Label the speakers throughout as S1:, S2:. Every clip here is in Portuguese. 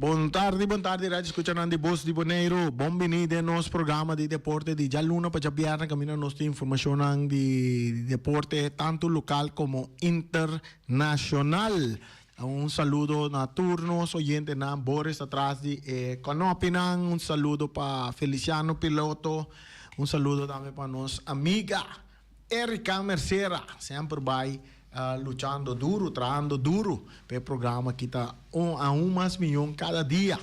S1: Buon tardi, radio escuchando di Voz di Bonaire. Benvenuti al nostro programma di deporte di già luna per viernes. Camino nostra informazione di deporte tanto local como internacional. Un saludo a turnos oyentes na Boris atrás di Conopinan. Un saludo para Feliciano Piloto. Un saludo también para nuestra amiga Erika Mercera. Sempre vai luchando duro, trabajando duro para el programa que está a más millón cada día.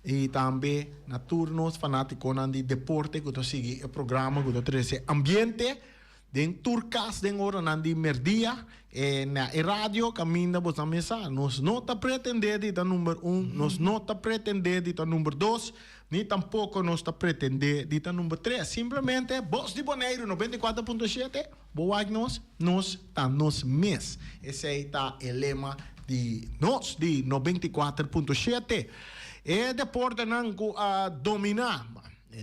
S1: Y también na turnos fanáticos de deporte que sigue el programa que trae ambiente den turcas den hora nandi merdia na radio caminda vos mesa nos nota pretender de número 1 nos nota pretender de número 2 ni tampoco nos está pretender de número 3 simplesmente Voz de Bonaire 94.7 boagnos nos tá nos mes esse aí tá o lema de nós de 94.7 deporte nanco a dominar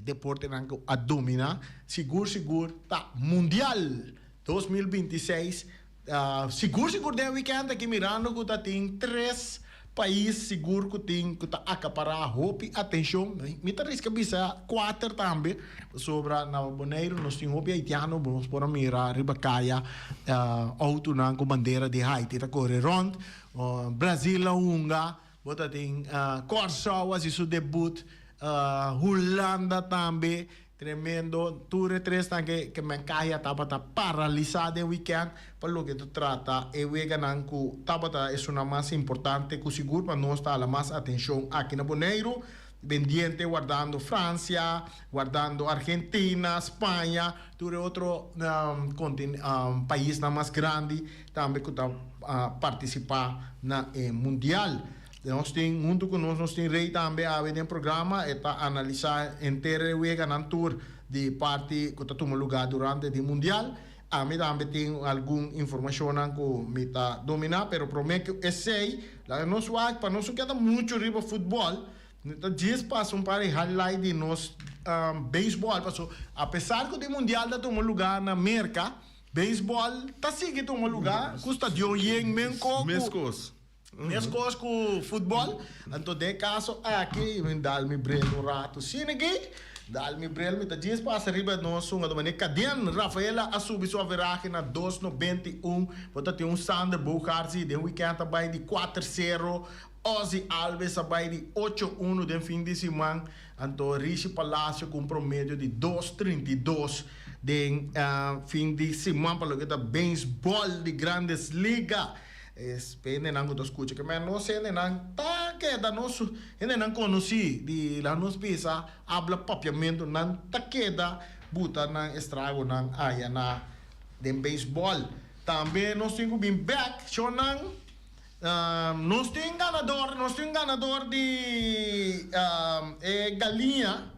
S1: deporte nanco a dominar seguro tá mundial 2026 seguro de weekend aqui mirando que tá tem 3 países seguro que tem que tá acaparar hope atenção me tá risca bisa 4 também sobre na Bonaire nós tem hope haitiano vamos por mirar ribacaia auto nanco bandeira de Haiti tá correr rond Brasil unga bota tem Corsau isso debut Holanda também tremendo tudo três que me caia tava paralisado o weekend para lo que tu trata e wega nanku tava é uma mais importante que seguro para nós dar a mais atenção aqui na Bonaire pendiente guardando Francia guardando Argentina Espanha tudo outro país mais grande também que tá participar na mundial. Nós temos junto com nós tem rei também a ver programa e tá analisar inteira wega na tour de parte que tá tomando lugar durante o mundial. A mim também tem alguma informação que me tá dominar, pero prometo que esse aí, lá nós vai para nós queda muito riba futebol. Então dias passa par de highlight de nós beisebol, passou apesar que o mundial tá tomando lugar na América, beisebol tá seguindo tomando lugar, custa de yen
S2: Mescos.
S1: Nesse coisa com futebol, então de caso aqui me dá me brelo rato, sim aqui dá-me brelo, me tá dias passa riba nós um do Caden Rafaela a subir sua veragem na 291, bota tem Sander Bogarzi de weekend vai de 4-0, Ozzy Alves vai de 8-1 de fim de semana, então Rishi Palacio com promédio de 2-32 de fim de semana para o que tá beisebol de Grandes Ligas. Pende nango to escucha que me no sé nang ta que da nosso não conheci de lá nos pisa habla papiamento nan ta queda buta nan estrago nan aya na de beisebol também nós temos bem back shonan nós temos ganador de galinha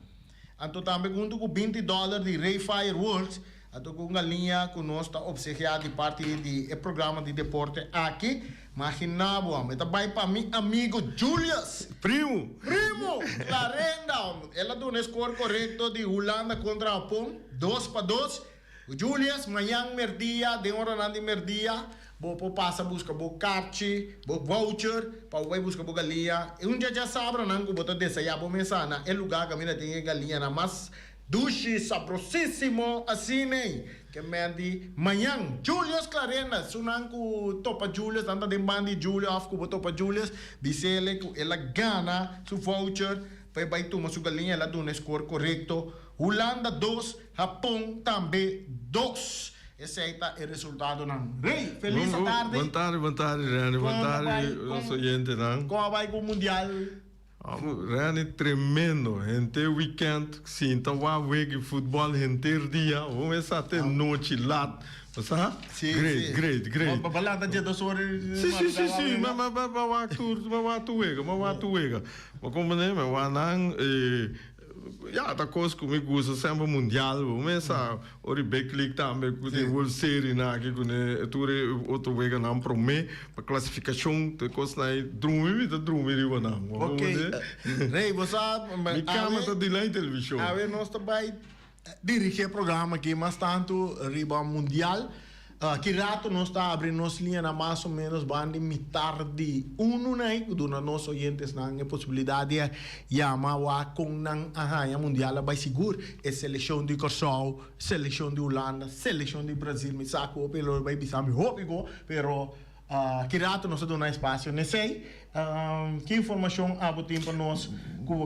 S1: então também junto com $20 de Ray Fireworks. Ato com a linha que nós está obsequiado de parte do programa de deporte aqui. Imaginava, mas também para meu amigo Julius.
S2: Primo,
S1: Clarenda. Ela deu um score correto de Holanda contra Japão, 2-2. Julius, amanhã merdia, de hora de merdia. Vou passar busca bo carte, bo voucher, para vai buscar bo galinha. E dia já sabe, não que botar dessa já bo mensana. É lugar que a minha tem galinha na mas duche sabrosíssimo assim nem que me di manhã Julius Clarena sunang ku topa Julius anda de bandi Julius af ku topa Julius bisele ku ela gana su voucher vai tu mas galinha ela do score correto Holanda 2 Japão também 2 esse aí tá o resultado não Rei feliz tarde
S2: boa tarde Rani boa tarde nosso oyente não
S1: como vai com o mundial
S2: Rani tremendo, gente weekend, sim, então vai ver futebol gente dia, vamos até noite lá, sabe?
S1: Sim,
S2: great.
S1: Mas balada dia 2 horas.
S2: Sim, mas vai tu vega, mas como né, mas vai não ja, dat kost comigo sempre mundial, mas ori beklik também que tem World Series na que com tudo outro vega não promê para classificação de costa aí drumi riba não.
S1: Ok. Rei, você
S2: me cama tá de lá em televisão.
S1: A ver nós também dirigir programa aqui mas tanto riba mundial que rato nós está abrindo nossa linha na mais ou menos banda mitad de né? Dona nós oyentes na possibilidade de chamar com nang a mundial vai seguro é seleção de Corsol, seleção de Holanda, seleção de Brasil, me saco pelo vai bisar me hopigo, pero que rato nós dá espaço, não sei. Que informação há para nós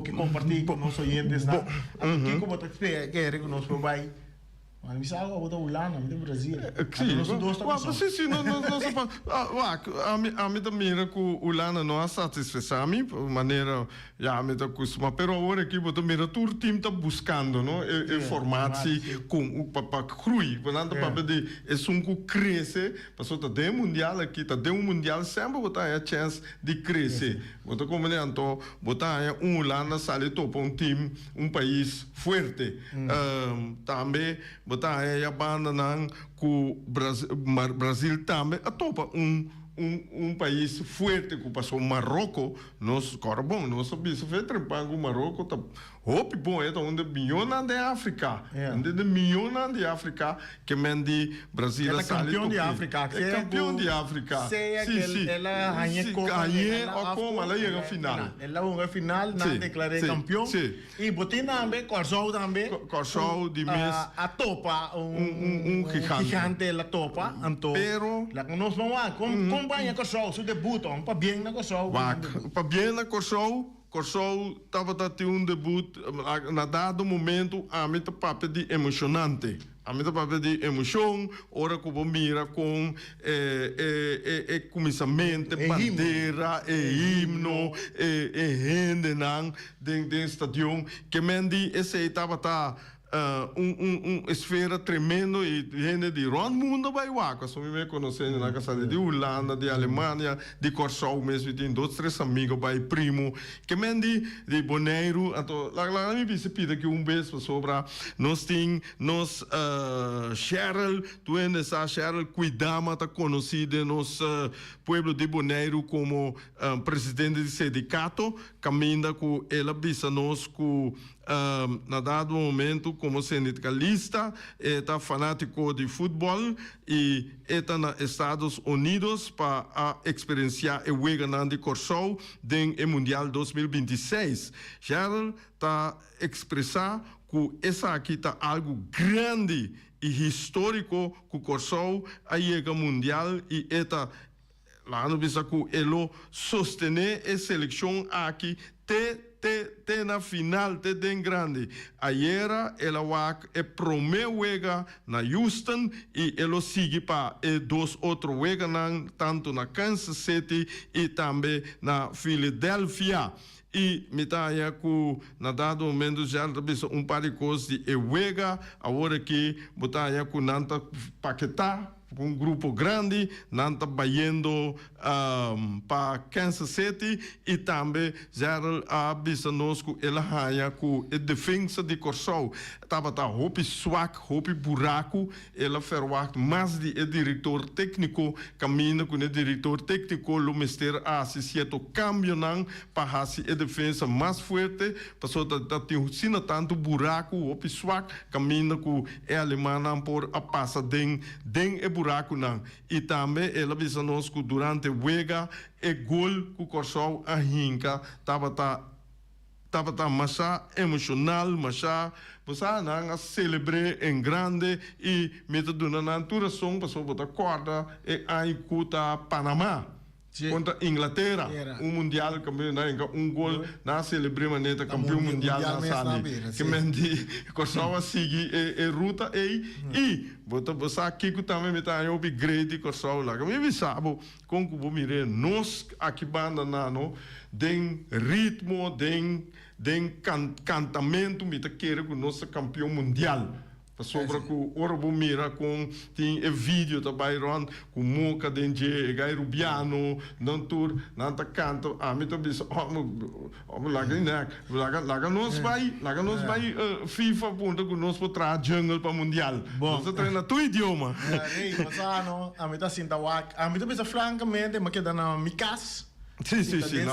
S1: que compartilhar com nossos oyentes na que como te quer que nós vai mas me sabe o da Holanda, o da Brasil.
S2: Sim, a mim também que o Holanda não é satisfeito a mim, maneira já me tá acostuma, pero agora aqui eu também todo time tá buscando, não, informação com para crui, portanto para de é que cresce, passou tá de mundial aqui, tá de mundial sempre botar a chance de crescer. Botar como né, então botar Holanda sale topa time, país forte, também botar a banda não que Brasil também a topa país forte que passou Marrocos nós agora bom nós sabemos ver trepar com Marrocos tá hope bom é onde milhões de África onde milhões de África que mendi Brasil
S1: é campeão de África
S2: é campeão de África
S1: sim ela
S2: ganhou a como ela chega final
S1: ela uma final não declarei campeão e botina também Corsol
S2: de mês
S1: a topa gigante la topa anto
S2: pero
S1: la que nós vamos acompanha Corsol su debut para bem na Corsol
S2: para bem na Corsol estava tendo debut na dado momento a mim tá de emocionante a mim tá de emoção ora que eu mira com começamento bandeira himno gente não dentro do estádio que mendi esse estava esfera tremendo e gente de todo mundo vai lá, que me conhecendo na casa de Holanda, de Alemanha, de Corsol mesmo, tem 2, 3 amigos, vai primo, que mendi de Boneiro, então, lá me disse pida que beijo sobre nós tem Cheryl, tu ainda sabe Cheryl, cuidama, tá conhecida nos pueblo de Boneiro como presidente do sindicato, caminha com ela bisa nós com na dado momento como sindicalista está fanático de futebol e está nos Estados Unidos para experienciar o Weganan de Corsol no Mundial 2026. Já está expressar que essa aqui está algo grande e histórico que o Corsol aí é mundial e está lá no bisa que ele sostener a seleção aqui na final te den grande. Ayer ela promeu wega na Houston e ela sigue para 2 outros wega tanto na Kansas City e também na Philadelphia. E me tá aí que na dado momento já está par de coisas de wega agora que botar aí que nanta paquetá grupo grande, não está indo para Kansas City e também já a Bissanosco ela raia com a defesa de Corsol. Estava roupa swak, roupa buraco, ela ferwak mais de diretor técnico, caminha com o diretor técnico, o mister associado câmbio não para fazer a defesa mais forte, passou a ter tanto buraco, roupa swak, caminha com a alemã por a passa den buraco não. E também ela disse nós que durante o wega e gol que o Corsol a rinca estava massa emocional, massa você não celebrar em grande e metade na natura som passou botar corda e aí cuta Panamá contra Inglaterra mundial campeão gol na celebre maneta campeão mundial na sala que mendi Corsol a seguir e ruta e bota você aqui que também me tá eu upgrade Corsol lá que me sabe com que vou mirar nós aqui banda não den ritmo den cantamento me tá querer com nosso campeão mundial sobre que o Orbo mira com tem vídeo da Byron com Moca Denje Gai Rubiano não tur não tá canto a mim também laga nós vai FIFA ponto que nós para jungle para mundial você treina tu idioma
S1: mas a mim tá sinta a mim também francamente mas que dá na micas.
S2: Sim,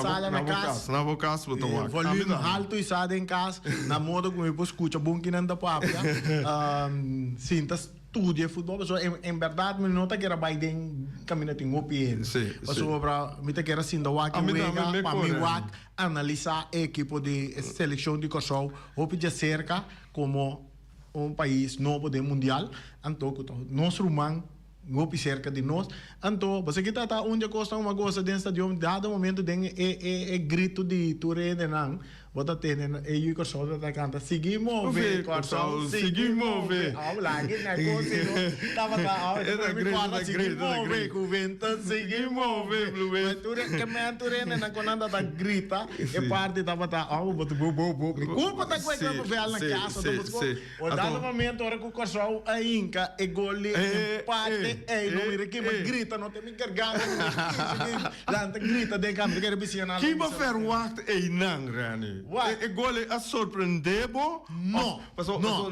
S2: na vocas botou
S1: volume alto e sai em casa, na moda como eu escuto bom que não dá para sim, estudia fútbol, so en verdad me nota que era Biden camina tem opinião.
S2: Sí,
S1: Paso para me te quero assim da wak
S2: A mim
S1: wega,
S2: também me
S1: para mim
S2: corre.
S1: wak analisar equipo de seleção de Kosovo, hope de cerca como país novo de mundial, então nós rumang ngopi cerca de nós, então você que tá onde costa uma coisa dentro do estádio, dado momento tem grito de turene nang, bota tenen e Kosovo tá canta seguimos ver Kosovo seguimos ver, lagi na coisa tava cá,
S2: Era grito,
S1: com vento seguimos ver blue que me turene na conanda da grita e parte tava tá bota bo culpa tá com aquela ver na casa o dado momento hora que Kosovo a inca e goli empate não me que me grita não tem me carregar lá grita de campo que bicina
S2: Que va verwacht nang Rani.
S1: Wat?
S2: Ik gole a sorprendebo.
S1: No.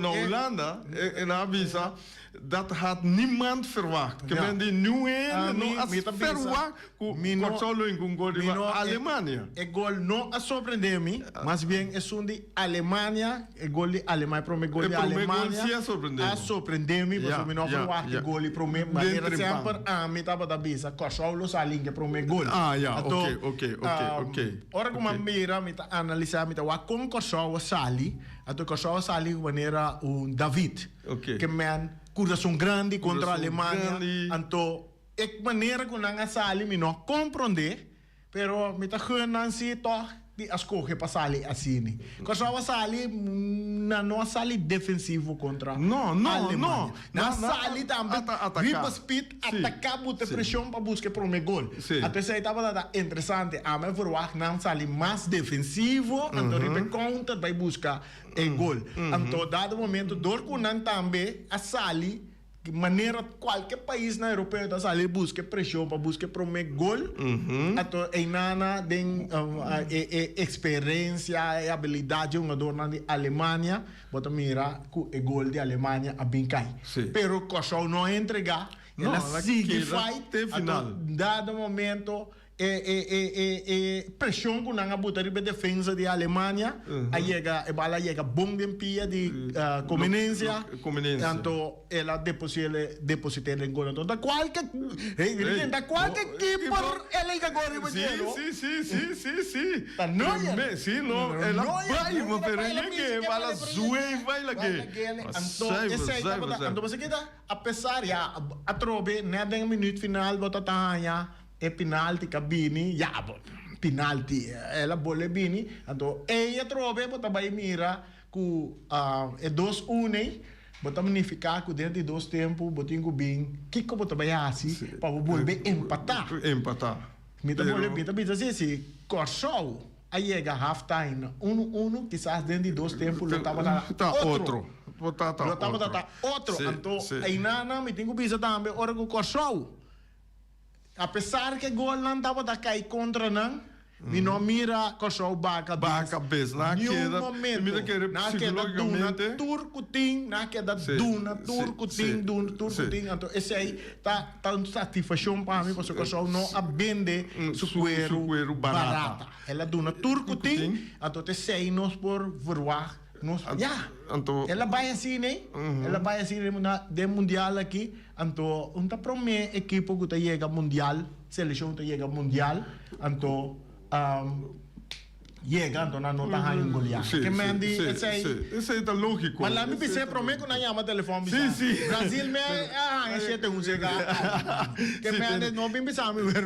S2: Na Hollanda en avisa dat had niemand verwacht. Que men die nu no as verwacht ku Kosovo in gol de Alemania.
S1: El gol no a sorprender-me, mas bien es un de Alemania, el gol de Alemania, pro me gol de Alemania.
S2: Sí a sorprender.
S1: A sorprender-me, porque me não verwacht el gol pro me, mas era sempre a mim tava da bisa, Kosovo lo saling que pro me gol.
S2: Ok.
S1: Ora como mira, me tá analisar, me tá wa com Kosovo sali, ato Kosovo sali maneira un David, que man coração grande contra a Alemanha, então é maneira que não sali me não compreender, pero me tá ganhando se toch di escolhe para sali assim. Kosovo sali não sali defensivo contra a Alemanha. Não sali também riba speed atacar botar pressão para buscar para um gol. Até se estava interessante, a mim verwacht não sali mais defensivo, então riba counter vai buscar o gol. Então dado momento dor com não também a sali de maneira qualquer país na europeu está sali busca pressão para buscar para um gol. Então em nana tem experiência e habilidade um jogador na Alemanha, bota mira que o gol de Alemanha a bem cai. Pero Kosovo não entrega, ela sigue fight
S2: final.
S1: Dado momento pressão que não botar a defesa de Alemanha, aí a bala chega bom de pia de conveniência, então ela deposita em gol. Então da qualquer keeper ela chega agora
S2: Sim.
S1: Tá noia.
S2: Sim, não. Ela vai, mas peraí que ela zoe vai lá que.
S1: Então você queda apesar a trobe nada em minuto final bota tanha penalti cabini penalti ela bolle bini então ela trobe bota vai mira ku 2-1 bota magnificar que dentro de 2 tempos botin ku bem que bota vai assim para volver empatar mita bolle bita bisa se Kosovo aí chega half time 1-1 quizás dentro de 2 tempos lo tava outro então aí nana me tenho bisa também ora com Kosovo. Apesar que gol não estava a cair contra não, me não mira Kosovo baca
S2: bez na queda,
S1: mira que psicologicamente turco ting, na queda duna turco ting, então esse aí tá satisfação para mim porque Kosovo não abende su cuero barata. Ela duna turco ting, então te sei nós por verwacht. Ela vai assim, né? Ela vai assim de mundial aqui. Então, um primeiro equipo que chega mundial, seleção que chega mundial, então chega, então não está em golear. Que me diz,
S2: esse aí tá lógico.
S1: Mas lá me pensei prometo que não chama telefone.
S2: Sim.
S1: Brasil me esse tem um chegar. Que me diz não me pensar me ver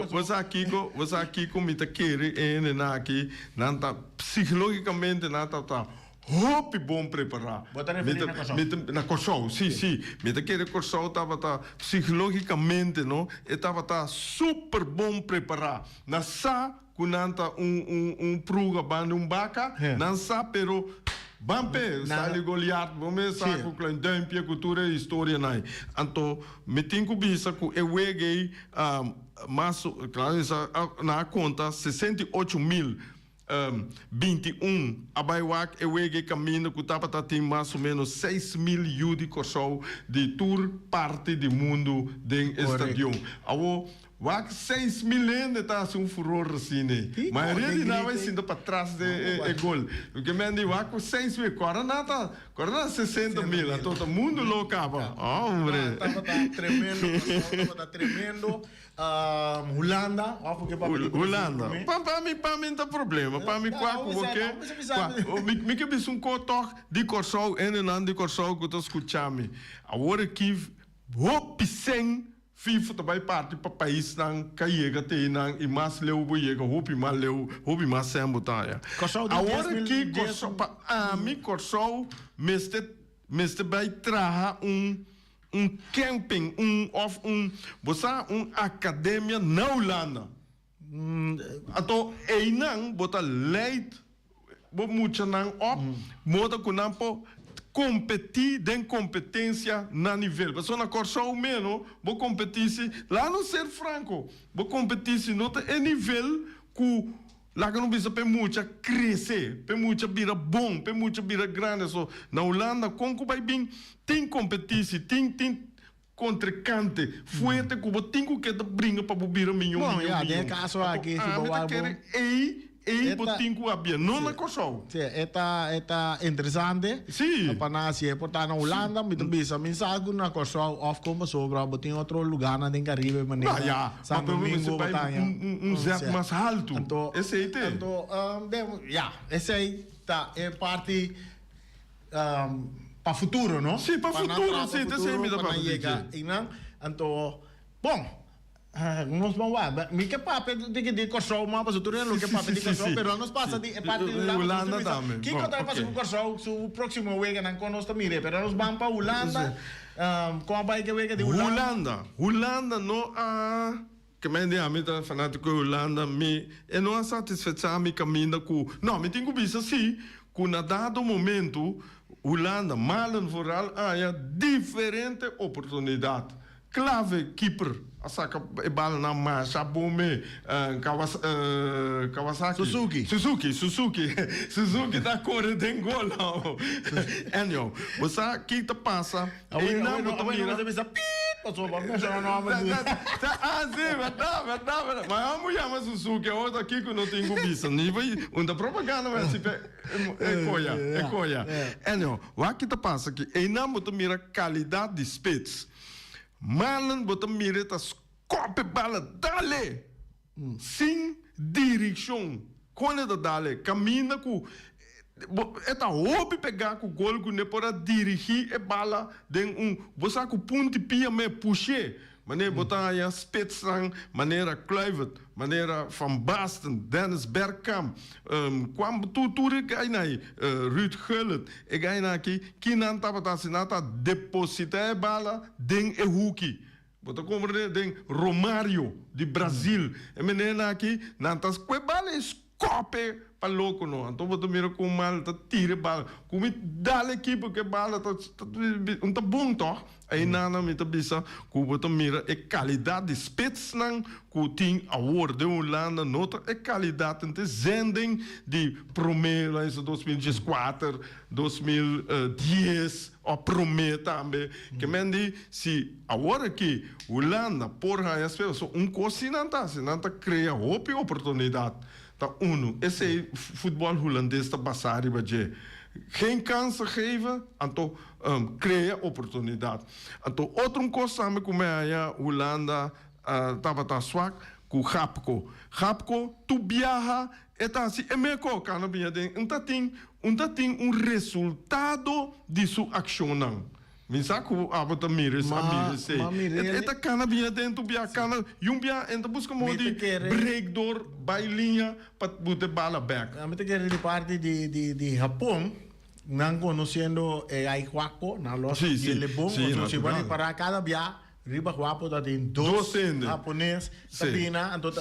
S2: você aqui como me tá querendo aqui, não tá psicologicamente não tá Hope bom preparar. Na Kosovo, sim. Me daquele Kosovo estava psicologicamente, não? Estava super bom preparar. Na sa kunanta pruga banda baca, não sa pero Bampe, sali Goliath, vamos sa ku klein duimpje cultura e história nai. Anto metinho bisa ku ewegei mas claro na conta 68.000 21 abaiwak ewege caminho que tava tem mais ou menos 6.000 de Kosovo de tour parte do mundo do estádio. Awo Wak 6 milhões de tá um furor assim, né? Mas ele não vai sendo para trás de gol. Porque me diz, wak 6 mil, agora 60 mil, todo mundo louco, hombre.
S1: Tá tremendo, tá tremendo. Holanda, porque
S2: Holanda. Para mim não tem problema. Para mim, porque me que bis kotor de Corsol en dan de Corsol que eu escutando. Agora que hope sem FIFA também parte para país não caiga tem não e mais leu boiega hope mais sem botar. Agora que Corsol mim Corsol meste vai trazer camping, você academia na Holanda. Então, não bota leite, muito não op, moda com não competir de competência na nível. Você na Corsol menos, vou competir lá no ser franco, vou competir no nível que lá que não precisa para muito crescer, para muito vira bom, para muito vira grande. So, na Holanda, como vai bem, tem competição, tem contracante, fuerte, que você tem que brincar para virar milhão.
S1: Bom, já tem caso aqui, se
S2: você quer tem que abrir, não na Corsol.
S1: Sim, é interessante.
S2: Sim.
S1: Para nós, se é portar na Holanda, me tambisa mensagem na Corsol, off como sobra, tem outro lugar na den Caribe, mas
S2: Santo Domingo, zero mais alto. Esse aí tem.
S1: Então, esse aí é parte para futuro, não?
S2: Sim, para futuro, sim, esse aí me dá para
S1: chegar. Então, bom. Nós vamos lá, me que papo de Corsol, mas para o turno que papo de Corsol, pero nós passa de parte de
S2: Holanda também.
S1: Que que vai fazer com Corsol, o próximo week não conosco mire, pero nós vamos para Holanda. Como vai que week de Holanda?
S2: Holanda não que me diz a mim tá fanático de Holanda, me não é satisfeito me caminho com, não, me tenho visto assim, que na dado momento Holanda, mal vooral há diferente oportunidade. Clave keeper, a saca e bala na marcha, Bome, Kawasaki. Suzuki da cor de Angola. Anyway, você que te passa? E não
S1: você passou para mim, já não
S2: sim, verdade. Mas a mulher mas Suzuki é outra aqui que não tem cobiça. Onde a propaganda vai se é coia. Anyway, o que te passa aqui? E não você mira qualidade de spits. Malan botam mireta scope bala dale sem direção quando dale caminha com eta hobby pegar com gol que para dirigir e bala den você com ponte pia me puxer maneira botar aí Spetsang maneira Kluivert maneira Van Basten Dennis Bergkamp quando tu gai nai Ruud Gullit e gai na que não tava assinata depositar bala den e Huki botar como den Romário de Brasil e menina aqui não tas que bala escope para louco não então botar mira com mal tá tira bala como dá equipe que bala tá bom toh aí nada me tá bisa que botar mira é qualidade de spits não que tem award de Holanda nota é qualidade de zending de primeiro lá em 2014 2010 ou primeiro também que mendi se agora que Holanda porra as pessoas cocinanta cria oportunidade. Esse futebol holandês está passando geen kansen geven, então cria oportunidade. Então, outra coisa que como é Holanda estava zwak, com Gapco, tu viaja, está assim, é meio cara tem resultado de sua ação. Misaku abota mires sei. Eta kana bia dentro bia kana yumbia enta busca modi break door bailinha para botar bala back.
S1: A mim te quero de parte de Japão, não conhecendo aí Huaco, na loja de Lebon, se vai para cada bia riba Huaco da tem dois japonês, sabina, então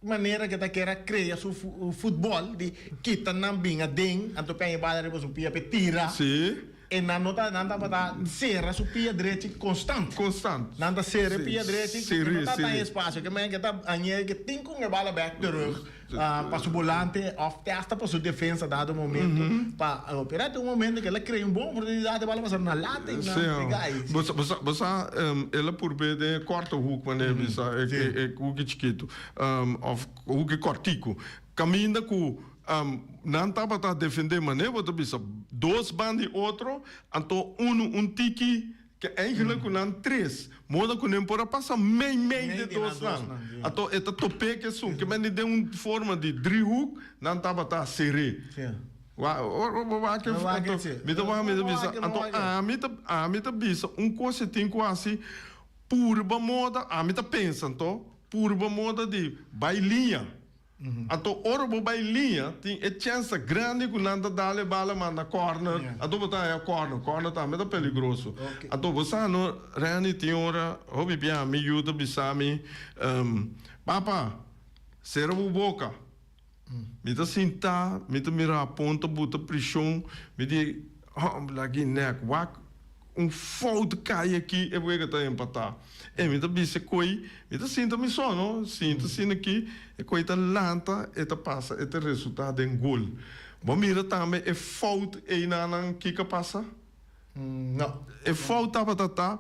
S1: maneira que está querendo criar o futebol de kita não binga ding, então penha bala riba su pia petira.
S2: Sim.
S1: E na nota nanda bata serra su pia direita constante.
S2: Constant.
S1: Nanda serra pia direita
S2: Serie,
S1: não tá
S2: serie.
S1: espaço que men que tá anye que tem com a bala back terug. Para o volante of testa para sua defesa dado momento para operar um momento que ela cria uma boa oportunidade de bala passar na lata e na
S2: Você ela por bem de corta o hook quando é bisa é hook chiquito of hook cortico caminha com não estava a defender maneira você bisa dois bandos outro então tiki que eigenlijk não três moda que nem por passar meio de dois não então esta tope que são que men de uma forma de driehoek não estava a serrer bisa coisa tem quase purba moda pensa então purba moda de bailinha então ora bailinha tem a chance grande que nada dá bala manda corner então botar é corner tá muito perigoso então você não rani tem hora hobby bem me ajuda bisami papa será boca me tá sentar, me tá mirar a ponta, bota pressão, me diz, lagi neck, fout cai aqui, eu vou tá empatar. E me tá bise coi, me tá sinta me sono, sinta aqui, e coi tá lanta, e tá passa, e tá resultado em gol. Mas mira também, é fout e não que passa?
S1: Não.
S2: É fout tava tá,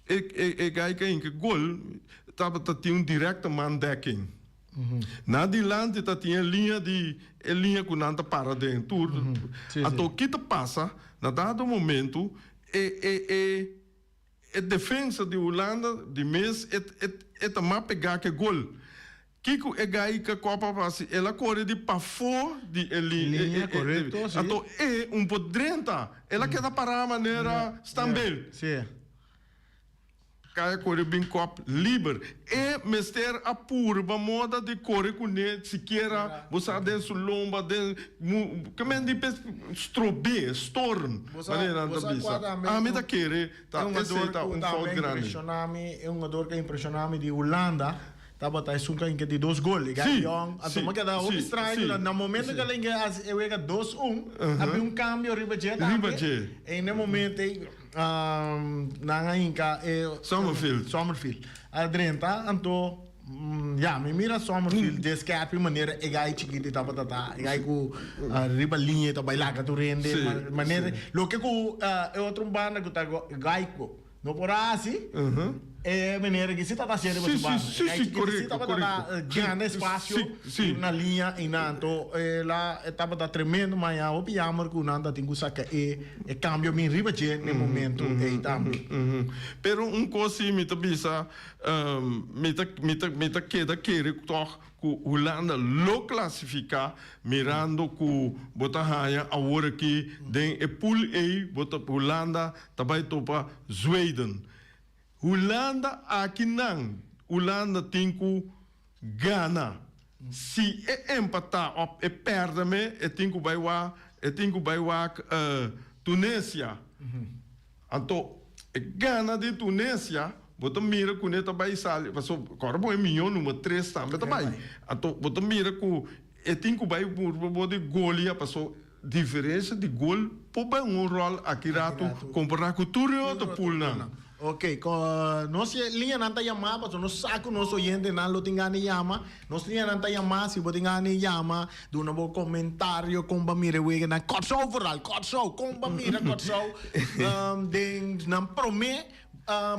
S2: e gai que em que gol, tava tá tinha direct man decking. Na dilante está tinha linha que não está para dentro. Então o que te passa na dado momento é defesa de Holanda de mês é também pegar que gol. Kiko é gai que a Copa passa ela corre de para fora de
S1: linha correto.
S2: Então é pouco drenta ela quer parar a maneira estambil.
S1: Sim.
S2: Cai corre bem cop livre e mester a purba moda de corre com ele sequer você dentro lomba dentro que men de strobe storm maneira da bisa a mim da querer tá essa foul grande
S1: é uma dor que impressiona-me de Holanda tava tá sunca em que de 2 gols ganhou então mas cada um estranho no momento que ele chega 2-1 havia cambio ribajet e no momento na inca Sommerfield adrenta anto me mira Sommerfield descape maneira e gai chiquito tava tá e gai com riba linha tá bailar que tu rende maneira lo que com é outro banda que tá gai com não por assim é maneira que se tá cheio de banda
S2: sim correto
S1: ganha espaço na linha e nanto ela estava tá tremendo mas o piamar que nada tem que sacar e cambio min riba no momento e também
S2: pero coisa me tá bisa me tá querer tocar que Holanda lo classificar mirando que bota raia agora aqui den e pool A bota Holanda também topa Zweden Holanda aqui não Holanda tem que ganhar se empatar ou perde-me tem que vai Tunísia então Gana de Tunísia bota mira com ele também sai passou agora bom milhão número 3 também então bota mira com tem que vai por de golia passou diferença de gol por bem rol aqui rato comparar com tudo outro pool não.
S1: Ok, nós linha não tá chamada, mas nós saco nosso oyente não lo tinha nem chama, nós linha não tá chamada, se você tinha nem chama, do novo comentário com bamira wega na corso overall, corso com bamira corso, não promete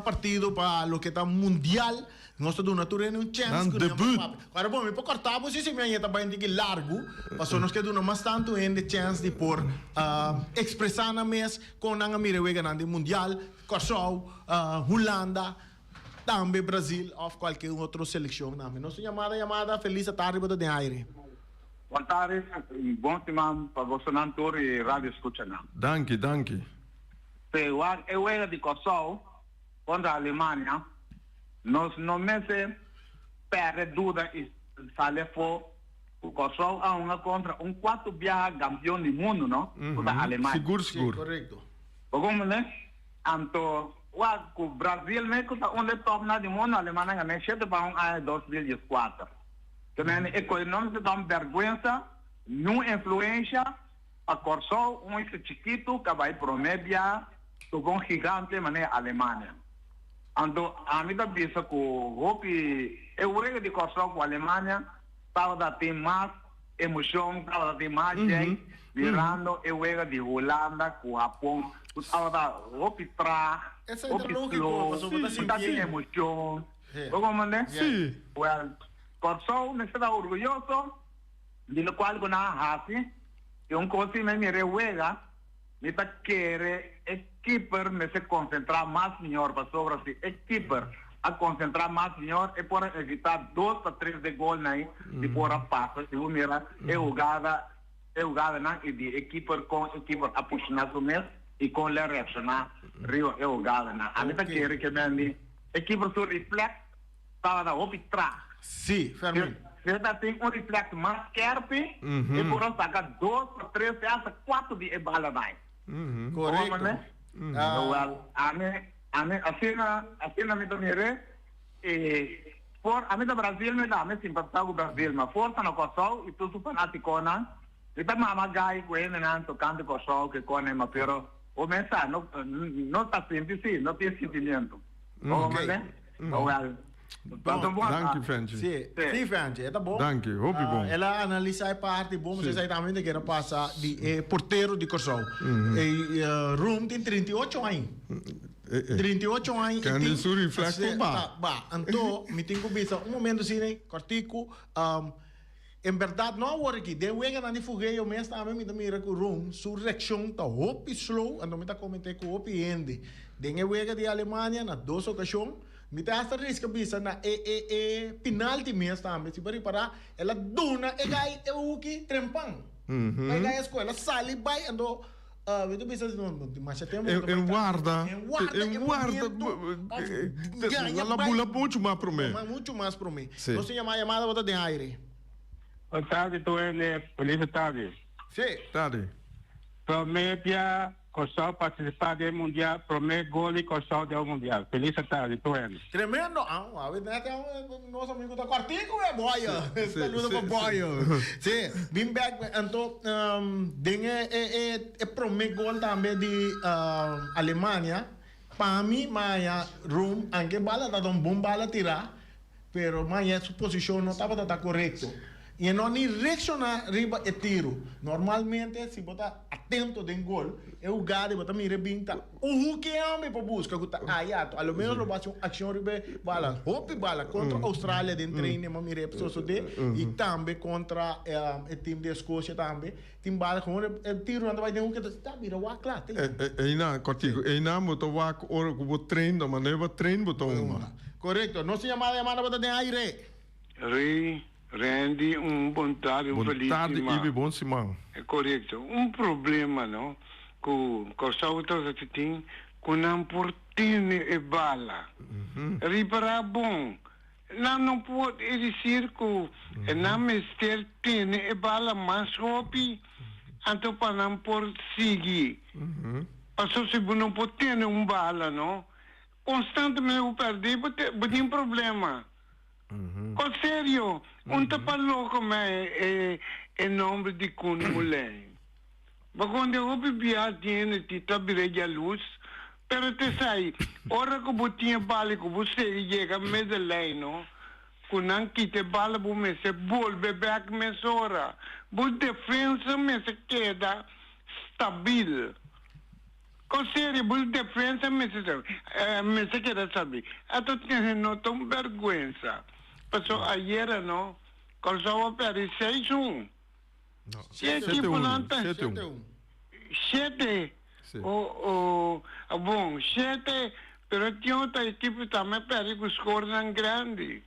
S1: partido para lo que está mundial. Nós estamos na turma um chance que
S2: debut.
S1: Agora bom, me pode cortar, você se me ainda bem de largo, passou nós que damos mais tanto ainda chance de por expressar na mês com a mira wega na mundial, Kosovo, Holanda, também Brasil ou qualquer outra seleção. Nossa chamada, feliz tarde para de aire.
S3: Boa tarde, bom semana para você Nantor e rádio escuta.
S2: Danke.
S3: Eu era de Kosovo contra a Alemanha. Nós não meses perde dúvida e sale for o Kosovo a uma contra 4 viaja campeão do mundo, não? Contra a Alemanha.
S2: Seguro.
S1: Correto.
S3: Como né? Então, o Brasil né que onde top na do mundo, a Alemanha ganhou 7 para 2004. Também é que não se dá vergonha, não influência a Corsol, un ese chiquito que va a promedia, con gigante, mané Alemania. Ando, a mí también pienso que, hopi, Eureka de Corsol con Alemania, estaba dando más emoción, estaba dando más gente, mirando Eureka de Holanda con Japón, estaba dando, hopi,
S1: Ese es lógico, pues,
S3: está sin emoción. ¿Cómo mandé?
S2: Sí.
S3: Well, Corsol me está orgulloso, de lo cual con hace, que un cosa me mire juega, me está quiere, el keeper me se concentra más mejor, para sobre así, el keeper a concentrar más mejor, y por evitar 2 a 3 de gol ahí, y por a paso, si uno mira, es jugada, y el keeper a puxar su mes, y con la reaccionar, río, es jugada, a mí está quiere que me ande, el keeper su reflex, estaba da opitra.
S1: Sí, Fermín.
S3: Você tem reflexo mais querpe, e por onde saca 2, 3, até 4 de bala vai.
S1: Correcto.
S3: Assim na minha mire, por a mim do Brasil me dá, me simpatizar com o Brasil, mas força no Kosovo e tudo fanático na. E tá mamagai com ele na tocando Kosovo que com ele, mas pero o mensaje não tá sempre assim, não tem sentimento.
S2: Dank je, Franci.
S1: Sì, Franci, è buono.
S2: Dank je, hoop je bom.
S1: Ela analisa a parte, bom, você sai também que era passa de porteiro de Kosovo. Room tem 38 anos. 38 anos.
S2: Kan je zo reflecten ba?
S1: Ba, então, me tenho que pensar momento assim, cortico, em verdade, não agora aqui, de wega na nifuguei, eu mesmo também me mira com o room, surreação tá hop slow, então me tá comentando com hop ende. De wega de Alemanha na 2 ocasiões, me tá hasta risca bisa na penalti mesmo também, se para ela duna e gai e o que trempang. Vai gai a escola, sali vai ando Itu bisa macam tempo.
S2: Em guarda. Labu muito mais para mim.
S1: Muito mais para mim. Não se chama chamada bota de aire.
S4: Boa tarde, tu é feliz tarde.
S1: Sim.
S2: Tarde.
S4: Promédia Kosovo participar do mundial, promete gol e Kosovo do mundial. Feliz tarde, tu é.
S1: Tremendo. A verdade é nosso amigo da Quartico é boia. Saludo para boia. Sim. Bim back então é promete gol também de Alemanha. Para mim, Maia room anche bala da um bom bala tirar, pero Maia sua posição não estava correto. E não nem reaccionar riba e tiro. Normalmente, se botar atento de gol, eu gado botar mira binta. O que é me para buscar que tá aiato. A lo menos lo bate ação riba bala, hope bala contra a Austrália de treino, mas mira pessoas de e também contra o time de Escócia também. Tim bala com o tiro não vai ter que tá mira wa claro.
S2: Eina contigo, eina botar wa ora que vou treino, mas não vou treino botar uma.
S1: Correto. Não se chamada botar de aire.
S4: Randy, bom tarde,
S2: feliz tarde, bom Simão.
S4: É correto. Problema, não? Que o Sauta tem com não por ter bala. Reparar bom. Não pode dizer que não mister ter bala mais hobby, então para não por seguir. Passou se não pode ter bala, não? Constantemente eu perdi, mas tem problema. Com sério, tá louco, mas é nome de Kun Mulher. Mas quando eu bebia, tinha tita bireja luz, pero te sai, ora que eu tinha bala, que você chega me de lei, não? Quando não quita bala, você se volve back me ora. Bo defesa me se queda stabil. Com sério, bo defesa me se queda stabil. Até tinha notado vergonha. Passou ayer, não? Kosovo perde 6-1.
S2: Não,
S4: 7-1. 7. Bom, 7, pero tinha outra equipe também perde com score grande.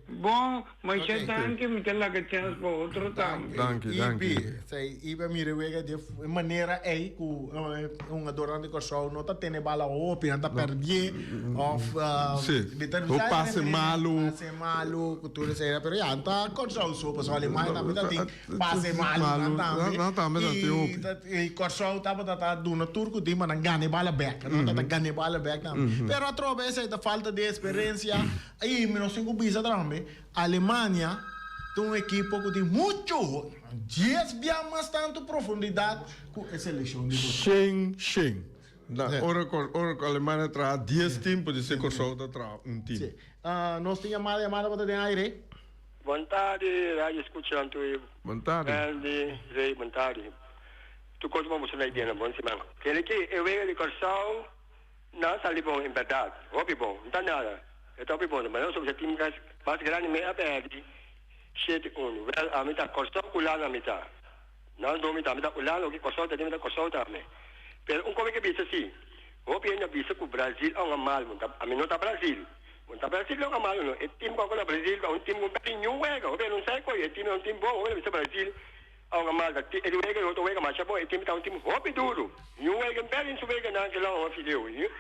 S4: Bom, mas é danke, me tem lá que chance para outro também.
S2: Danke.
S1: Sei, iba mire wega de maneira é que adorante Kosovo não tá tendo bala open, não tá perdendo of
S2: o passe malo,
S1: cultura sei, pero já tá Kosovo só para Alemanha também tá tem passe malo também. E Kosovo tá dando turco de mas não ganha bala back, não tá ganha bala back também. Pero através da falta de experiência aí me não sei como bisa também. Alemanha tem um equipo que tem muito, 10 vezes mais tanto profundidade que a seleção de futebol.
S2: Shen. Ora que a Alemanha traz 10 times, pode ser que o Souda traz um time.
S1: Nós temos chamada para ter aire.
S5: Boa tarde, rádio escutando.
S2: Boa tarde.
S5: Rei, boa tarde. Tu coisa vamos na ideia, bom semana. Quer que eu veja de corção, não sali bom em verdade. Hobby bom, não tá nada. Eu tô bom, mas eu sou o time mais grande meia aberto. 7-1. A mitad corção culana a mitad. Não do mitad culana, o que corção tem mitad corção também. Pero como que bisa assim? Hobby ainda bisa com o Brasil é um mal, a mim não tá Brasil. Monta Brasil é um mal, não. É time com o Brasil, é um time com nenhum wega. Hobby não sei qual é time, é um time bom, hobby bisa Brasil. Ang amal dat ele wega eu tô wega mas já bom é time tá um time hobby duro e um wega bem isso wega não que lá um filho e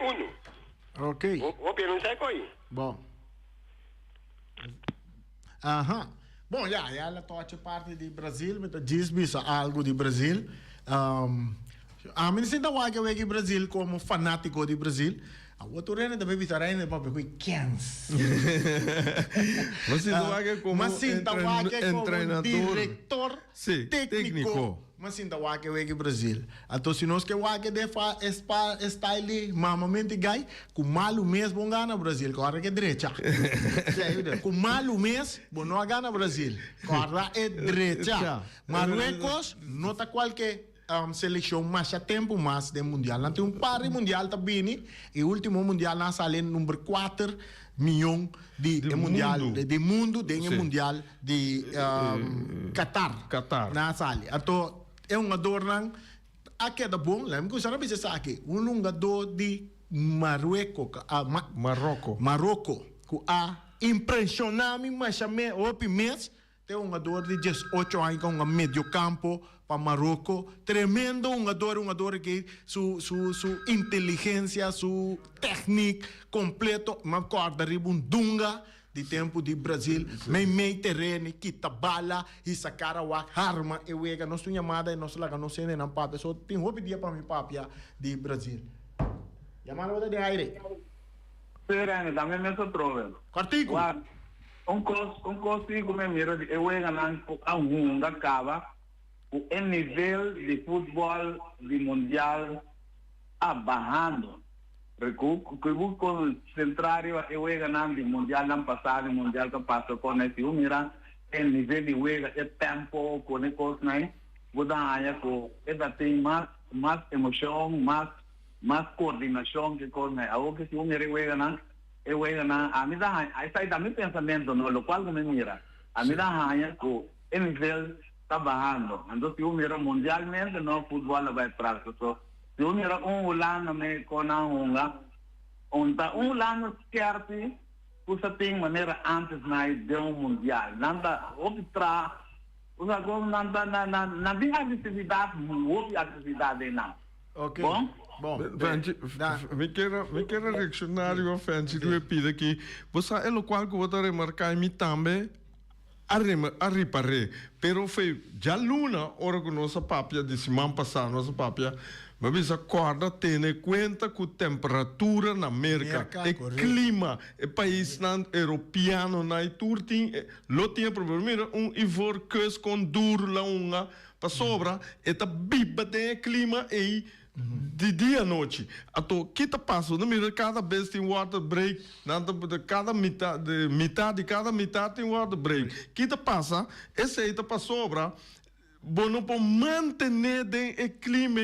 S1: Ok.
S5: hobby não sei qual é
S1: bom aham bom já ela toca parte de Brasil mas diz bisa algo de Brasil a mim sinta que eu aqui Brasil como fanático de Brasil a outro rene da bebida rene para ver quens
S2: Mas sinta que como
S1: como diretor técnico mas sinta que eu aqui Brasil então se nós que eu aqui de fa style mamamente gai com malu mês bom gana Brasil corre que direita com malu mês bom não gana Brasil corre é direita Marruecos nota qualquer seleção mais a tempo mais de mundial. Não tem par de mundial também e o último mundial na sala número 4 milhão de mundial de mundo de mundial de Qatar na sala. Então é um adorno aqui da bom, lembra que você sabe aqui um jogador de Marruecos Marrocos que a impressionar-me mas chamei o mês tem um jogador de 18 anos com um meio campo para Marrocos, tremendo um jogador que sua inteligência, sua técnica completo, me acorda ribundunga de tempo de Brasil, meio terreno, quita bala e sacar a arma e wega nós temos chamada e nós lá não sei nem papel, só tem roupa dia para mim papel de Brasil. Chamada de aire.
S3: Será também mesmo trove.
S1: Cortico.
S3: Un consigo me mira eu ganhando a da cava o nível de futebol de mundial abarrando porque o concentrário eu ganhando de mundial ano passado mundial que passou com esse mira o nível de wega é tempo com o coisa né vou dar aí com tem mais emoção mais coordenação que com né o que se o mira ganhando eu a mim dá aí sai da meu pensamento no lo qual me mira a mim dá aí com o nível está bajando então se o mira mundialmente no futebol vai para so se o mira lano me com um lano certo usa tem maneira antes na de mundial nada outra usa como nada na atividade não
S1: ok bom
S2: me quero reaccionar ao fancy do pida que você é o qual que eu vou remarcar me também a reparar pero foi já luna hora que nossa papia de semana passada nossa papia mas você acorda tendo em conta que a temperatura na América é clima é país europeu na turtin lo tinha problema ivor que com duro lá uma para sobra é tá biba de clima e de dia à noite. Então, que está passando? Mira, cada vez tem water break, cada metade de cada metade tem water break. Que está passa? Esse aí está para sobra. Bom, não pode manter o clima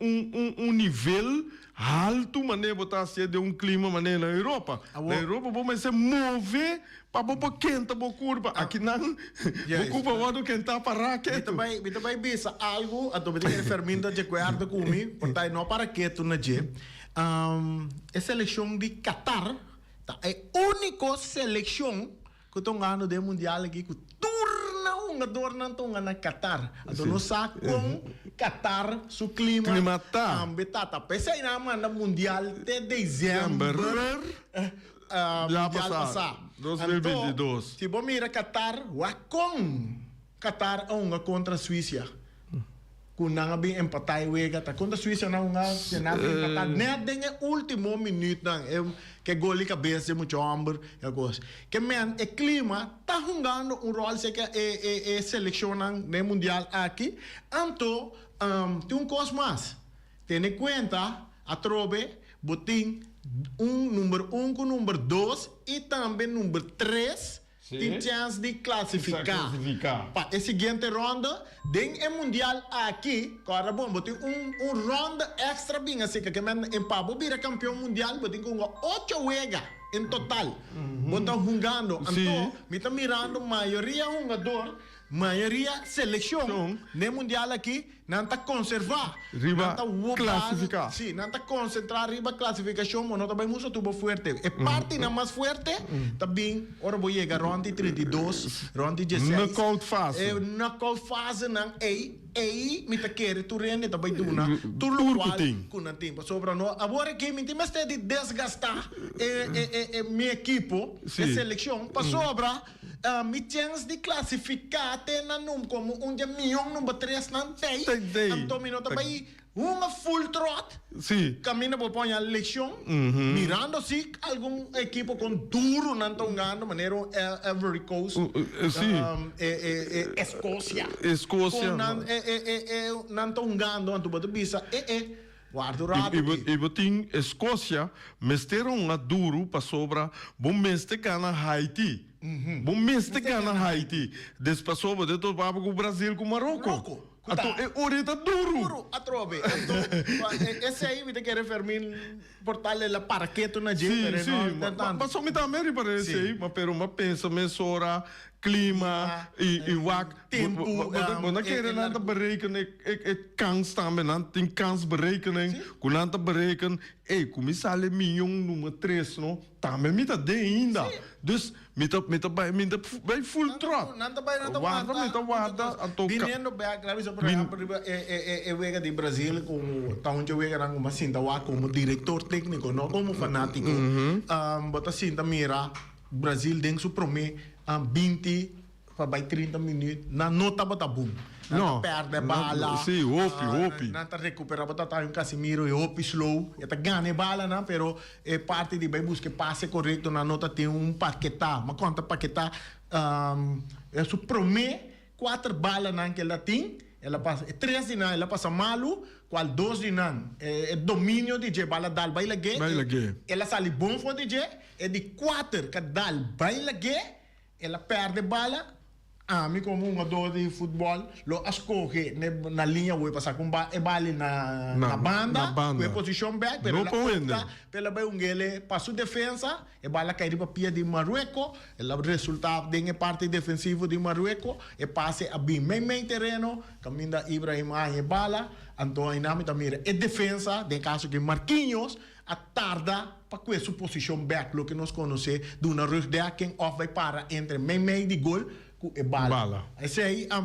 S2: um nível alto, maneira botar ser de clima maneira na Europa. Na Europa, vamos se mover para botar quente, para curva. Aqui não, curva o outro quente para raquete.
S1: Me também bisa algo, a tua que fermenta de guarda comigo, portanto não para que tu não je. A seleção de Qatar é a única seleção que estão ganhando do mundial aqui que na Qatar. Então não sabe com Qatar, seu clima
S2: tá.
S1: Pese aí na mundial de dezembro.
S2: Já passado. 2022.
S1: Se você mira Qatar, Qatar é uma contra a Suíça. com não bem empatar e wega tá quando a Suíça não empatar net den último minuto não que gol de cabeça muito hambre é coisa que man é clima tá jogando rol se que é selecionam no mundial aqui então tem coisa mais tem em conta a trobe botin número 1 com número 2 e também número 3 tem chance de classificar. Para a seguinte ronda, tem o mundial aqui, agora bom, tem ronda extra bem assim, que em Pabo vira campeão mundial, tem com 8 juega em total. Botam jogando, então, me está mirando maioria jogador, maioria seleção, no mundial aqui, não está conservar,
S2: riba classificar.
S1: Sim, não está concentrar riba classificação, mas não também muito tubo forte. É parte na mais forte, também, ora vou chegar ronda 32, ronda 16.
S2: Knockout fase.
S1: Knockout fase não aí me tá querer tu rende também duna tu qual com não tempo sobre nós agora que me tem mais de desgastar minha equipo a seleção para sobra me chance de classificar até na como milhão número 3 não tem então me nota bem uma full trot caminha para pôr a eleição mirando se algum equipo com duro não estão ganhando maneira Ivory Coast Escócia não estão ganhando não estou bisa guardo rato
S2: e botin Escócia mesteram uma duro para sobra bom meste gana Haiti bom meste gana Haiti depois sobra de todo papo com o Brasil com o Marrocos é orita duro
S1: a trove esse aí me tem que referir portale la paraqueto na gente
S2: mas só me dá meri para esse aí mas pero uma pensa mesora clima e wak
S1: tempo
S2: não quer nada berekenen kans também não tem kans berekenen com nada berekenen como sale milhão número 3 não também me tá de ainda dus me tá bem full trot
S1: não tá guarda vinendo bem claro isso por exemplo wega de Brasil com tá onde wega não mas sinta como diretor técnico não como fanático bota sinta mira Brasil dentro su prome 20 para 30 minutos na nota bota boom não perde bala
S2: opi
S1: não tá recupera bota tá um Casimiro e opi slow tá ganha bala não pero é parte de vai buscar passe correto na nota tem paquetá mas quanto paquetá é su prome 4 balas não que ela tem ela passa 3 de não ela passa malo qual 2 de não é domínio de bala dal vai lá ela sai bom for de é de 4 que dal vai lá ela perde bala me como um jogador de futebol lo escolhe na linha vai passar com bala na banda com posição back pela vai ele passa defesa e bala cai para pia de Marruecos ela resultado de parte defensivo de Marruecos e passe a bem meio terreno caminha Ibrahim e bala então aí nome também é defesa de caso que Marquinhos a tarda para com essa posição back lo que nós conhecemos de uma rug de quem off vai para entre meio de gol com e bala esse aí a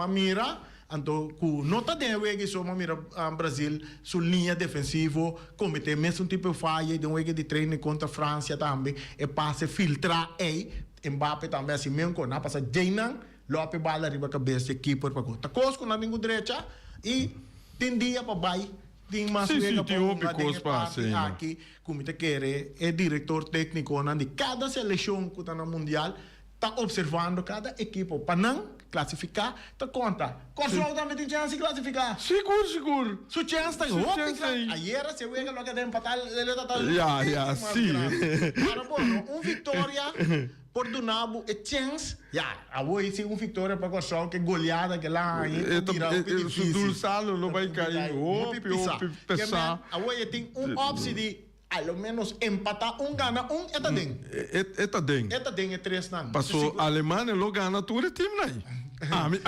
S1: mira então com nota de wege só mira Brasil sua linha defensiva comete mesmo tipo de falha de wege de treino contra a França também e passe filtrar aí Mbappé também assim mesmo com na passa Jainan lope bala riba cabeça equipe para conta cosco na língua direita e tem dia para vai tem mais aqui como te quer é diretor técnico de cada seleção que está no mundial está observando cada equipe para não classificar tá conta Kosovo também tem chance de classificar
S2: seguro
S1: sua chance está ayer se wega logo de empatar ele
S2: tá sim
S1: para bom vitória por do nabo é chance agora se vitória para Kosovo que goleada que lá
S2: o Dulsalo não vai cair opi pesar
S1: agora tem opção de ao menos empatar gana eta dentro
S2: eta
S1: dentro é 3 não
S2: passou a Alemanha lo gana tudo time aí a mim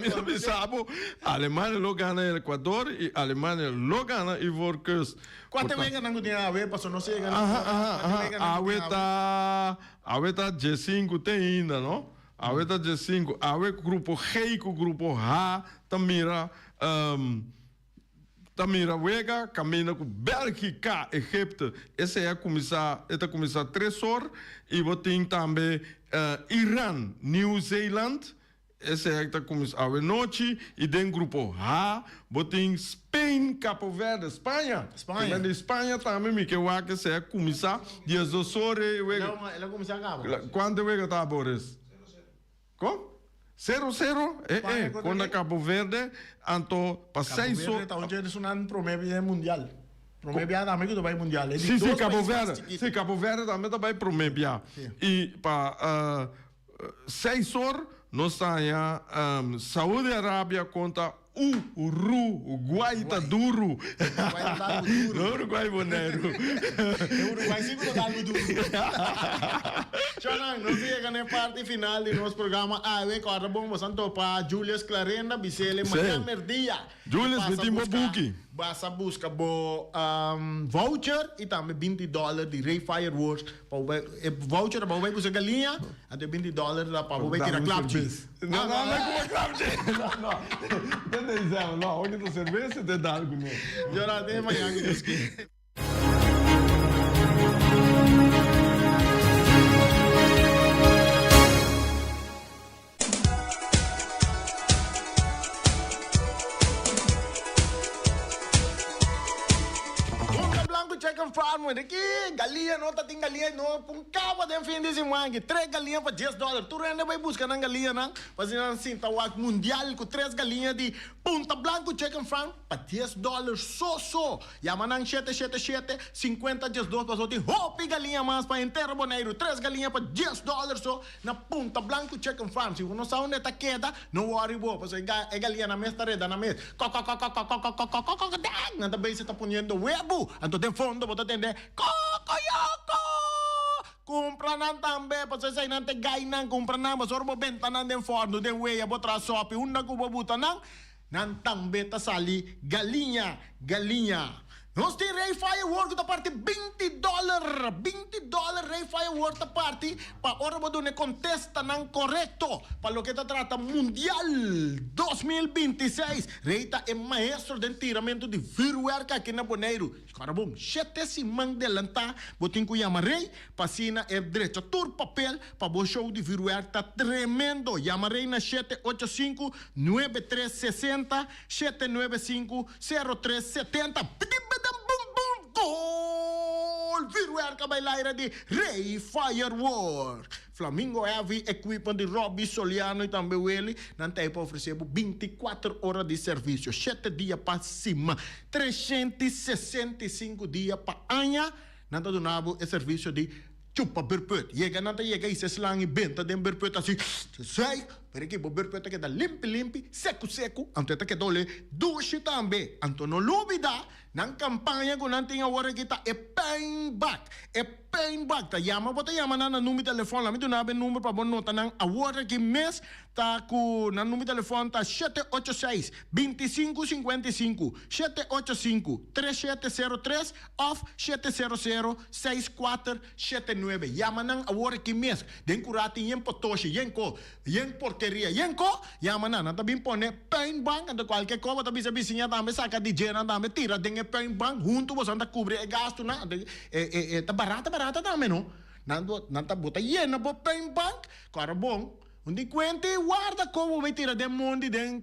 S2: não me sabe a Alemanha lo gana Equador e a Alemanha lo gana Ivory Coast
S1: quanto vem ganhando dinheiro a ver passou não sei
S2: a weta G5 tem ainda não a weta G5 a weta grupo G com grupo H Tamira Wega, caminha com Bélgica, Egipto. Esse é começar 3 horas. E tem também Irã, New Zealand. esse é que começa a noite e tem grupo A, botem Spain, Cabo Verde, Espanha.
S1: Espanha.
S2: Mas Espanha também me que eu acho que se começar dias do sore,
S1: Ela começa a acabar.
S2: quando eu tá Boris? Como? 0-0? Quando Cabo Verde, então para 6 horas.
S1: Tá onde eles não prometem mundial. Prometem também que vai mundial.
S2: Sim, Cabo Verde. Sim, Cabo Verde também vai prometer. E para 6 horas, nós temos Saúde Arábia contra Uruguai tá duro.
S1: Uruguai
S2: Uruguai boneiro.
S1: Uruguai sim que tá duro. Tchanan, nós chegamos na parte final do nosso programa. Agora vamos para Julius Clarenda, Bicele, Miami Dia.
S2: Julius, metimos buki.
S1: Basta busca voucher e também $20 de Ray Fireworks. Voucher para você galinha, até $20 para você tirar clapches.
S2: Não é como clapches. Não. Não, onde tu cerveja te dá algo, não.
S1: Eu não tenho mais que Chicken farm aqui, galinha não tá tem galinha não, um cabo de fim de semana, 3 galinhas para $10. Tu ainda vai buscar na galinha não? Fazendo assim, tá o mundial com 3 galinhas de Punta Blanco Chicken farm para $10 só. Yamanang 777 50 $10 para tem hopi galinha mais para inteiro boneiro, 3 galinhas para $10 só na Punta Blanco Chicken farm. Se você sabe onde tá queda, não worry bo, porque é galinha na mesa reda na mesa. Nada bem você tá ponendo huevo, então tem fundo, bota atender. Cocoyoco! Compra nan também, para você sair nan te gai nan, compra nan, mas orbo benta nan den forno, den weia, botra sopi, unda kubo buta nan, nan também tá sali, galinha. Nós tem Ray Fireworks da parte $20. $20 Ray Fireworks da parte para hora do ne contesta nan correto para lo que te trata Mundial 2026. Ray tá é maestro de tiramento de fireworks aqui na Boneiro. Cara bom, 7 simang de lanta, botin ko yama Ray, pasina é direito tur papel para o show de fireworks tá tremendo. Yama Ray na 785-9360 795-0370. Gol! Fireworks bailaira de Ray Fireworks. Flamingo Heavy Equipment de Robbie Soliano e também ele. Não tem para oferecer 24 horas de serviço. 7 dias para cima. 365 dias para anha. Não está donado o serviço de chupa berput. Chega e se slang e benta de berput assim. Sai. Pero que o berput que dá limpi, seco. Anto que dole duche também. Anto não lubida. Nang kampanya ko nanti nga wara kita pain back. Ta yama bota yama na numero telefone. Lami na ben numero pa bonota nang awara ki mes ta ku na numero telefone ta 786-2555 785-3703 of 700-6479. Yama nang awara ki mes. Den kurati yen potoshi yen porqueria yen ko yama na tabing pone pain bank ando qualquer cosa tabi sabi sinya tambe saca DJ na tambe tira den pain bank junto você anda cobrir gasto na tá barata também não tá bota yena bo pain bank cara bom undi quente guarda como vai tirar de mundo den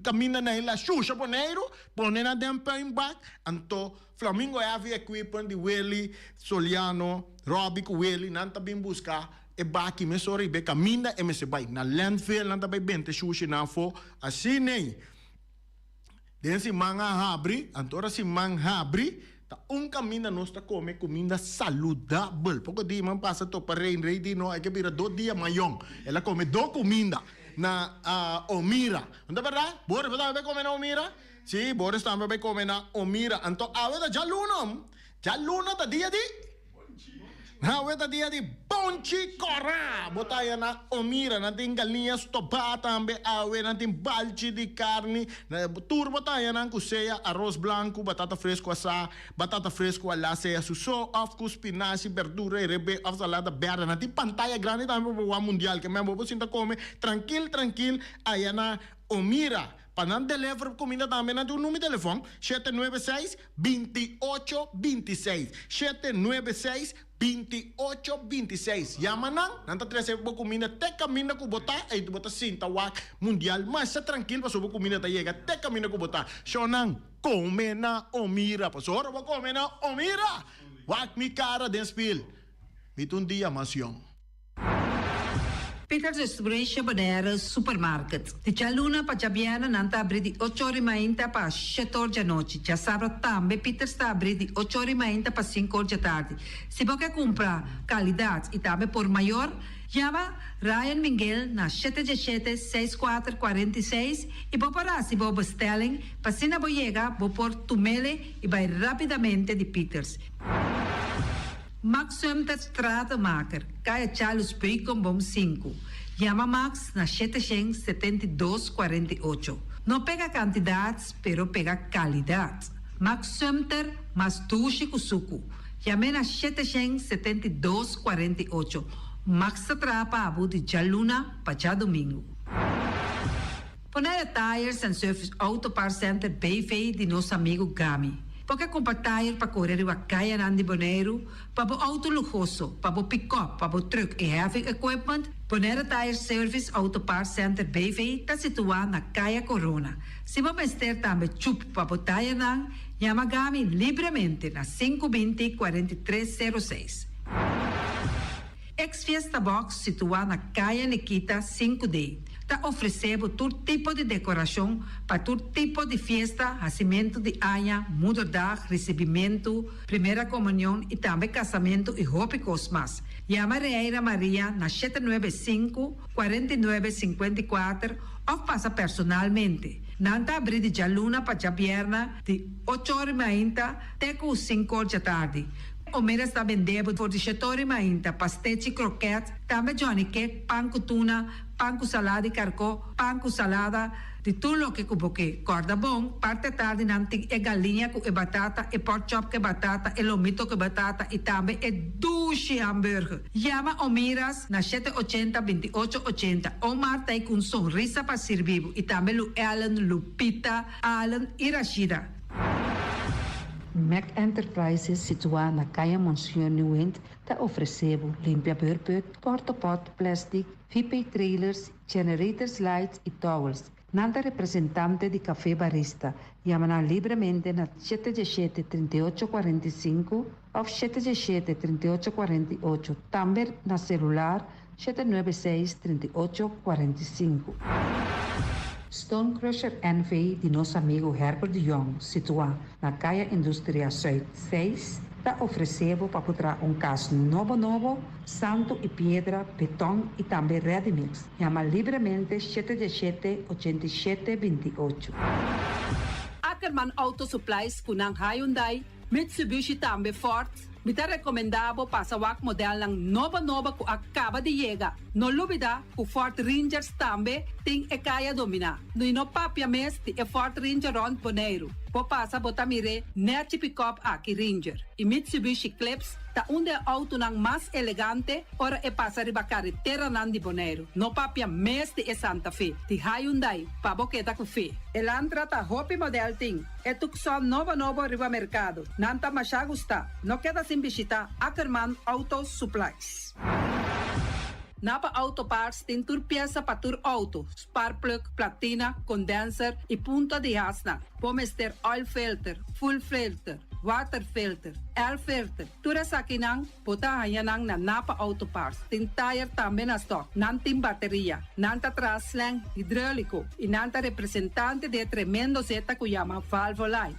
S1: camina na ila xuxa boneiro pone na den pain bank anto Flamingo Heavy Equipment de Willy Soliano Robbie Willy nanta bim buscar e baki me sorry be caminda e me se vai na landfill nanta vai bente xuxa na fo assim nem den si manga habri, antora si manga habri, ta caminho nós tá come comida saudável. Pouco dia man passa to para rei di no, é que vira 2 dias maior. Ela come 2 comida na Omira. Não é verdade? Boris vai comer na Omira? Sim, Boris também vai comer na Omira. Então, aveda já luna tá dia di. Aveda dia di Bonchi Cora. Botaya na Omira, natin galinha estopata, tambe awe, natin balchi de carne, turbo tayo na kuseya, arroz blanco, batata fresco asa, batata fresco ala seya suso, of spinaci, verdura, rebe, of salada verde, natin pantalla grande tambe po mundial, que me bobo sinta come, tranquil, aya na Omira. Para deliver comida también a tu número de teléfono 796-2826. 796-2826. Llamanan, nanta trece bo comida te camina ku bota e tu bota sinta wak mundial, mas sa tranquilo paso bo comida ta llega te camina ku bota. Shonan come na omira, paso ora bo come na omira. Wak mi cara den spil. Mitun dia masyon.
S6: Peter's Distribution Bonera Supermarket. De Chaluna pa Jabiana nanta abri di 8 ore mainta pa 7 ore da noite. Já sabe também Peter está abri di 8 ore mainta pa 5 ore da tarde. Se você comprar qualidade e também por maior, chama Ryan Miguel na 717-6446 e vou parar se vou bestelling, para se não vou chegar, vou pôr tumele e vai rapidamente de Peters. Max Sumter Stratenmaker, Kaya Charles Bacon Bom 5. Llama Max na 772-48. Não pega quantidades, pero pega qualidade. Max Sumter, mas tushi kusuku. Llame na 772-48. Max atrapa abu de Jaluna para já domingo. Ponera Tires and Service Auto Parts Center BV de nosso amigo Gami. Porque compra tire para correr e caia nandi boneiro, para o auto luxuoso, para o pick-up, para o truck e heavy equipment, Ponera Tire Service Auto Parts Center BV está situado na Caia Corona. Se você estiver também chup para o tire nang, chama Gami livremente na 520-4306. Ex-Fiesta Box situado na Caia Nikita 5D. Está oferecendo todo tipo de decoração para todo tipo de festa, nascimento de anha, mudança, recebimento, primeira comunhão e também casamento e roupa e cosmas. Chama Reira Maria na 795-4954 ou passa personalmente. Nanta abrir de Jaluna para Jabierna de 8 horas até 5 horas da tarde. O mera está vendendo por 17 horas pastéis e croquetes, também Johnny Cake, pão com tuna, pão com salada e carcó, pão com salada, de tudo o que cuboque. Corda bom, parte tarde nanti é galinha com batata, e pork chop com batata, e lomito com batata, e também é duche hambúrguer. Chama o Miras na 780-2880. O Marta com sorriso para servir, e também o Ellen, Lupita, Alan e Rashida.
S7: Mac Enterprises, situada na Caia Monsieur New Wind, está oferecendo limpia beurput, porta-pot, plastic, VIP trailers, generators lights e towels. Nada representante de café barista. Chama livremente na 717-3845 ou 717-3848. Também na celular 796-3845. Stone Crusher NV de nosso amigo Herbert de Jong, situado na Caia Indústria Zuid 6, está oferecendo para botar caso novo, santo e pedra, betão e também ready mix. Chama livremente 717-8728.
S6: Ackerman Auto Supplies kunang Hyundai, Mitsubishi também Ford. Mita recomendado para o modelo ng nova que acaba de chegar. No lubida, o Ford Rangers também tem e kaya domina. No papia mes ti e Ford Ranger on Boneiro. Po pasa botamire net pick-up aqui Ranger. E Mitsubishi Eclipse ta unde auto nang mas elegante ora e passa riba carretera nan di Boneiro. No papia mes ti e Santa Fe. Ti Hyundai pa boqueta ku fe. Elantra ta hopi model ting. E tukson novo riba mercado. Nanta masya gusta. No queda sin visita Ackerman Auto Supplies. Napa Auto Parts tem tur pieza para tur auto, spark plug, platina, condenser e punta de asna. Pomester oil filter, full filter, water filter, air filter. Tura sa kinang, puta hayanang na Napa Auto Parts. Tem tire também na stock, nantim bateria, nanta traslang hidráulico e nanta representante de tremendo zeta que chama Valvoline.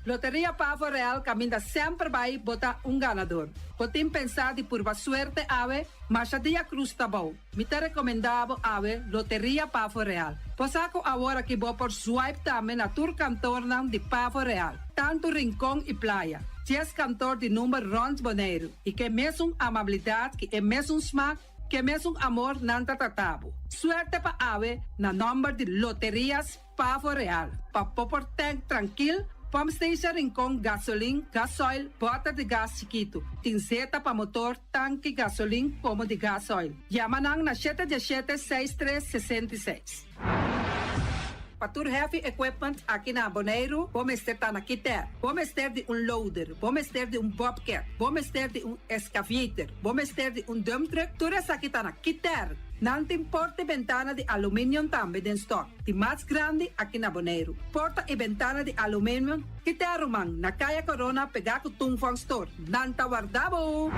S6: Loteria Pavo Real caminha sempre vai botar ganador. Podem pensar de por suerte ave, mas a dia cruz tá bom. Me tá recomendado ave Loteria Pavo Real. Posaco agora que vou por swipe também na tour cantor de Pavo Real. Tanto Rincón e Playa. 10 cantor de número Rons Boneiro. E que mesmo amabilidade, que é mesmo smack, que mesmo amor nanta tratabo. Suerte pa ave na número de Loterias Pavo Real. Pa popor tank tranquilo. Pump Station Rincón, gasolina, gasoil, bota de gás chiquito. Tinzeta para motor, tanque, gasolina, como de gasoil. Llama na 717-6366. patur heavy equipment aqui na Bonaire, vamos ter na Kiter, vamos ter de loader, vamos ter de bobcat, vamos ter de excavator, vamos ter de dump truck, tudo isso aqui na Kiter. Nantin porta e ventana de alumínio também em stock. De mais grande aqui na Bonaire. Porta e ventana de alumínio que te arrumam na Caia Corona pegar com o Tungfang Store. Nanta guardabo!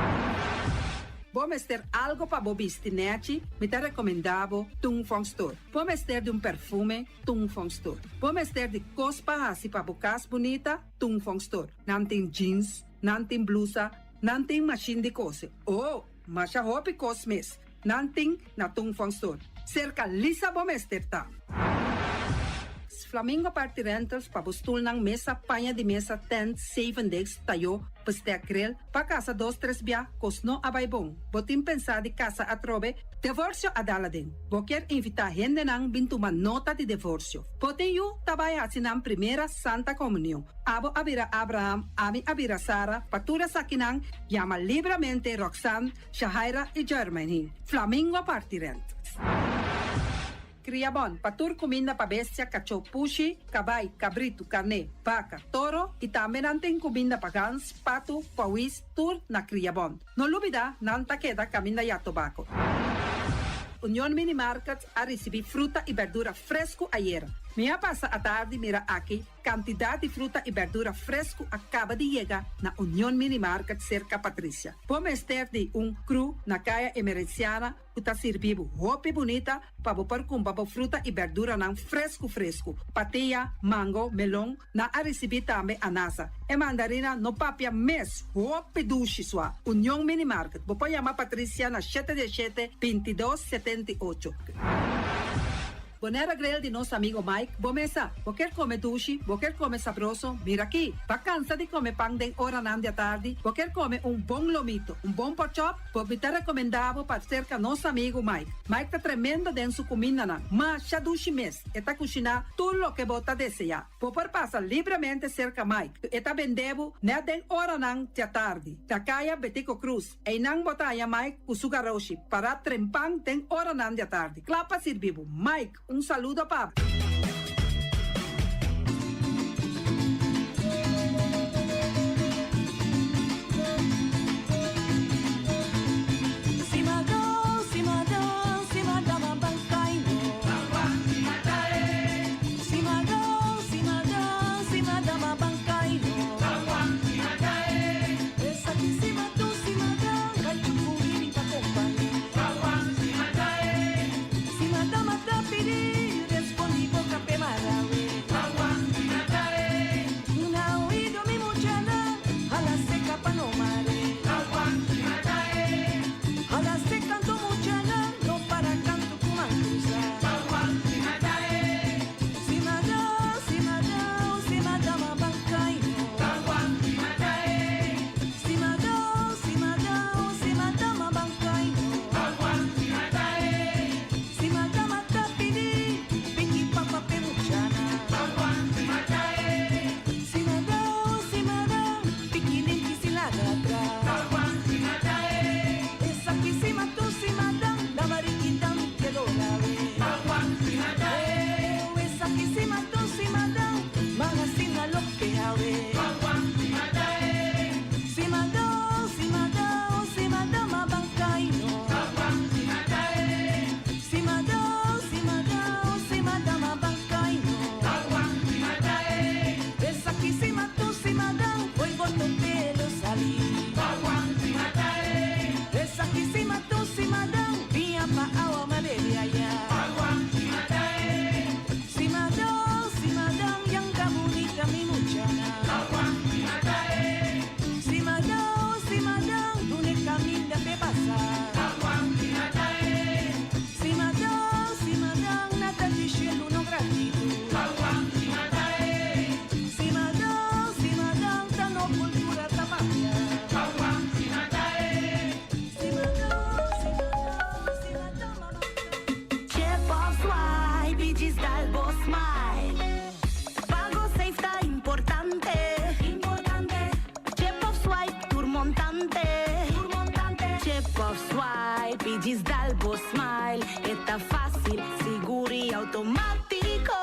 S6: Vamos ter algo para bobistinete, me te recomendavo Tungfang Store. Vamos ter de perfume, Tungfang Store. Vamos ter de cospa assim para bocas bonita, Tungfang Store. Nantin jeans, nantin blusa, nantin machine de cose. Oh, mas a roupa cosmes. Nanting na Tungfang Store. Cerca Lisa Bomester ta. Flamingo Party Rentals pabustul ng mesa, panha de mesa, tent, 7 days, tayo, pasteakrel, pa casa 2-3 biya, kosno abay bong. Botin pensa di casa atrobe, divorcio adala din. Boker invita hende nang bintuman nota di divorcio. Botin yu tabay hasinang primera Santa Comunión. Abo abira Abraham, ami abira Sara, patura sa kinang, llama libremente Roxanne, Shahaira y Germany. Flamingo Party Rentals. Criabon, patur comida pa bestia, cachorro pushi, cabay, cabrito, carne, vaca, toro, e também natin comida pa gans, pato, pawis, tur na Criabon. No lubida, nanta queda caminda ya tobacco. Union Mini Market a receber fruta e verdura fresco ayer. Minha passa a tarde mira aqui, quantidade de fruta e verdura fresco acaba de chegar na Union Mini Market cerca Patrícia. Vamos ter de cru na caia emergenciana, que está servindo roupa bonita para pôr com fruta e verdura não fresco. Patia, mango, melão, na a receber também anasa. E mandarina no papia mês, roupa duche sua. Union Mini Market. Vou chamar Patrícia na 717-2278. Bonera Grill de nosso amigo Mike. Bomesa, vou quer comer duche, vou quer comer sabroso. Mira aqui, tá cansa de comer pão de hora nan de tarde, vou quer comer bom lomito, bom pork chop, vou me ter recomendado para cerca nosso amigo Mike. Mike tá tremendo dentro sua comida nan, mas já duche mês, e tá cozinhando tudo o que bota desejar. Vou por passar livremente cerca Mike, e tá vendendo né den hora nan de tarde. Da caia Betico Cruz, e não botaya Mike o sugaroshi para trempang den hora nan de tarde. Clapa servivo, Mike. Saludo, Pablo.
S8: Digis dal Boss Smile, está fácil, seguro y automático.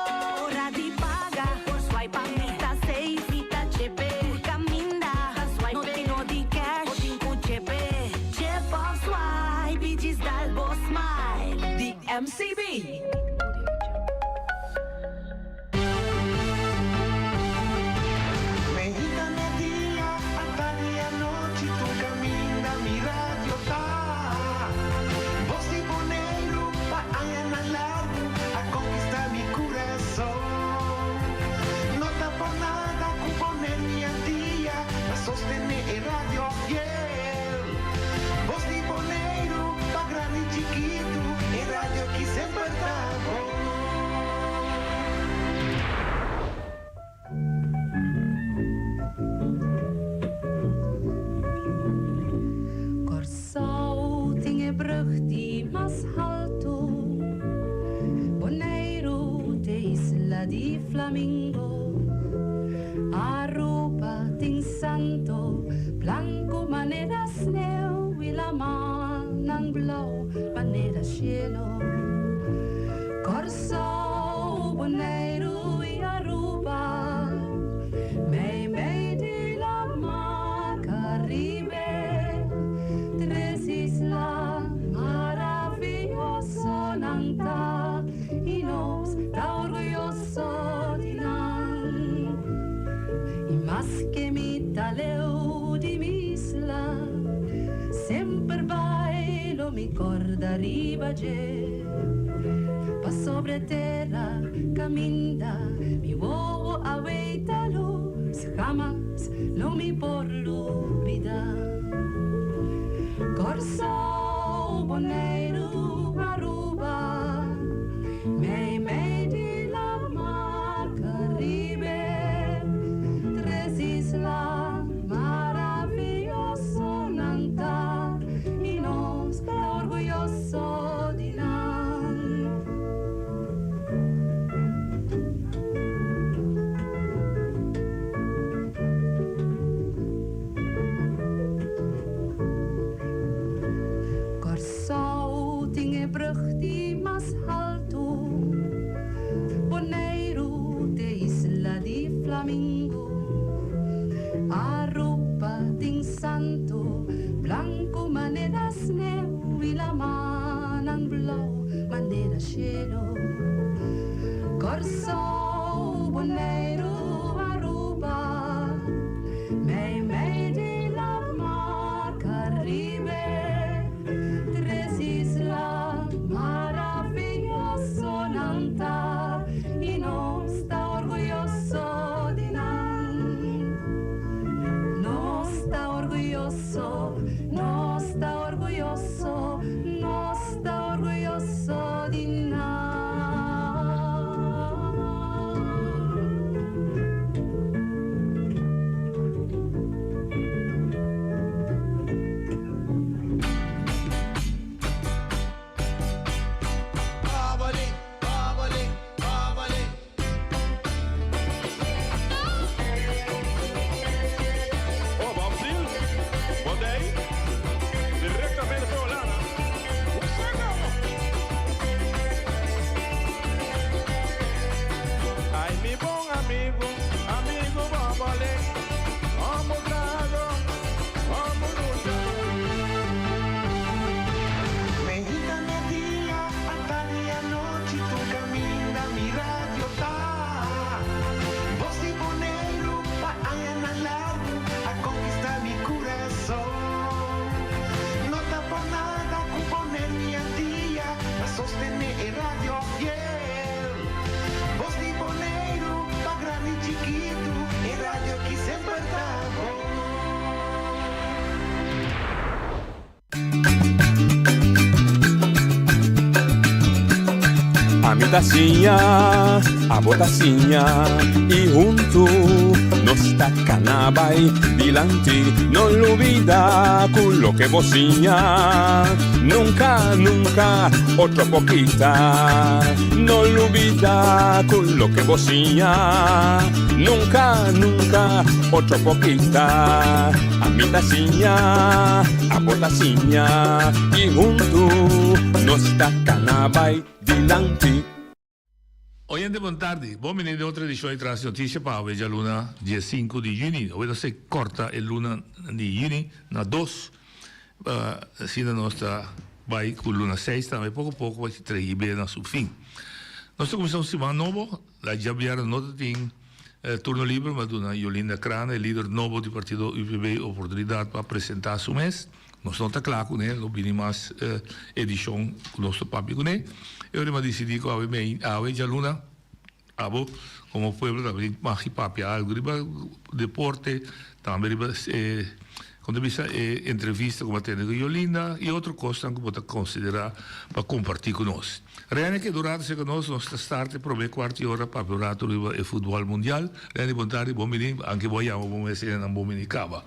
S8: isla di Flamingo. Aruba ting santo, blanco manera sneeuw, y la manang blauw manera cielo. Corso, Bonaire y Aruba, me di la mar Caribe, tres islas maravilloso nanta, y nos da orgulloso di nan. Y más que mi taleo di mi isla, sempre bailo mi corda ribaje. Pa sobre terra caminda, mi vovo aweitalo, jamás no mi por olvidar. Corso, Bonaire, Aruba, me di la mar Caribe, tres islas maravilloso nanta, y nos da orgulloso di nan. Corso tinge brug di mas alto, Bonaire de isla di Flamingo. Aruba ting santo, blanco manera sneeuw, y la manang blauw manera cielo. Corso, Bonaire, Aruba, me di la mar Caribe, tres islas maravilloso nanta, y nos da orgulloso di nan. Nos da orgulloso, nos da orgulloso, nos da orgulloso di nan.
S9: Oh, Bamsil, Bodei, directamente para Holanda. Ai, mi bom amigo, amigo Babale, vamos lado, vamos luchar.
S10: Medita mi día, hasta medianoche tu camina, mi radio está. Voz de Bonaire, pa allá en el largo, a conquistar mi corazón. No está por nada con poner mi día, a sostener el radio fiel. Voz de Bonaire, pa grande y chiquito, el radio que siempre está.
S11: A mi tacinha, a botacinha, e junto nos tacanabay dilante, no olvida con lo que vocinha, nunca, nunca, otro poquita, no olvida con lo que vocinha, nunca, nunca, otro poquita, a mi tacinha, a botacinha, e junto nos tacanabay dilante.
S12: Oyente, buon tardi. Buon venire di oltre edizione di Trans Notizie per oggi, luna 5 di giugno. Oggi si corta il luna di giugno, na 2. Sino nostra vai con luna 6, stiamo poco a poco vai trarre bene sul fine. Nostra commissione settimana nuovo, la già abbiamo notato in turno libero, ma dona Yolinda Crane, il leader nuovo del partito UPB, opportunità per presentare su mes. Non sono claro con lei, lo vedi mas edizione con nostro papi con lei. E ora mi decidico a già luna, come pueblo, da magi papi algo, riba deporte, también riba quando vista entrevista come tiene con Yolinda e altre cose che potete considerare per compartire con noi. Reane che durante con noi nostra start per me quarti ora per parlare il football mondiale. Reane buon tardi, buon venire, anche vogliamo buon essere in buon minicava.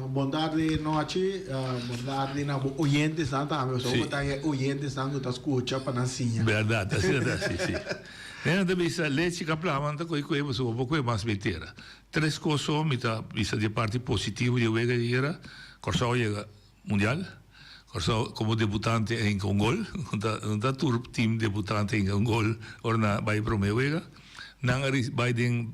S1: Buon tardi noche, buon tardi na oyentes na también, so que oyentes na que te escucha para nasinha.
S12: Verdad, sì. Nee, dat is leche kapla, want dan kun je zo ook weer mas beteren. Tres cosas, mita bisa de parte positivo de wega hier. Corsao llega mundial. Corsao como debutante en Congol, dat tour team debutante en Congol, orna bij Promewega. Dan er is bij den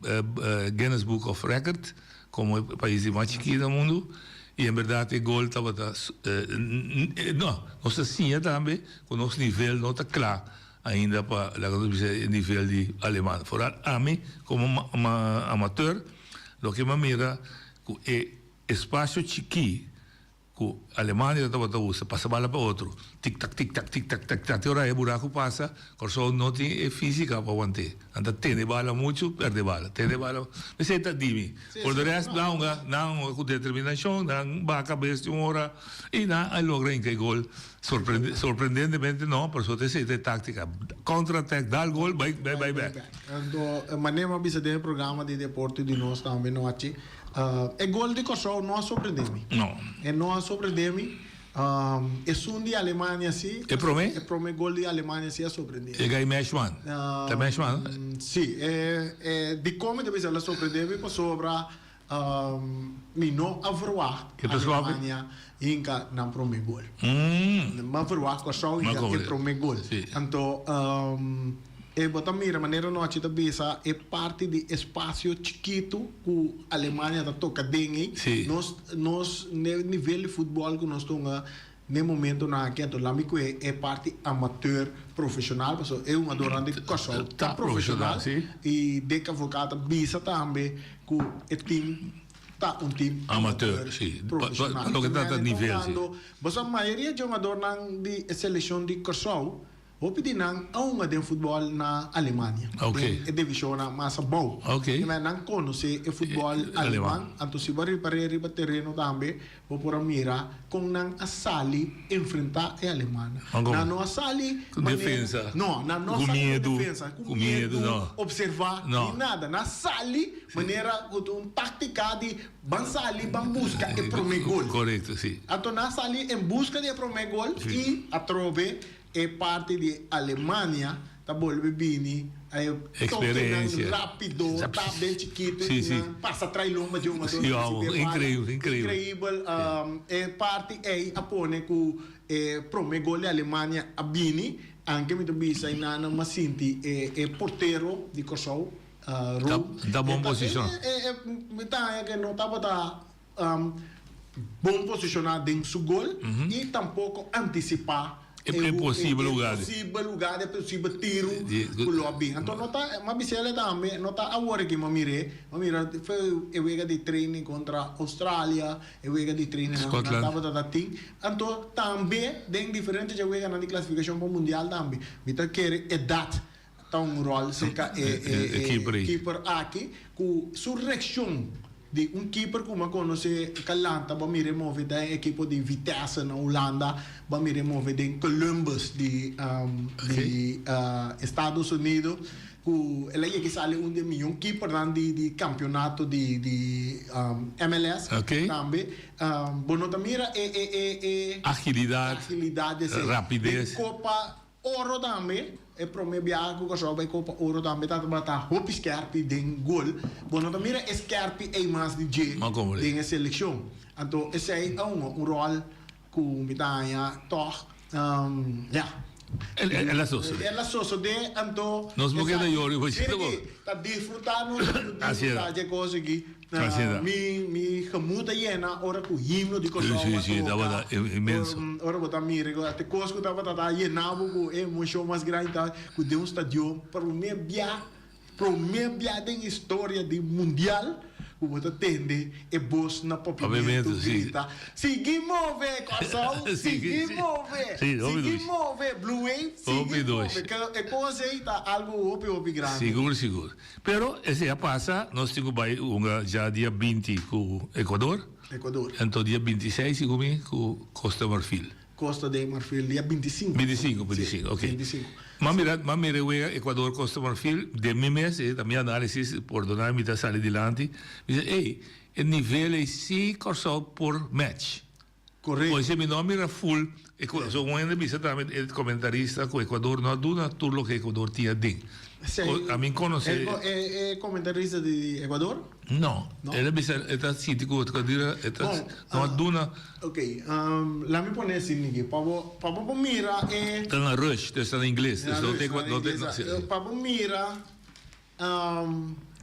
S12: Guinness Book of Record, como país de más chiquito del mundo. Y en verdad el gol estaba no se siente también con nuestro nivel no está claro ainda para el nivel de alemán. Vooral a mí como amateur lo que me mira es espacio chiqui que Alemania estaba usa pasa bala para otro tic tac tic tac tic tac tac tac ahora el buraco pasa por eso no tiene física para aguantar anda tiene bala mucho perde bala tiene bala me sienta dimi por el resto não con determinación dan va a cabeça una hora y nada logra en que gol sorprendentemente no por eso te siente táctica contra-ataque da el gol vai back
S1: manera bisa de programa de deporte de nós também no aqui o gol de Kosovo não surpreende-me não surpreende-me é de Alemanha sim
S12: é prome
S1: gol de Alemanha sim é surpreendente
S12: é gai Meshman tá Meshman
S1: sim de como deve ser surpreendente para sobra mi não avroar Alemanha inca não prome gol mas avroar Kosovo inca é prome gol então botar mira maneira não achita bisa é parte de espaço chiquito que a Alemanha tá toca dentro nós nível de futebol que nós estamos no momento na que lá me é parte amateur profissional porque é um adorante de Kosovo tá profissional e de que avocada bisa também que é time tá time
S12: amateur sim lo que tá nível sim
S1: mas a maioria de jogadores de seleção de Kosovo o pedinang aunga den futebol na Alemanha. É divisão na massa boa. Mas não conhece o futebol alemão. Então se vai para o terreno também, vou por mira com não a sali enfrentar a Alemanha. Não a sali
S12: defesa.
S1: Não
S12: com medo,
S1: defesa, com medo, não observar nem nada. Na sali maneira com tática de ban sali ban busca e primeiro gol.
S12: Correto, sim.
S1: Então na sali em busca de primeiro gol e a trove é parte de Alemanha, tá volve bem,
S12: experiência
S1: rápido, tá bem chiquito, passa atrás longa de uma incrível, é parte é a pone que prome gol de Alemanha a bini, anche mi dobisa inana ma sinti é porteiro de Kosovo,
S12: da bom posição,
S1: tá que não tava bom posicionado em seu gol e tampouco antecipar
S12: é possível lugar.
S1: É possível tiro o lobby. Então não tá, mas bisela também não tá agora que mira foi eu vega de treino contra Austrália, eu vega de treino na tava da tim. Então também tem diferente de vega na classificação para o mundial também. Mita quer idade tá rol cerca keeper aqui com surreição de keeper como conhece Calanta ba mi remove da equipo de Vitesse na Holanda ba mi remove de Columbus de Estados Unidos ku ela que sale de milhão keeper de campeonato de MLS também bueno tamira agilidade
S12: rapidez
S1: Copa Ouro também é promebiago que só vai Copa Ouro também tá bata hope scarpi den gol bueno também é scarpi é mais de J den seleção então esse aí é um rol com mitanha toch
S12: ela
S1: só de então
S12: nós vamos querer yori você
S1: tá desfrutando de coisa que mi gemoed llena ora ku himno di Kosovo
S12: sì dava imenso
S1: ora botar mire até coisa que tava tá llenava com emoção mais grande ku de stadio para o meu bia tem história de mundial o botar tende e boss na população grita seguimos Kosovo seguimos Blue Wave seguimos que coisa aí tá algo opi grande
S12: seguro pero esse passa nós temos já dia 20 com Equador então dia 26 com Costa de Marfil
S1: dia 25
S12: ok 25. Mas mira Equador Costa de Marfil de mi mês também análise por donar me sair adiante diz o nível é 5 Kosovo por match
S1: correto
S12: pois meu nome era full sou um ainda bisa também comentarista com Equador não duna tudo que Equador tinha dentro
S1: Sí.
S12: A mí conoce.
S1: Comentarista de Ecuador?
S12: No,
S1: No?
S12: ele bisa eta sítio que dira eta
S1: Bom,
S12: não duna
S1: Ok, lá me pone assim, Niki. Para mira
S12: tá na rush, está em inglês, não tem não tem.
S1: Para mira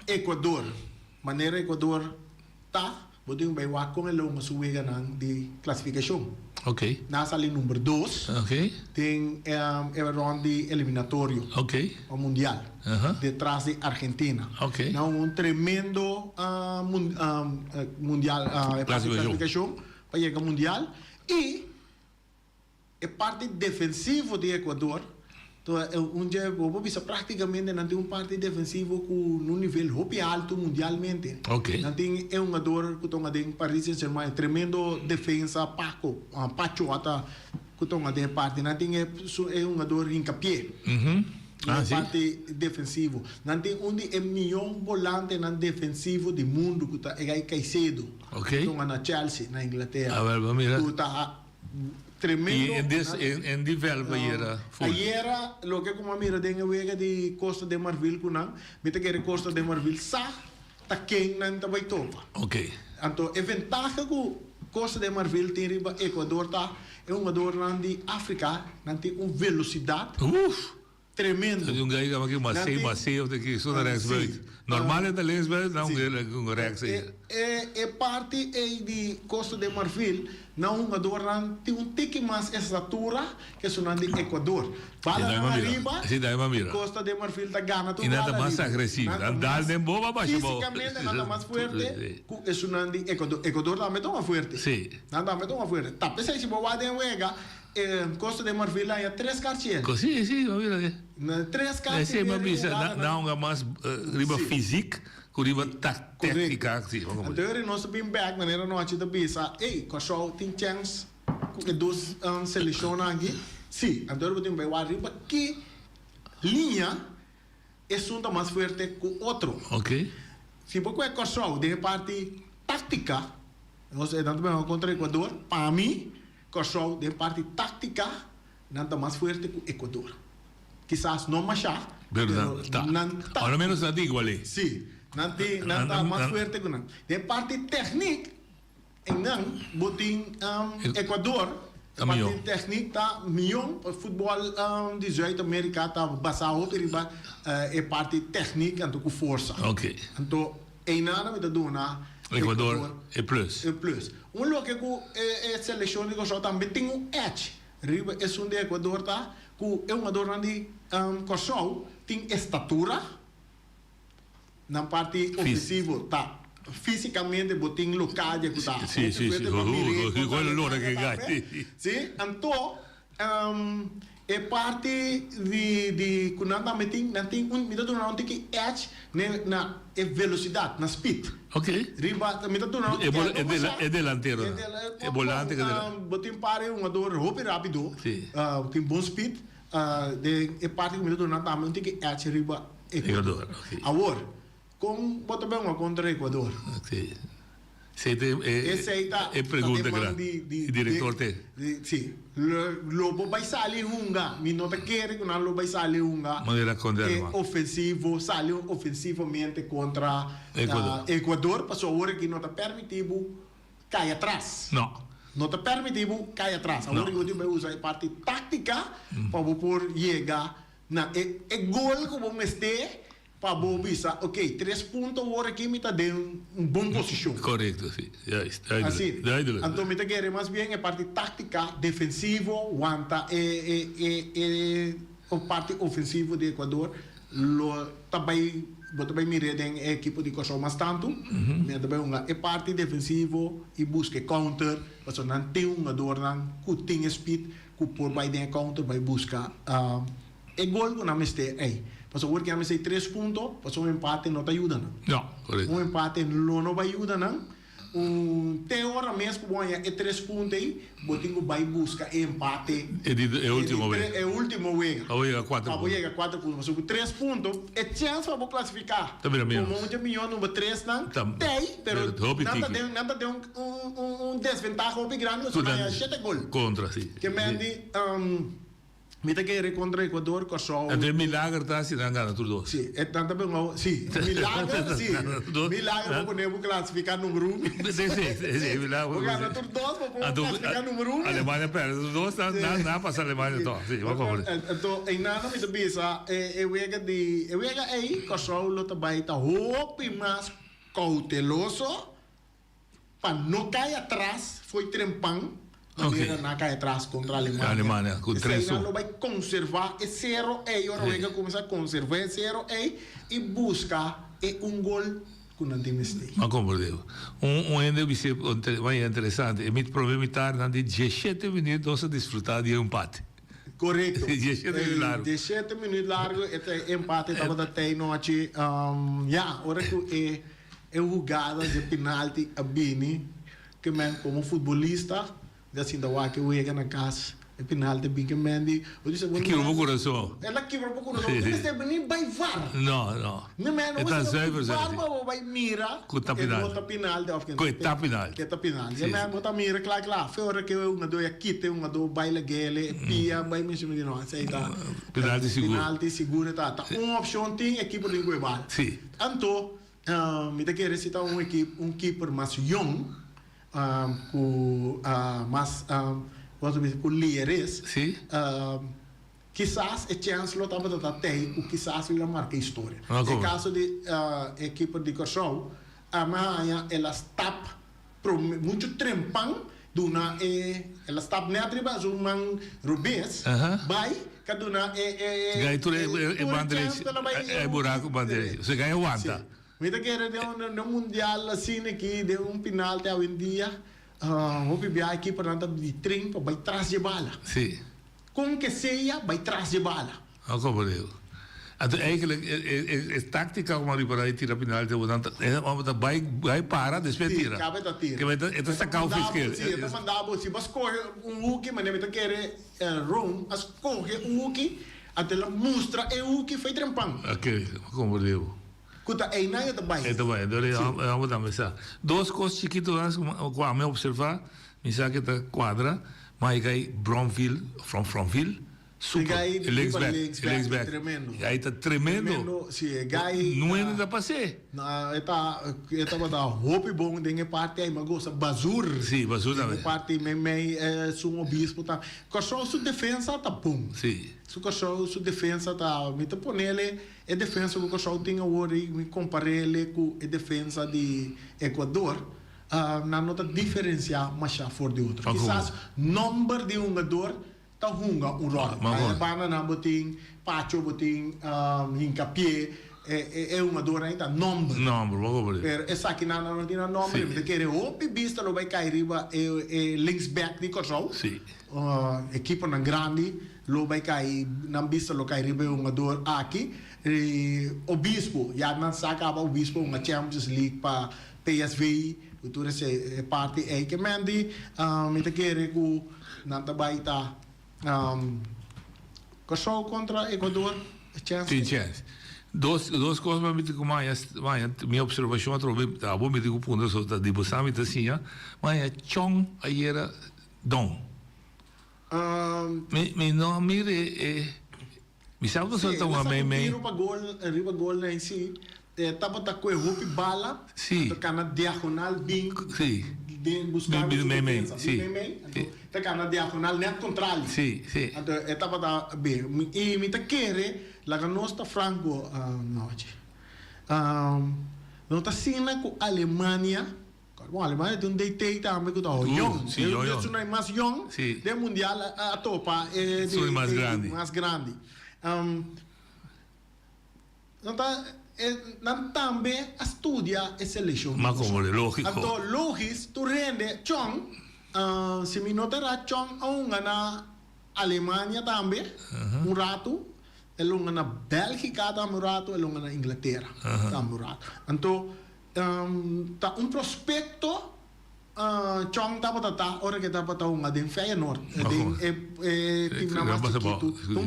S1: Ecuador, maneira Ecuador tá, botem bem lá com ele uma suega de classificação.
S12: Ok,
S1: Nasa ali número 2,
S12: ok,
S1: tem round de eliminatório
S12: ok,
S1: ao mundial, detrás de Argentina.
S12: Ok.
S1: Não um tremendo mundial classificação para chegar ao mundial e é parte defensivo de Equador. Então, dia vou bisa praticamente não tem parte defensivo com no nível muito alto mundialmente.
S12: Ok.
S1: Não tem um jogador que estão em Paris Saint-Germain tremendo defesa pachoata que estão em parte. Não tem um jogador em capé. Parte defensivo. Não tem é melhor volante na defensivo do mundo que está é Caicedo.
S12: Ok.
S1: Estão na Chelsea na Inglaterra.
S12: A ver, vamos mirar.
S1: Que está tremendo.
S12: E em develop era full.
S1: Ayer lo que como mira den wega de Costa de Marfil kunang, mita que Costa de Marfil sa ta ken nan ta baitopa.
S12: Ok.
S1: Anto é ventaja que Costa de Marfil tem riba Equador tá é um jogador de África, não tem uma velocidade tremendo.
S12: Um gajo que macio tem que isso na Rexburg. Normal é da Rexburg, não é Rex.
S1: É parte de Costa de Marfil, não um jogador tem um tique mais estatura que isso de Equador. Para arriba, Costa de Marfil da Gana
S12: e nada mais agressivo. Andar de boa baixa.
S1: Fisicamente nada mais forte que isso de Equador. Equador também tão forte.
S12: Sim.
S1: Nada mais tão forte. Tá pensando se boa de wega Costa de Marfil há 3 cartier.
S12: Sim, mira.
S1: 3 cartier.
S12: Sim, mas bisa não mais riba físico, com riba técnica, sim.
S1: Então, nós bem back maneira não achita bisa. Ei, Costa tem chance que dos selecionam aqui. Sim, então eu tenho bem arriba que linha é sunta mais forte que o outro.
S12: Ok.
S1: Se porque é Costa de parte tática, nós tanto bem contra o Equador, para mim Costa de parte tática não mais forte que o Equador. Quizás não mais já.
S12: Verdade. Ao menos não digo ali.
S1: Sim, não tem nada mais forte que não. De parte técnica, não botem Equador. A parte técnica tá melhor, o futebol 18 América tá basado riba é parte técnica então com força.
S12: Ok.
S1: Então é nada me dá na
S12: Equador é plus.
S1: É plus. Lo que é seleção de Costa também tem um edge. Riba é de Equador tá que é um jogador de Costa tem estatura na parte ofensiva tá fisicamente botem local de tá.
S12: Sim. Igual lora que gai.
S1: Sim, então é parte de quando também tem me dá não tem que edge na velocidade, na speed.
S12: Ok.
S1: Riba, me dá não.
S12: É delantero. É volante que
S1: botem para um jogador rápido.
S12: Sim.
S1: Tem bom speed. É parte que me dá não também tem que edge riba Equador. Agora com bota bem uma contra Equador.
S12: Ok. É pergunta grande. Diretor te.
S1: Sim. Lobo vai sair unga. Me nota quer que não lobo vai sair unga.
S12: Maneira contra
S1: ofensivo, saiu ofensivamente contra Equador. Passou agora que não está permitido cair atrás. Não está permitido cair atrás. Agora que eu uso a parte tática para poder chegar na gol que vamos ter. Para bisa, ok, 3 pontos agora aqui me está dando uma boa posição.
S12: Correto, sim.
S1: Assim, então me está querendo mais bem a parte tática, defensivo, aguanta a parte ofensiva de Equador, também mira a equipe de Costa mais tanto, também a parte defensiva e busca counter, porque não tem um jogador que tem speed, que por vai de counter, vai buscar gol que não me está aí. Pasó porque a mí 3 puntos, pasó un empate no te ayuda, ¿no?
S12: No, correcto.
S1: Un empate no va a ayudar, ¿no? Teora mesmo que é 3 pontos aí, botinho vai buscar empate.
S12: É o último vez.
S1: É o último vez.
S12: Vai chegar 4 pontos.
S1: Vai chegar 4 pontos. Sobre 3 pontos, é chance para classificar.
S12: Também é mesmo.
S1: Como um milhão número 3 não tem, mas nada tem desvantagem muito grande, só vai 7 gols.
S12: Contra, sim.
S1: Que mende Mita que contra Ecuador, Kosovo.
S12: Entre milagre está se não ganha tudo dois.
S1: Sim, então também sim, milagre, sim. Milagre, podemos classificar número 1.
S12: Sim, milagre.
S1: Porque ganha tudo dois, podemos classificar número 1.
S12: Alemanha perde tudo dois, não passa a Alemanha então. Sim, vamos falar.
S1: Então, em nada me pensa, eu vejo aí, Kosovo também está roupa mais cauteloso para não cair atrás, foi trempão. Não cai atrás contra a Alemanha.
S12: A Alemanha, com 3-1.
S1: Não vai conservar esse 0 aí, a Noruega começa a conservar esse 0 aí e busca gol com o time stay.
S12: Mas compreendo. Ainda vai interessante. E o problema está na de 17 minutos a desfrutar de empate.
S1: Correto.
S12: 17 minutos largo.
S1: 17 minutos largo, este empate estava até noite. Ora que é jogada de penalti a Bini, que como futebolista, assim da que eu ia na casa, é penalti bem que Mendy, eu disse
S12: quebrou o coração.
S1: Ela quebrou o coração. Mas você nem vai var.
S12: Não.
S1: Está zuiver zijn. Vai mira.
S12: Com penalti.
S1: Com penalti. E mesmo tá mira, claro. Fora que eu uma doia quite, uma do baile gele, pia, vai mesmo de nós, aí tá. Penalti seguro tá. Uma opção tem equipe de Guebal.
S12: Sim.
S1: Então, me te quer citar um keeper mais young. Com líderes, quizás a chance lo tava da tem, o quizás ele marca história. No caso de equipe de Kosovo, a Maia ela está muito trempang duna ela está neatriba zuman rubes, vai kaduna
S12: ganha tudo bandeira, é buraco bandeira. Você ganha o anta.
S1: Mita quer de mundial assim aqui de penalti hoje em dia, vou pegar aqui para nada de trinco, vai trás de bala.
S12: Sim.
S1: Com que seja, vai trás de bala.
S12: Como digo. Então, eigenlijk é tática como ali para tirar penalti, vai para, depois tira.
S1: Cabe da tira.
S12: Que vai está calmo fiscal.
S1: Sim, está mandando se vas correr Uki, mas mita quer Rome, as correr Uki, até lá mostra Uki foi trempang.
S12: Ok, como digo.
S1: Kuta é na também.
S12: É também, vamos dar pensar. Duas coisas chiquitas que a me observar, me sabe que quadra, mas aí Bromfield, Fromfield, super, Legsback,
S1: tremendo.
S12: Aí está tremendo.
S1: Sim, gai.
S12: Não é nada para ser.
S1: Não, estava da roupa bom, tem parte aí, mas gosta basur.
S12: Sim, basur também.
S1: Parte meio sum obispo tá. Kosovo sua defesa tá bom.
S12: Sim.
S1: Su Kosovo sua defesa tá, me tá ponele é defesa que o Kosovo tem hoje, me comparele com a defesa de Equador. Na nota diferenciar mas já for de outro. Quizás número de jogador tá hunga rol. Bana na botin, Pacho botin, Hincapié é uma dor ainda número.
S12: Número,
S1: pero essa aqui não tem número, porque querer o pibista lo vai cair riba é links back de Kosovo.
S12: Sim.
S1: Equipe na grande lo vai cair na vista lo cair riba uma dor aqui. Obispo, já não sacava Obispo uma Champions League para PSV, tudo essa parte aí que Mendy, me te querer que não tá baita Kosovo contra Equador, chance.
S12: Sim, chance. Duas coisas para me dizer mais, minha observação é que a bom me digo ponto sobre de você me assim, mas chong aí era dom. Me não mire mi sabe que solta uma meme.
S1: Riba gol em si, tava tá com o bala, tá na diagonal bem.
S12: Sim.
S1: Bem buscar
S12: meme, sim.
S1: Tá na diagonal net contrário.
S12: Sim.
S1: Então, tava tá bem. E me tá querer lá que nós tá franco noite. Não tá sina com Alemanha. Bom, a Alemanha tem DT também que tá young.
S12: Sim, young.
S1: Isso não é mais young.
S12: Sim.
S1: De mundial a topa é mais grande. Não também estudia a seleção.
S12: Mas como é lógico.
S1: Então, lógico, tu rende Chong, se me notará Chong, na Alemanha também, rato, ele na Bélgica também rato, ele na Inglaterra também rato. Então, tá prospecto, Chong tá, ora que tá de Feyenoord,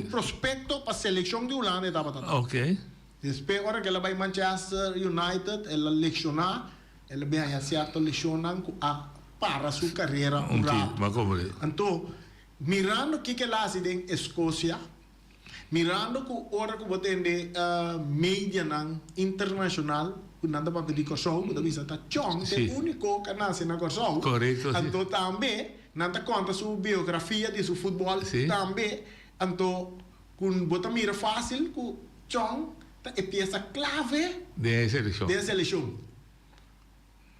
S1: prospecto para a seleção de Holanda tá.
S12: Ok.
S1: Depois, ora que ela vai Manchester United, ela lecionar, ela vai certo lecionar para sua carreira.
S12: Mas como é?
S1: Então, mirando que lá se tem Escócia, mirando que ora que botem de mídia internacional, nada para pedir show, porque bisa tá chong, é o único canal se na show.
S12: Correto.
S1: Então também, nada conta sua biografia de seu futebol, também, então com botar mira fácil, com chong, é peça clave
S12: de
S1: seleção.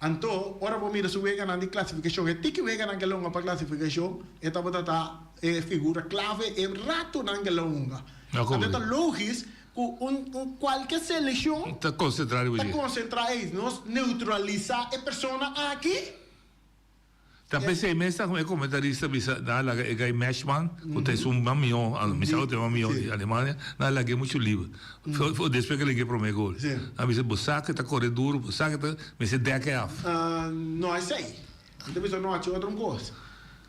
S1: Então, ora vou mirar sua vega na classificação, é tique vega na longa para classificação, é tá figura clave, é rato na longa. Então, é lógico que qualquer seleção
S12: está concentrado
S1: aí, nós neutralizar a pessoa aqui.
S12: Também sei mesmo como comentarista bisa na lá é Meshman, o tem um mamio, a missão tem um mamio de Alemanha, na lá é muito livre. Foi depois que ele pro meu gol. A bisa busca tá correr duro, busca tá, mas é deck off.
S1: Não é sei. Então bisa não acha outra coisa.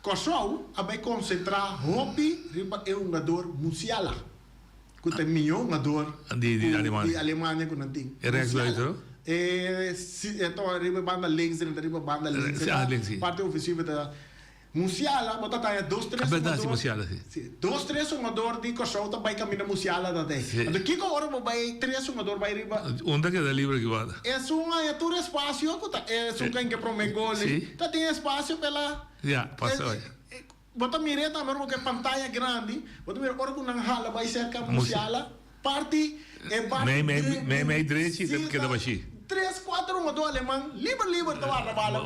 S1: Kosovo vai concentrar Hopi é um jogador Musiala. Que tem milhão jogador
S12: de
S1: Alemanha que não tem.
S12: É resto
S1: então arriba banda links, arriba banda links. Parte ofensiva da Musiala, bota tá 2-3
S12: jogadores. Musiala,
S1: sim. 2-3 jogadores de Kosovo também caminha Musiala da tem. Então que agora vai 3 jogadores vai arriba.
S12: Onde que dá livre que vai?
S1: É todo espaço, é que promete gol. Tá tem espaço pela.
S12: Passa aí.
S1: Bota mireta, mas que pantalla grande. Bota mira ora com hala vai cerca Musiala. Parte é bate.
S12: Me direito que dá baixi.
S1: 3-4 jogador alemão, livre da bala.